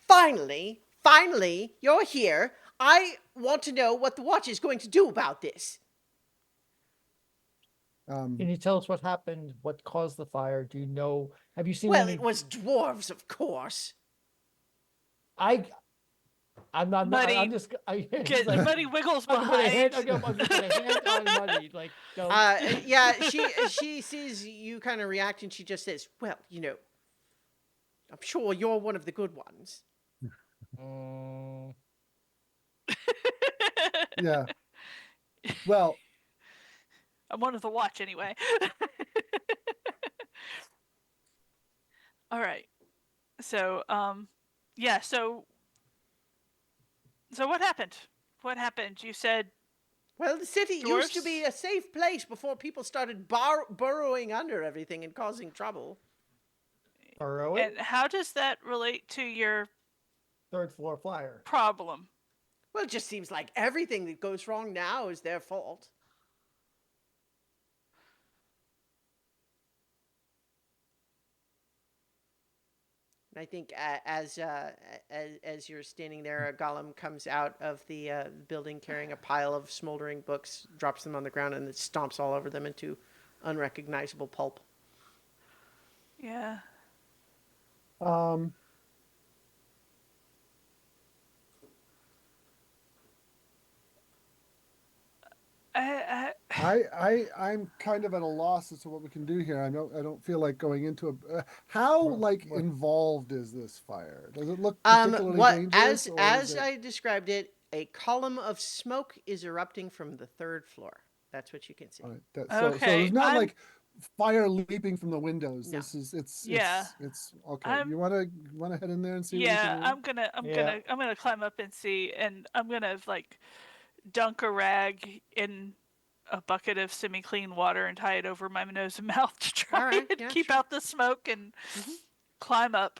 "Finally, finally, you're here. I want to know what the watch is going to do about this." Can Um, you tell us what happened? What caused the fire? Do you know? Have you seen Well, any? it was dwarves, of course. I. I'm Muddy just. It's like Muddy wiggles I'm gonna put a hand. behind. I'm gonna put a hand on Muddy. Like no. Yeah, she sees you kind of react, and she just says, "Well, I'm sure you're one of the good ones." Mm, yeah. Well, I'm one of the watch anyway. All right. So, yeah, so what happened? What happened? You said Well, the city used to be dwarfs? a safe place before people started burrowing under everything and causing trouble. burrowing. And how does that relate to your Third floor flyer. problem? Well, it just seems like everything that goes wrong now is their fault. And I think as you're standing there, a golem comes out of the building carrying a pile of smoldering books, drops them on the ground, and it stomps all over them into unrecognizable pulp. Yeah. um, I, I'm kind of at a loss as to what we can do here. I don't feel like going into how Well, like well, involved is this fire? Does it look particularly What dangerous, or is as it? I described it, a column of smoke is erupting from the third floor. That's what you can see. All right, so okay. there's not like fire leaping from the windows. No. This is Yeah. it's okay. I'm You wanna head in there and see what you yeah, can do? yeah. I'm gonna climb up and see, and I'm gonna like dunk a rag in a bucket of semi-clean water and tie it over my nose and mouth to try All right. and Yeah. keep Sure. out the smoke and Hmm. climb up.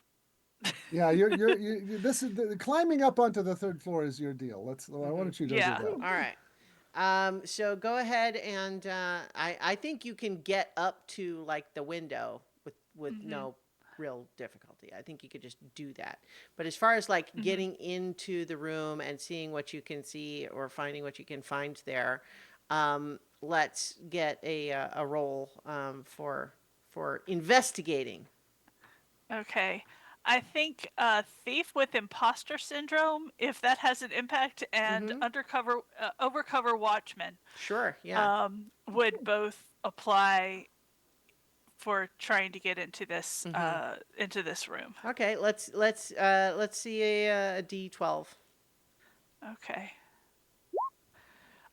Yeah, this is the climbing up onto the third floor is your deal. Why Hmm. don't you go do Yeah. that? All right. So go ahead and I think you can get up to like the window with Mm-hmm. no real difficulty. I think you could just do that. But as far as like Mm-hmm. getting into the room and seeing what you can see or finding what you can find there, let's get a roll for investigating. Okay. I think thief with imposter syndrome, if that has an impact, and Mm-hmm. overcover watchman Sure. Yeah. would both apply for trying to get into this room. Okay, let's see a D12. Okay.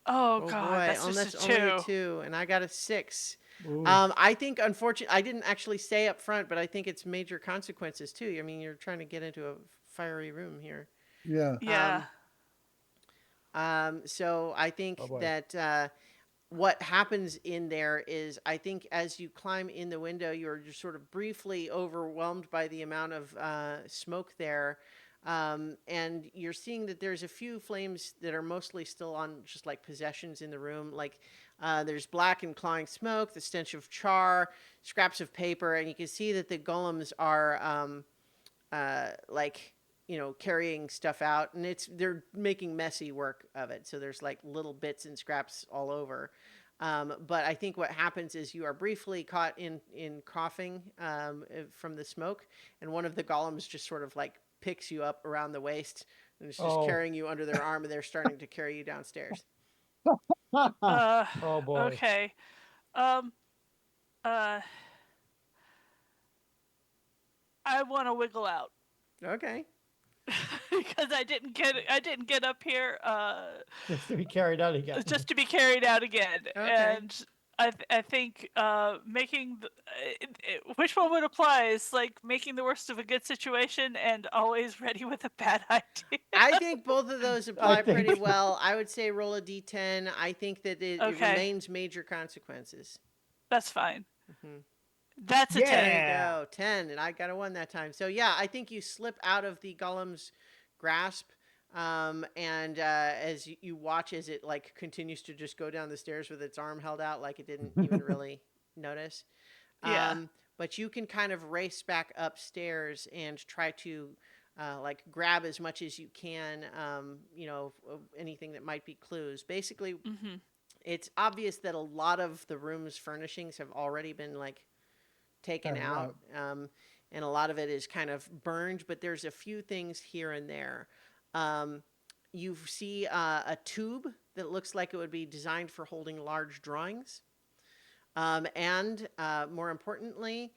Oh Oh God, boy, that's just a only a 2. 2, and I got a 6. Ooh. I think, unfortunately, I didn't actually say up front, but I think it's major consequences too. I mean, you're trying to get into a fiery room here. Yeah. Yeah. So I think Oh, boy. that what happens in there is, I think as you climb in the window, you're just sort of briefly overwhelmed by the amount of smoke there. And you're seeing that there's a few flames that are mostly still on, just like possessions in the room. Like there's black and clawing smoke, the stench of char, scraps of paper, and you can see that the golems are like, carrying stuff out, and they're making messy work of it. So there's like little bits and scraps all over. But I think what happens is you are briefly caught in coughing from the smoke, and one of the golems just sort of like picks you up around the waist and is just Oh. carrying you under their arm, and they're starting to carry you downstairs. Oh boy. Okay. Um. Uh. I want to wiggle out Okay. because I didn't get up here Just to be carried out again. just to be carried out again. Okay. And I think making which one would apply is like making the worst of a good situation and always ready with a bad idea. I think both of those I apply pretty think- well. I would say roll a d10. I think that it Okay. remains major consequences. That's fine. Mhm. That's a Yeah. 10. There you go, 10, and I got a 1 that time. So yeah, I think you slip out of the golem's grasp, and as you watch as it like continues to just go down the stairs with its arm held out, like it didn't even really notice. Yeah. But you can kind of race back upstairs and try to like grab as much as you can, anything that might be clues. Basically, Mhm. it's obvious that a lot of the room's furnishings have already been like taken Kinda out, and a lot of it is kind of burned, but there's a few things here and there. You see a tube that looks like it would be designed for holding large drawings, and more importantly,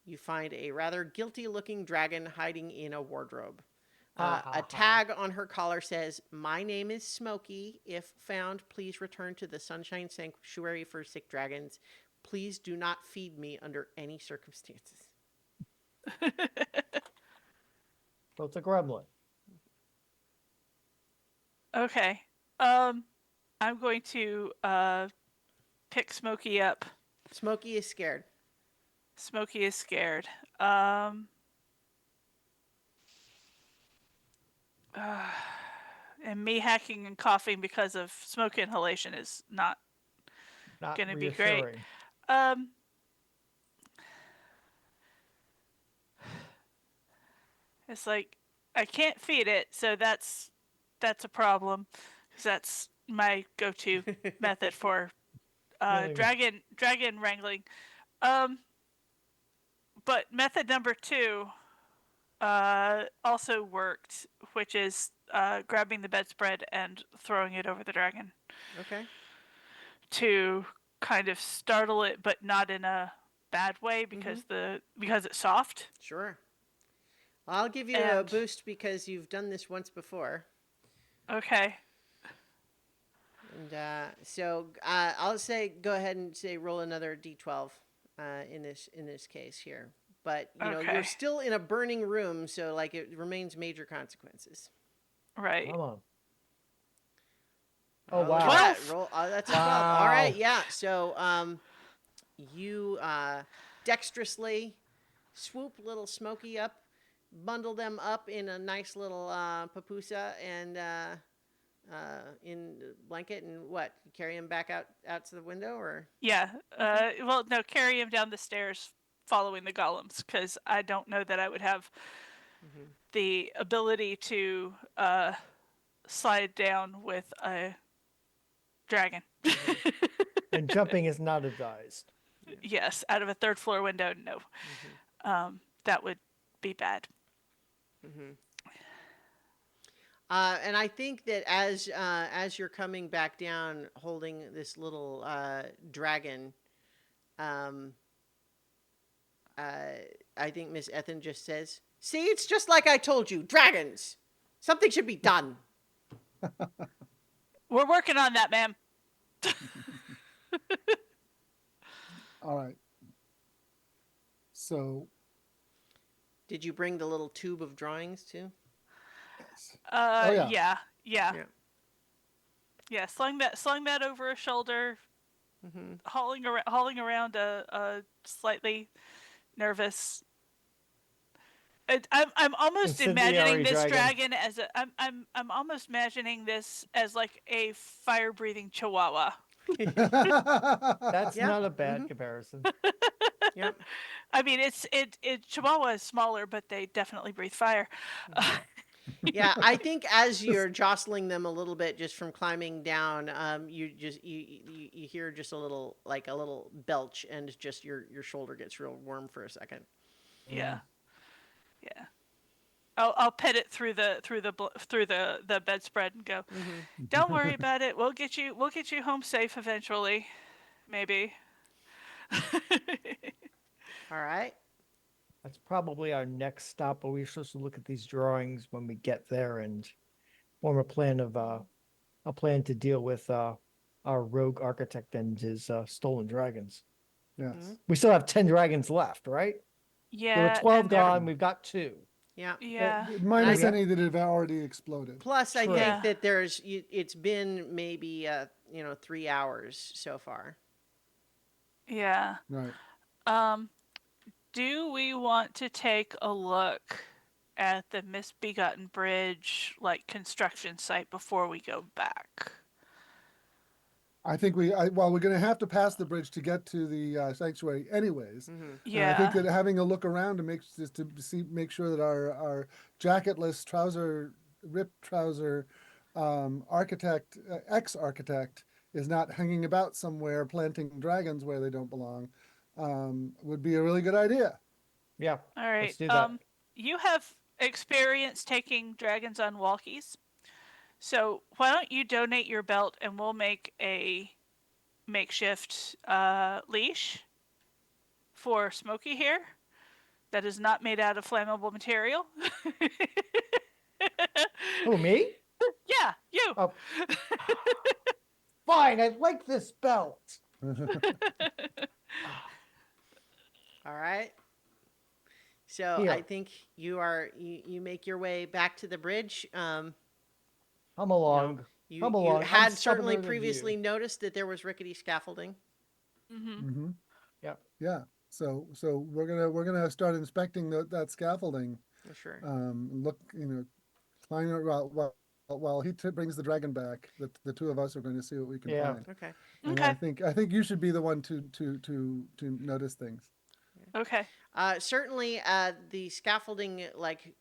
you find a rather guilty looking dragon hiding in a wardrobe. A tag on her collar says, "My name is Smokey. If found, please return to the Sunshine Sanctuary for Sick Dragons. Please do not feed me under any circumstances." So it's a gremlin. Okay. I'm going to pick Smokey up. Smokey is scared. Smokey is scared. And me hacking and coughing because of smoke inhalation is not Not going to be great. reassuring. It's like I can't feed it, so that's a problem because that's my go-to method for Feeling- dragon wrangling. But method number 2 also worked, which is grabbing the bedspread and throwing it over the dragon Okay. to kind of startle it, but not in a bad way because because it's soft. Sure. I'll give you a And- boost because you've done this once before. Okay. And so I'll say go ahead and say roll another d12 in this case here. But you're Okay. still in a burning room, so like it remains major consequences. Right. Come on. Oh, Look at wow. that. Roll. That's a 12. All right, Wow. yeah. So you dexterously swoop little Smokey up, bundle them up in a nice little papusa and in the blanket, and what? You carry him back out to the window, or? Yeah. Well, no, carry him down the stairs following the golems because I don't know that I would have the ability to slide down with a dragon. And jumping is not advised. Yes, out of a third floor window, no. That would be bad. And I think that as you're coming back down, holding this little dragon, I think Miss Ethan just says, "See, it's just like I told you, dragons. Something should be done." We're working on that, ma'am. All right. So, Did you bring the little tube of drawings too? yes. Oh, yeah. Yeah, yeah, Yeah. yeah. Slung that over a shoulder, Mm-hmm. hauling around a slightly nervous. I'm almost imagining Incendiary this dragon. dragon as I'm almost imagining this as like a fire breathing chihuahua. That's Yeah. not a bad Mhm. comparison. Yep. I mean, it chihuahua is smaller, but they definitely breathe fire. Yeah, I think as you're jostling them a little bit just from climbing down, you hear just a little like a little belch, and just your shoulder gets real warm for a second. Yeah, yeah. I'll pet it through the bedspread and go. Mm-hmm. Don't worry about it. We'll get you home safe eventually. Maybe. All right. That's probably our next stop, but we're supposed to look at these drawings when we get there and form a plan to deal with our rogue architect and his stolen dragons. Yes. We still have 10 dragons left, right? There were Yeah, 12 and they're gone, we've got 2. Yeah. yeah, Minus I- any that have already exploded. Plus, I True. think Yeah. that it's been maybe 3 hours so far. yeah. Right. Do we want to take a look at the Misbegotten Bridge like construction site before we go back? I think well, we're going to have to pass the bridge to get to the sanctuary anyways. Mm-hmm. And I think Yeah. that having a look around to make sure that our jacketless ripped trouser architect, ex-architect is not hanging about somewhere planting dragons where they don't belong, would be a really good idea. Yeah, All right. let's do that. You have experience taking dragons on walkies. So why don't you donate your belt and we'll make a makeshift leash for Smokey here that is not made out of flammable material. Who, me? Yeah, you. Oh, fine, I like this belt. All right. So Here. I think you make your way back to the bridge. Come along. You Come you along. I'm had certainly stubborner than previously you. noticed that there was rickety scaffolding. Mm-hmm. Yep. Yeah. So we're gonna start inspecting that scaffolding. For sure. Look, climb it while he brings the dragon back. The two of us are going to see what we can Yeah. find. Okay. And Okay. I think you should be the one to notice things. Okay. Certainly, the scaffolding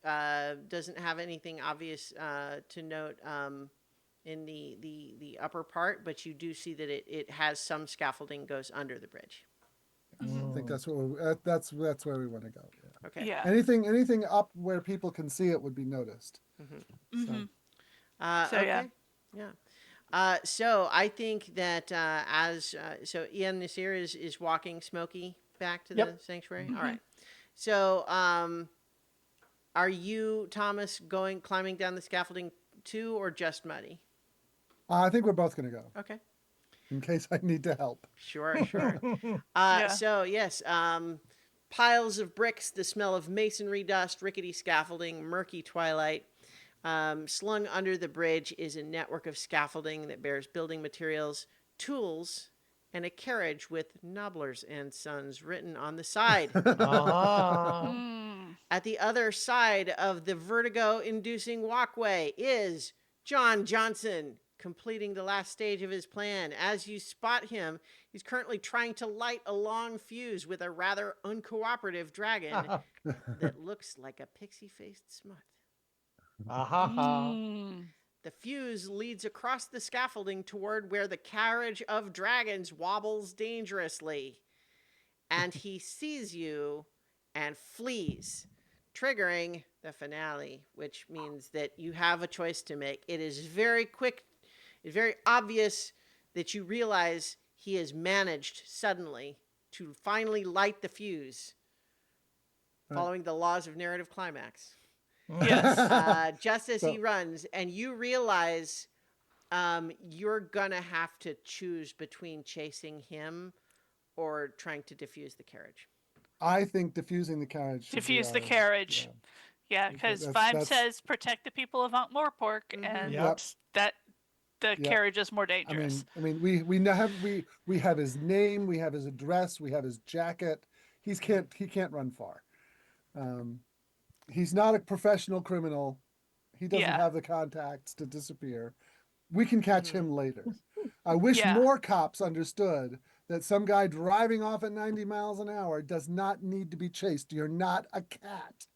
doesn't have anything obvious to note in the upper part, but you do see that it has some scaffolding goes under the bridge. I think Mm. that's where we want to go. Yeah. Okay. Yeah. Anything up where people can see it would be noticed. Mm-hmm. Mm-hmm. So, So, okay. Yeah. So I think that so Ian Nasir is walking Smokey back to the Yep. sanctuary. Mhm. All right. So are you, Thomas, climbing down the scaffolding too, or just Muddy? I think we're both going to go Okay. in case I need to help. Sure. Sure. Yeah. So yes, piles of bricks, the smell of masonry dust, rickety scaffolding, murky twilight. Slung under the bridge is a network of scaffolding that bears building materials, tools, and a carriage with Nobblers and Sons written on the side. Uh-huh. Mm. At the other side of the vertigo-inducing walkway is John Johnson, completing the last stage of his plan. As you spot him, he's currently trying to light a long fuse with a rather uncooperative dragon that looks like a pixie-faced smut. Ah-ha-ha. Mm. The fuse leads across the scaffolding toward where the carriage of dragons wobbles dangerously. And he sees you and flees, triggering the finale, which means that you have a choice to make. It is very quick, it's very obvious that you realize he has managed suddenly to finally light the fuse. following the laws of narrative climax. Yes. Just as he So- runs, and you realize you're gonna have to choose between chasing him or trying to defuse the carriage. I think diffusing the carriage should be Diffuse the our- carriage. yeah. Yeah, because That's- Vibe that's- says protect the people of Ankh-Morpork, and Yep. that the Yep. carriage is more I dangerous. mean, we have his name, we have his address, we have his jacket. He can't run far. He's not a professional criminal. He doesn't Yeah. have the contacts to disappear. We can catch him later. I wish Yeah. more cops understood that some guy driving off at 90 miles an hour does not need to be chased. You're not a cat.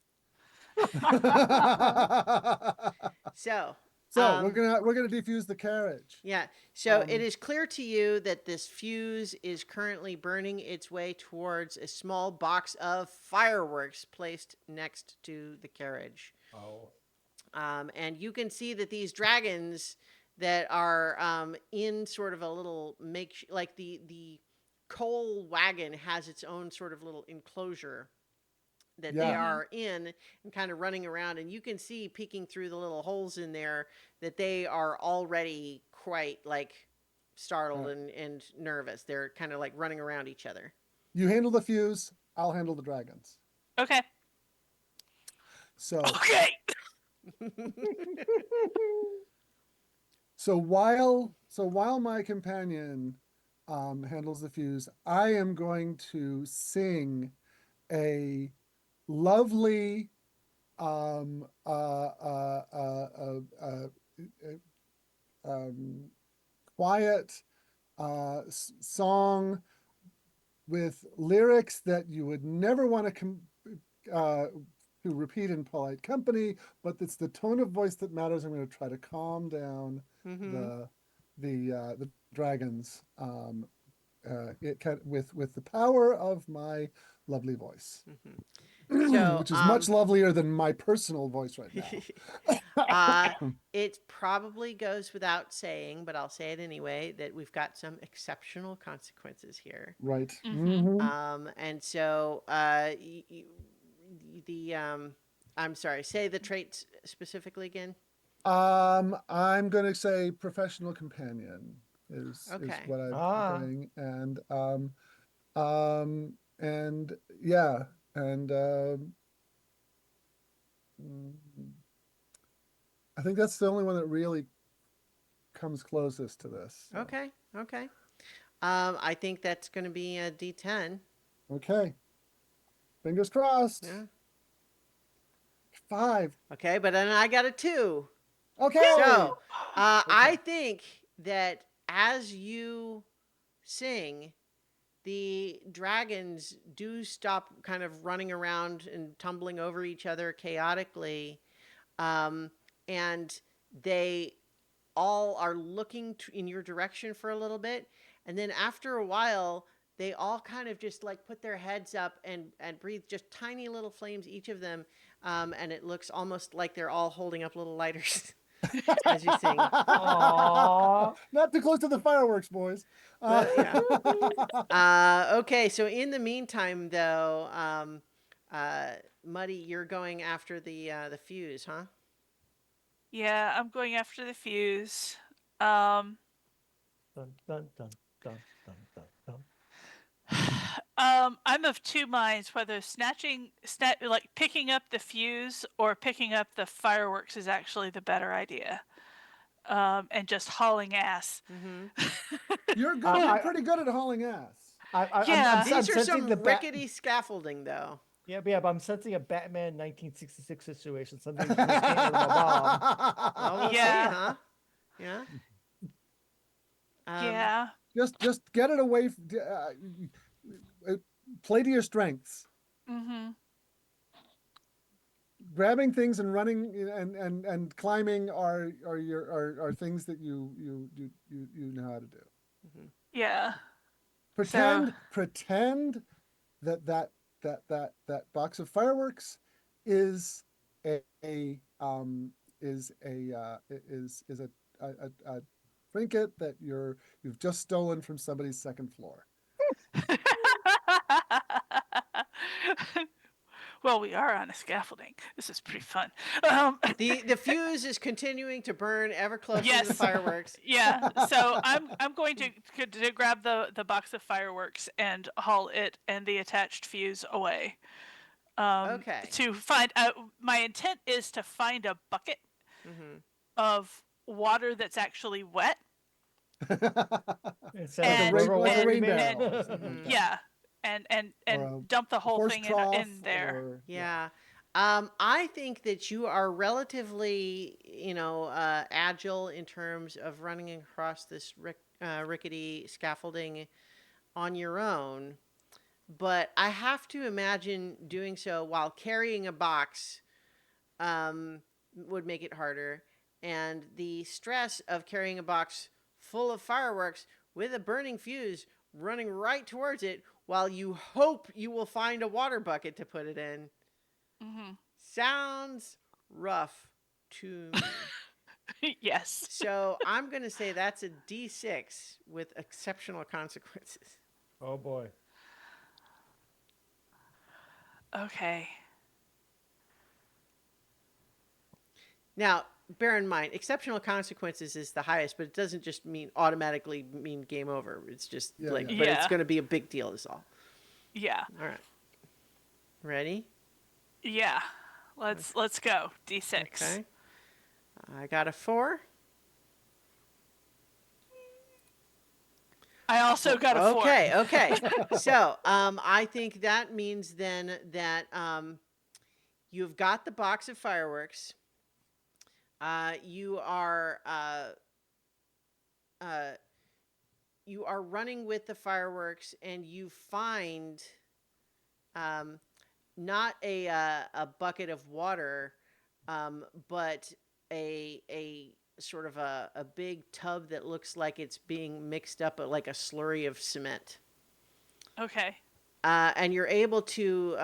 So, So we're gonna defuse the carriage. yeah. So Um, it is clear to you that this fuse is currently burning its way towards a small box of fireworks placed next to the carriage. Oh. And you can see that these dragons that are in sort of a little like the coal wagon has its own sort of little enclosure that they Yeah. are in and kind of running around, and you can see peeking through the little holes in there that they are already quite like startled and nervous. They're kind of like running around each other. You handle the fuse, I'll handle the dragons. Okay. So Okay. so while my companion handles the fuse, I am going to sing a lovely um, uh, uh, uh, uh, uh, quiet song with lyrics that you would never want to repeat in polite company, but it's the tone of voice that matters. I'm going to try to calm down the dragons with the power of my lovely voice. So, which is much lovelier than my personal voice right now. it probably goes without saying, but I'll say it anyway, that we've got some exceptional consequences here. Right. And so I'm sorry, say the traits specifically again. I'm going to say professional companion is Okay. what I'm Ah. doing, and yeah, and I think that's the only one that really comes closest to this. So. Okay. I think that's going to be a D10. Okay. Fingers crossed. Yeah. 5. Okay, but then I got a 2. Okay. So I think that as you sing, the dragons do stop kind of running around and tumbling over each other chaotically. And they all are looking in your direction for a little bit. And then after a while, they all kind of just like put their heads up and breathe just tiny little flames, each of them. And it looks almost like they're all holding up little lighters as you sing. Aww. Not too close to the fireworks, boys. Okay, so in the meantime, though, Muddy, you're going after the fuse, huh? Yeah, I'm going after the fuse. Dun, dun, dun, dun, dun, dun, dun. I'm of two minds whether like picking up the fuse or picking up the fireworks is actually the better idea. And just hauling ass. You're good. You're pretty good at hauling ass. Yeah. These are sensing some the rickety scaffolding, though. Yeah, but I'm sensing a Batman 1966 situation. Something's risking it with a bomb. Well, we'll Yeah. see, huh? Yeah. Yeah. Just get it away. Play to your strengths. Grabbing things and running and climbing are things that you know how to do. Yeah. Pretend that box of fireworks is a trinket that you've just stolen from somebody's second floor. Well, we are on a scaffolding. This is pretty fun. The fuse is continuing to burn ever closer to the Yes. fireworks. Yeah. So I'm going to grab the box of fireworks and haul it and the attached fuse away. Okay. To find my intent is to find a bucket Mm-hmm. of water that's actually wet Instead of the and river like a water we rain made. barrel or Mm-hmm. something like that. yeah, and Or dump the a whole horse thing trough in there. or Yeah. I think that you are relatively, agile in terms of running across this rickety scaffolding on your own. But I have to imagine doing so while carrying a box would make it harder. And the stress of carrying a box full of fireworks with a burning fuse running right towards it while you hope you will find a water bucket to put it in sounds rough to me. Yes. So I'm going to say that's a D6 with exceptional consequences. Oh boy. Okay. Now, bear in mind, exceptional consequences is the highest, but it doesn't just mean automatically mean game over. It's just Yeah, like, yeah. but it's Yeah. going to be a big deal, is all. Yeah. All right. Ready? Yeah. Let's go. D6. Okay. I got a 4. I also got a 4. Okay. So, I think that means then that you've got the box of fireworks. You are running with the fireworks, and you find um, not a bucket of water, but a sort of a big tub that looks like it's being mixed up like a slurry of cement. Okay. And you're able to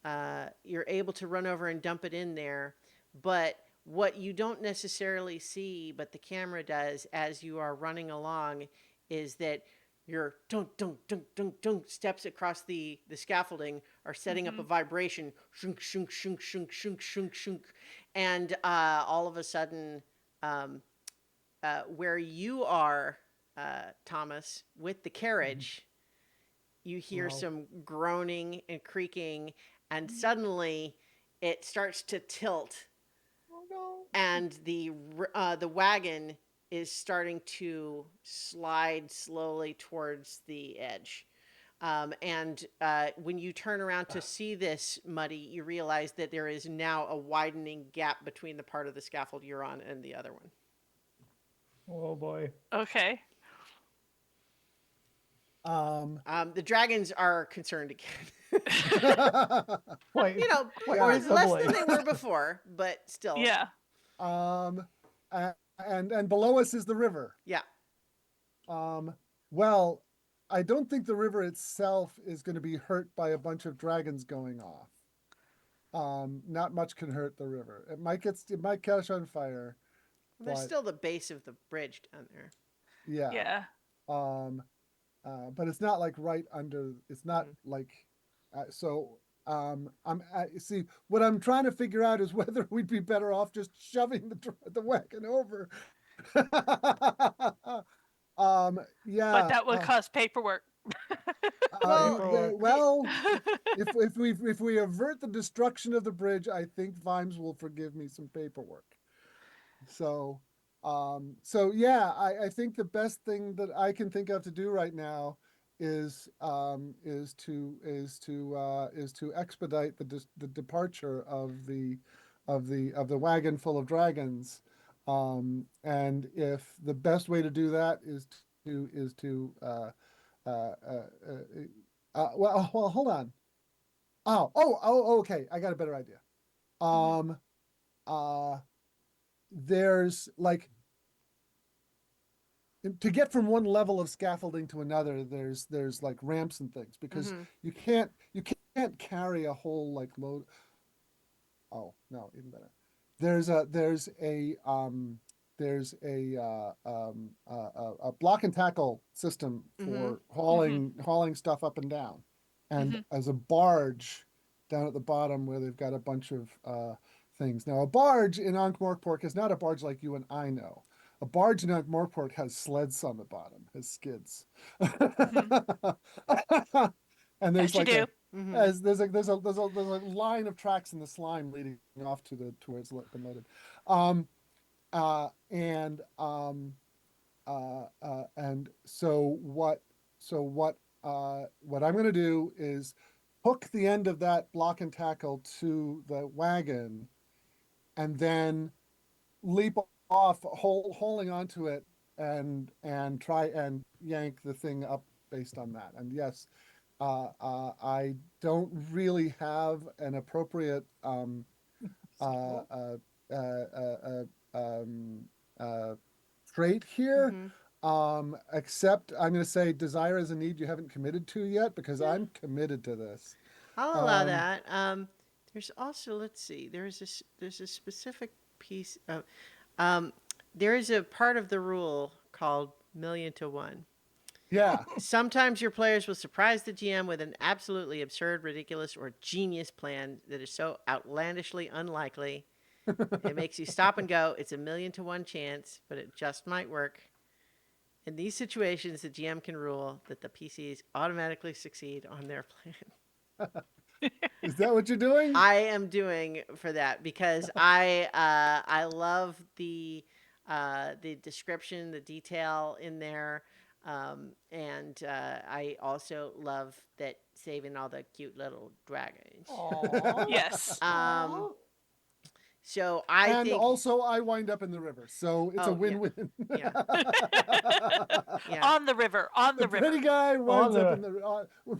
run over and dump it in there, but what you don't necessarily see, but the camera does as you are running along, is that your dunk dunk dunk dunk dunk steps across the scaffolding are setting up a vibration, shunk shunk shunk shunk shunk shunk shunk, and all of a sudden, where you are, Thomas, with the carriage, you hear Wow. some groaning and creaking, and suddenly it starts to tilt, Oh no. and the wagon is starting to slide slowly towards the edge. And when you turn around to see this, Muddy, you realize that there is now a widening gap between the part of the scaffold you're on and the other one. Oh boy. Okay. The dragons are concerned again. Quite, quite Or less doubly. than they were before, but still. Yeah. and below us is the river. Yeah. Well, I don't think the river itself is going to be hurt by a bunch of dragons going off. Not much can hurt the river. It might catch on fire. Well, there's But- still the base of the bridge down there. Yeah. Yeah. But it's not like right under. It's not like. See what I'm trying to figure out is whether we'd be better off just shoving the wagon over. Yeah. But that would cause paperwork. Well, if we avert the destruction of the bridge, I think Vimes will forgive me some paperwork. So yeah, I think the best thing that I can think of to do right now is to expedite the departure of the wagon full of dragons. And if the best way to do that is to well, hold on. Okay. I got a better idea. There's like, to get from one level of scaffolding to another, there's like ramps and things, because you can't carry a whole like load. Oh no, even better. There's a block and tackle system for hauling stuff up and down, and as a barge down at the bottom where they've got a bunch of things. Now, a barge in Ankh-Morpork is not a barge like you and I know. A barge in Ankh-Morpork has sleds on the bottom, has skids. And there's As you like do. there's a line of tracks in the slime leading off to where it's been loaded. Um, and what I'm going to do is hook the end of that block and tackle to the wagon, and then leap off, holding onto it, and try and yank the thing up based on that. And yes, I don't really have an appropriate uh, uh, uh, uh, uh, trait here. Except I'm going to say desire is a need you haven't committed to yet, because Yeah. I'm committed to this. I'll allow that. There's also, let's see, there's a specific piece of, um, there is a part of the rule called 1,000,000 to 1. Yeah. Sometimes your players will surprise the GM with an absolutely absurd, ridiculous, or genius plan that is so outlandishly unlikely. It makes you stop and go, it's a 1,000,000 to 1 chance, but it just might work. In these situations, the GM can rule that the PCs automatically succeed on their plan. Is that what you're doing? I am doing for that because I love the description, the detail in there, and I also love that saving all the cute little dragons. Aww. Yes. Um, so I And think also, I wind up in the river, so it's a Oh, yeah. win-win. Yeah. Yeah. On the river. On the The pretty river. guy winds the- up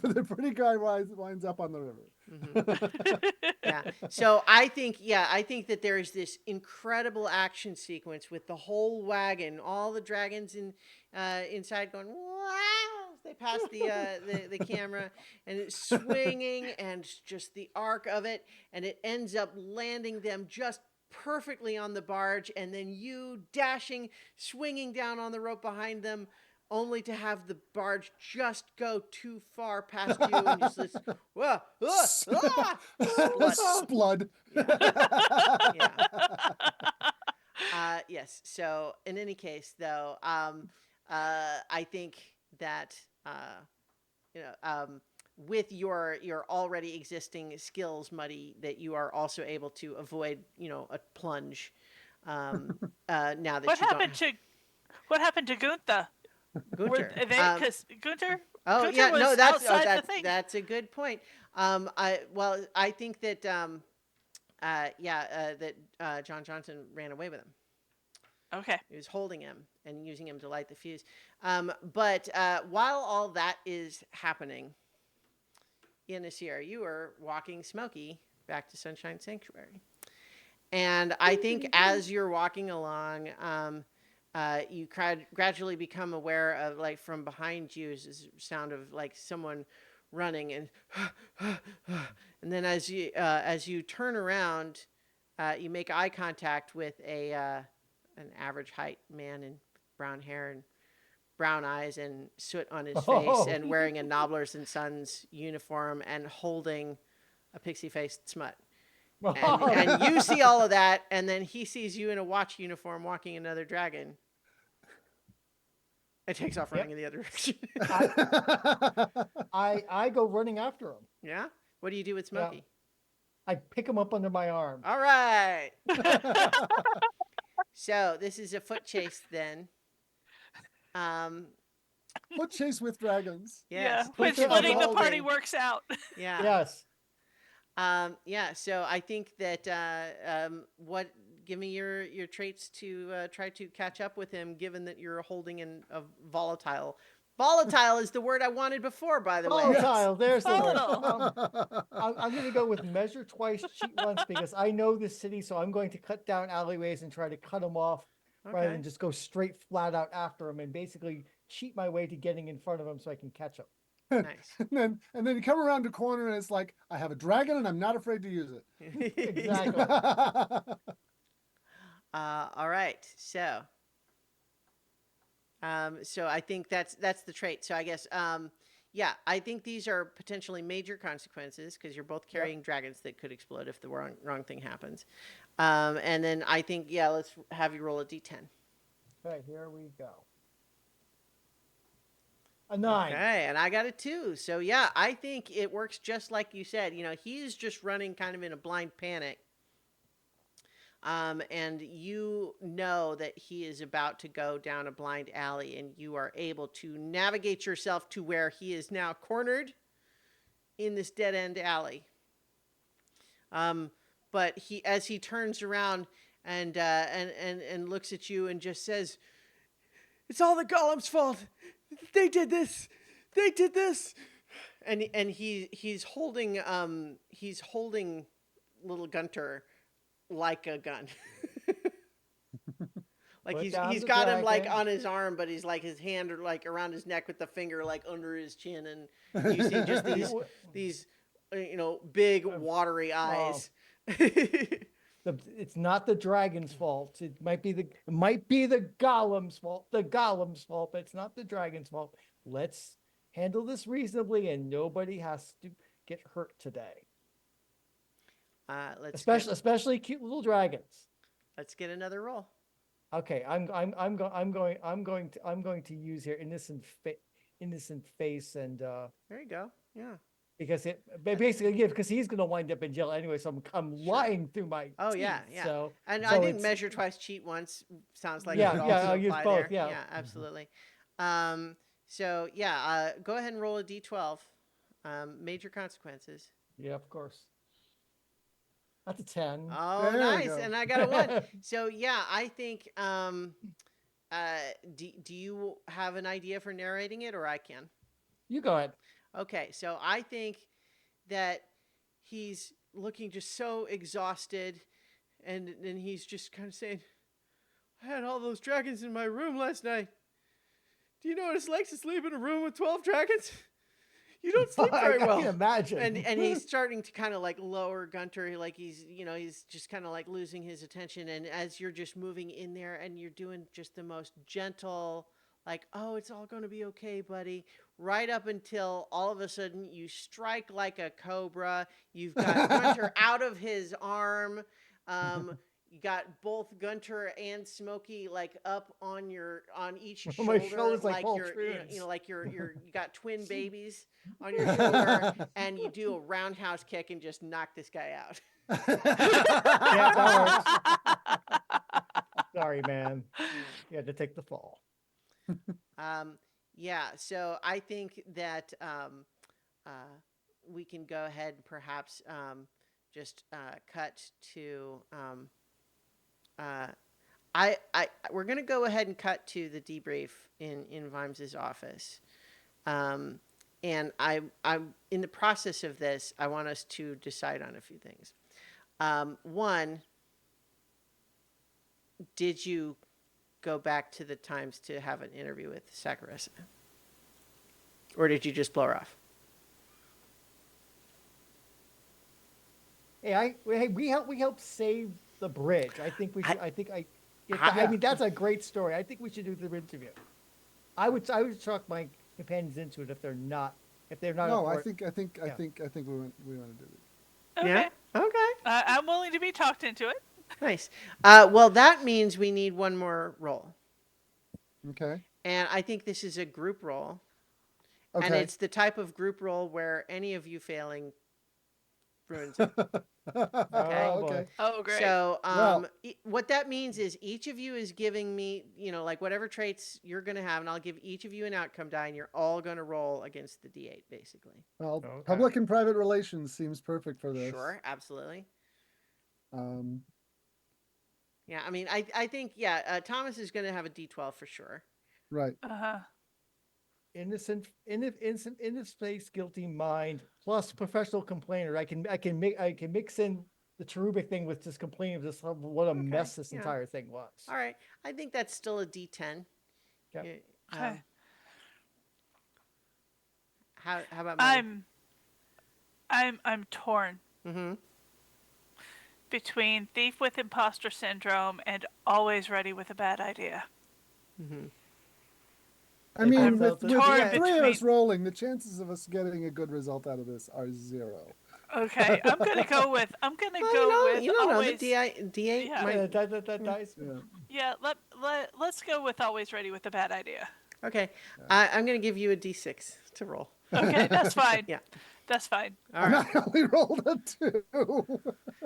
in the pretty guy winds up on the river. Yeah. So I think that there's this incredible action sequence with the whole wagon, all the dragons inside going wow as they pass the camera, and it's swinging and just the arc of it, and it ends up landing them just perfectly on the barge, and then you dashing, swinging down on the rope behind them, only to have the barge just go too far past you, and just this, whoa, Splud. Yeah. Yes. So in any case, though, I think that with your already existing skills, Muddy, that you are also able to avoid a plunge. Now that What you happened don't to What happened to Gunther? Gunter. Because Gunther. Oh Gunther yeah, was no, outside the thing. that's a good point. I think that John Johnson ran away with him. Okay. He was holding him and using him to light the fuse. But while all that is happening, Yannisir, you are walking Smokey back to Sunshine Sanctuary. And I think as you're walking along, you gradually become aware of, like, from behind you is this sound of like someone running, and and then as you turn around, you make eye contact with an average height man in brown hair and brown eyes and soot on his face, Oh. and wearing a Nobblers and Sons uniform and holding a pixie-faced smut. And you see all of that, and then he sees you in a watch uniform walking another dragon. It takes off running in the other direction. I go running after him. Yeah? What do you do with Smokey? I pick him up under my arm. All right. So this is a foot chase then. Foot chase with dragons. Yes. Yeah. When Gunther splitting the holding. party works out. Yeah. Yes. Yeah. So I think that give me your traits to try to catch up with him, given that you're holding a volatile. Volatile is the word I wanted before, by the way. Volatile. There's the word. Volatile. I'm going to go with measure twice, cheat once, because I know this city, so I'm going to cut down alleyways and try to cut him off rather than just go straight flat out after him and basically cheat my way to getting in front of him so I can catch him. Nice. And then you come around the corner and it's like, I have a dragon and I'm not afraid to use it. Exactly. All right. So I think that's the trait. So I guess yeah, I think these are potentially major consequences because you're both carrying dragons that could explode if the wrong thing happens. And then I think, yeah, let's have you roll a d10. Okay, here we go. A 9. Okay, and I got a 2. So yeah, I think it works just like you said. He's just running kind of in a blind panic. And you know that he is about to go down a blind alley, and you are able to navigate yourself to where he is now cornered in this dead end alley. But as he turns around and looks at you and just says, "It's all the golem's fault. They did this. They did this." And he's holding little Gunter like a gun. Like Put he's down he's the got him like dragon. on his arm, but he's like his hand or like around his neck with the finger like under his chin, and you see just these big watery eyes. It's not the dragon's fault. It might be the golem's fault. The golem's fault, but it's not the dragon's fault. Let's handle this reasonably, and nobody has to get hurt today. Especially cute little dragons. Let's get another roll. Okay, I'm going to use here innocent face and There you go. Yeah. because because he's going to wind up in jail anyway, so I'm lying through my Oh teeth, yeah, yeah. So and so I think it's- measure twice, cheat once sounds like Yeah, it would yeah, also I'll use apply both, there. yeah. Absolutely. So yeah, go ahead and roll a d12. Major consequences. Yeah, of course. That's a 10. Oh, There we nice. go. And I got a 1. So yeah, I think. Do you have an idea for narrating it, or I can? You go ahead. Okay, so I think that he's looking just so exhausted, and then he's just kind of saying, "I had all those dragons in my room last night. Do you know what it's like to sleep in a room with 12 dragons? You don't sleep very I well." can imagine. And he's starting to kind of like lower Gunter, like he's just kind of like losing his attention. And as you're just moving in there and you're doing just the most gentle, like, "Oh, it's all going to be okay, buddy," right up until all of a sudden you strike like a cobra. You've got Gunter out of his arm. You got both Gunter and Smokey like up on each My shoulder, shoulders like you're poltroons. like you got twin babies on your shoulder, and you do a roundhouse kick and just knock this guy out. Yeah, that works. Sorry, man. You had to take the fall. Yeah, so I think that we can go ahead and perhaps just cut to. We're going to go ahead and cut to the debrief in Vimes's office. And I'm in the process of this. I want us to decide on a few things. One, did you go back to the Times to have an interview with Sakurasa, or did you just blow her off? Hey, we help save the bridge. I think we should. I- I mean, that's a great story. I think we should do the interview. I would talk my companions into it if they're not. No, up I for it. think Yeah. we want to do it. Okay. Yeah. Okay. I'm willing to be talked into it. Nice. Well, that means we need one more roll, Okay. and I think this is a group roll, Okay. and it's the type of group roll where any of you failing ruins it. Okay. Oh, boy. Okay. Oh, great. So, Well- what that means is each of you is giving me, like whatever traits you're going to have, and I'll give each of you an outcome die, and you're all going to roll against the D8, basically. Well, Okay. public and private relations seems perfect for this. Sure, absolutely. Um, Yeah, I mean, I think, yeah, Thomas is going to have a D12 for sure. right. Uh-huh. Innocent space, guilty mind, plus professional complainer. I can mix in the cherubic thing with just complaining of just what a mess this yeah. entire thing was. All right, I think that's still a D10. Okay. Okay. How about Molly? I'm torn Mm-hmm. between thief with imposter syndrome and always ready with a bad idea. Mm-hmm. I It mean, comes out with to- Torn three of us between- rolling, the chances of us getting a good result out of this are 0. Okay, I'm gonna go with Well, with you don't know. The always. D8 Yeah. might. that dice. Yeah. Yeah, let's go with always ready with a bad idea. Okay. I'm going to give you a D6 to roll. Okay, that's fine. Yeah. That's fine. All And right. I only rolled a 2.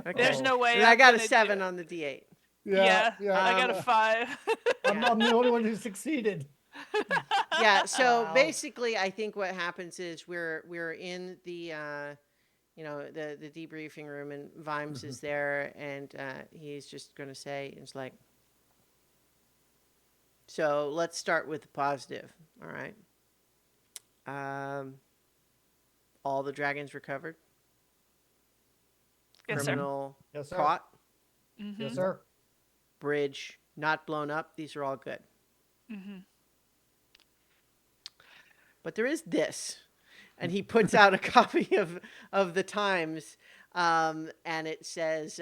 Okay. There's no way. And I I'm got a gonna 7 do- on the D8. Yeah, I got a 5. I'm the only one who succeeded. Yeah. So Wow. basically, I think what happens is we're in the the debriefing room, and Vimes is there, and he's just going to say, it's like, so let's start with the positive. All right. All the dragons recovered. Yes, sir. Criminal Yes, sir. caught. Mm-hmm. Yes, sir. Bridge not blown up. These are all good. Mm-hmm. But there is this, and he puts out a copy of the Times, and it says,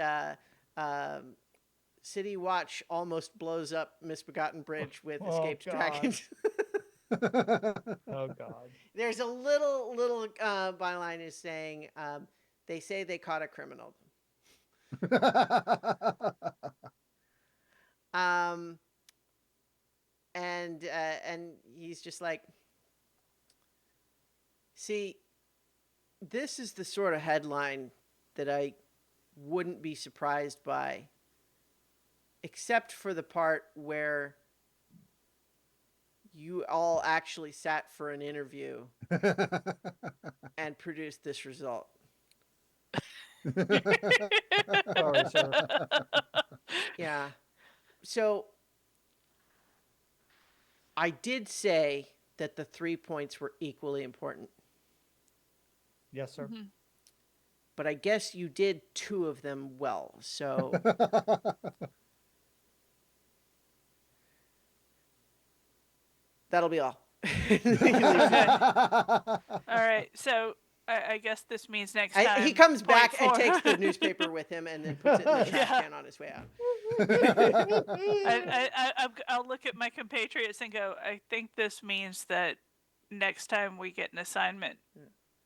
"City Watch almost blows up Misbegotten Bridge with Oh, escaped God. dragons." Oh God. There's a little byline is saying, "They say they caught a criminal." And he's just like, see, this is the sort of headline that I wouldn't be surprised by, except for the part where you all actually sat for an interview and produced this result. Sorry, sir. Yeah. So I did say that the 3 points were equally important, Yes, sir. Mm-hmm. but I guess you did 2 of them well. So that'll be all. All right, so I guess this means next time. He comes point back and 4. takes the newspaper with him and then puts it in the trash Yeah. can on his way out. I'll look at my compatriots and go, I think this means that next time we get an assignment,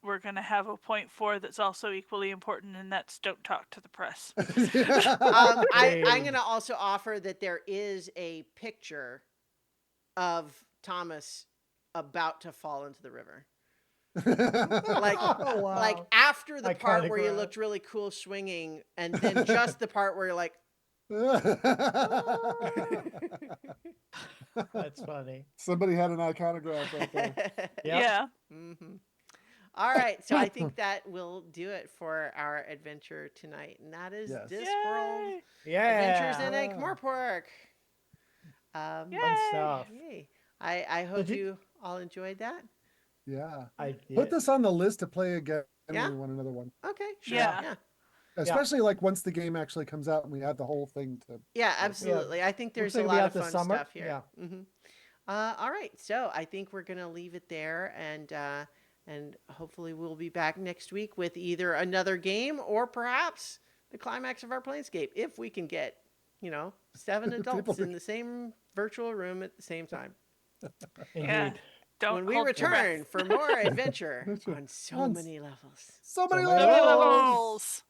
we're going to have a point 4 that's also equally important, and that's don't talk to the press. I'm Hey. going to also offer that there is a picture of Thomas about to fall into the river. Like, Oh, wow. like after the part Iconic where you route. looked really cool swinging, and then just the part where you're like, That's funny. Somebody had an iconograph right there. Yep. Yeah. mm-hmm. All right, so I think that will do it for our adventure tonight, and that is Yes. Discworld Yay. Adventures Yeah. in Ankh-Morpork. Fun stuff. Yay. I hope you- you all enjoyed that. Yeah. I Put this on the list to play again Yeah? when we want another one. Okay, sure. Yeah. Especially like once the game actually comes out and we have the whole thing to. Yeah, absolutely. I think there's Looks a like it'll be lot out of this fun summer. stuff here. Yeah. Mm-hmm. All right, so I think we're gonna leave it there, and hopefully we'll be back next week with either another game or perhaps the climax of our Planescape, if we can get 7 adults in the same virtual room at the same time. Indeed. Yeah. Don't When we hold your breath. return for more adventure on so On many levels. So many So many levels. levels.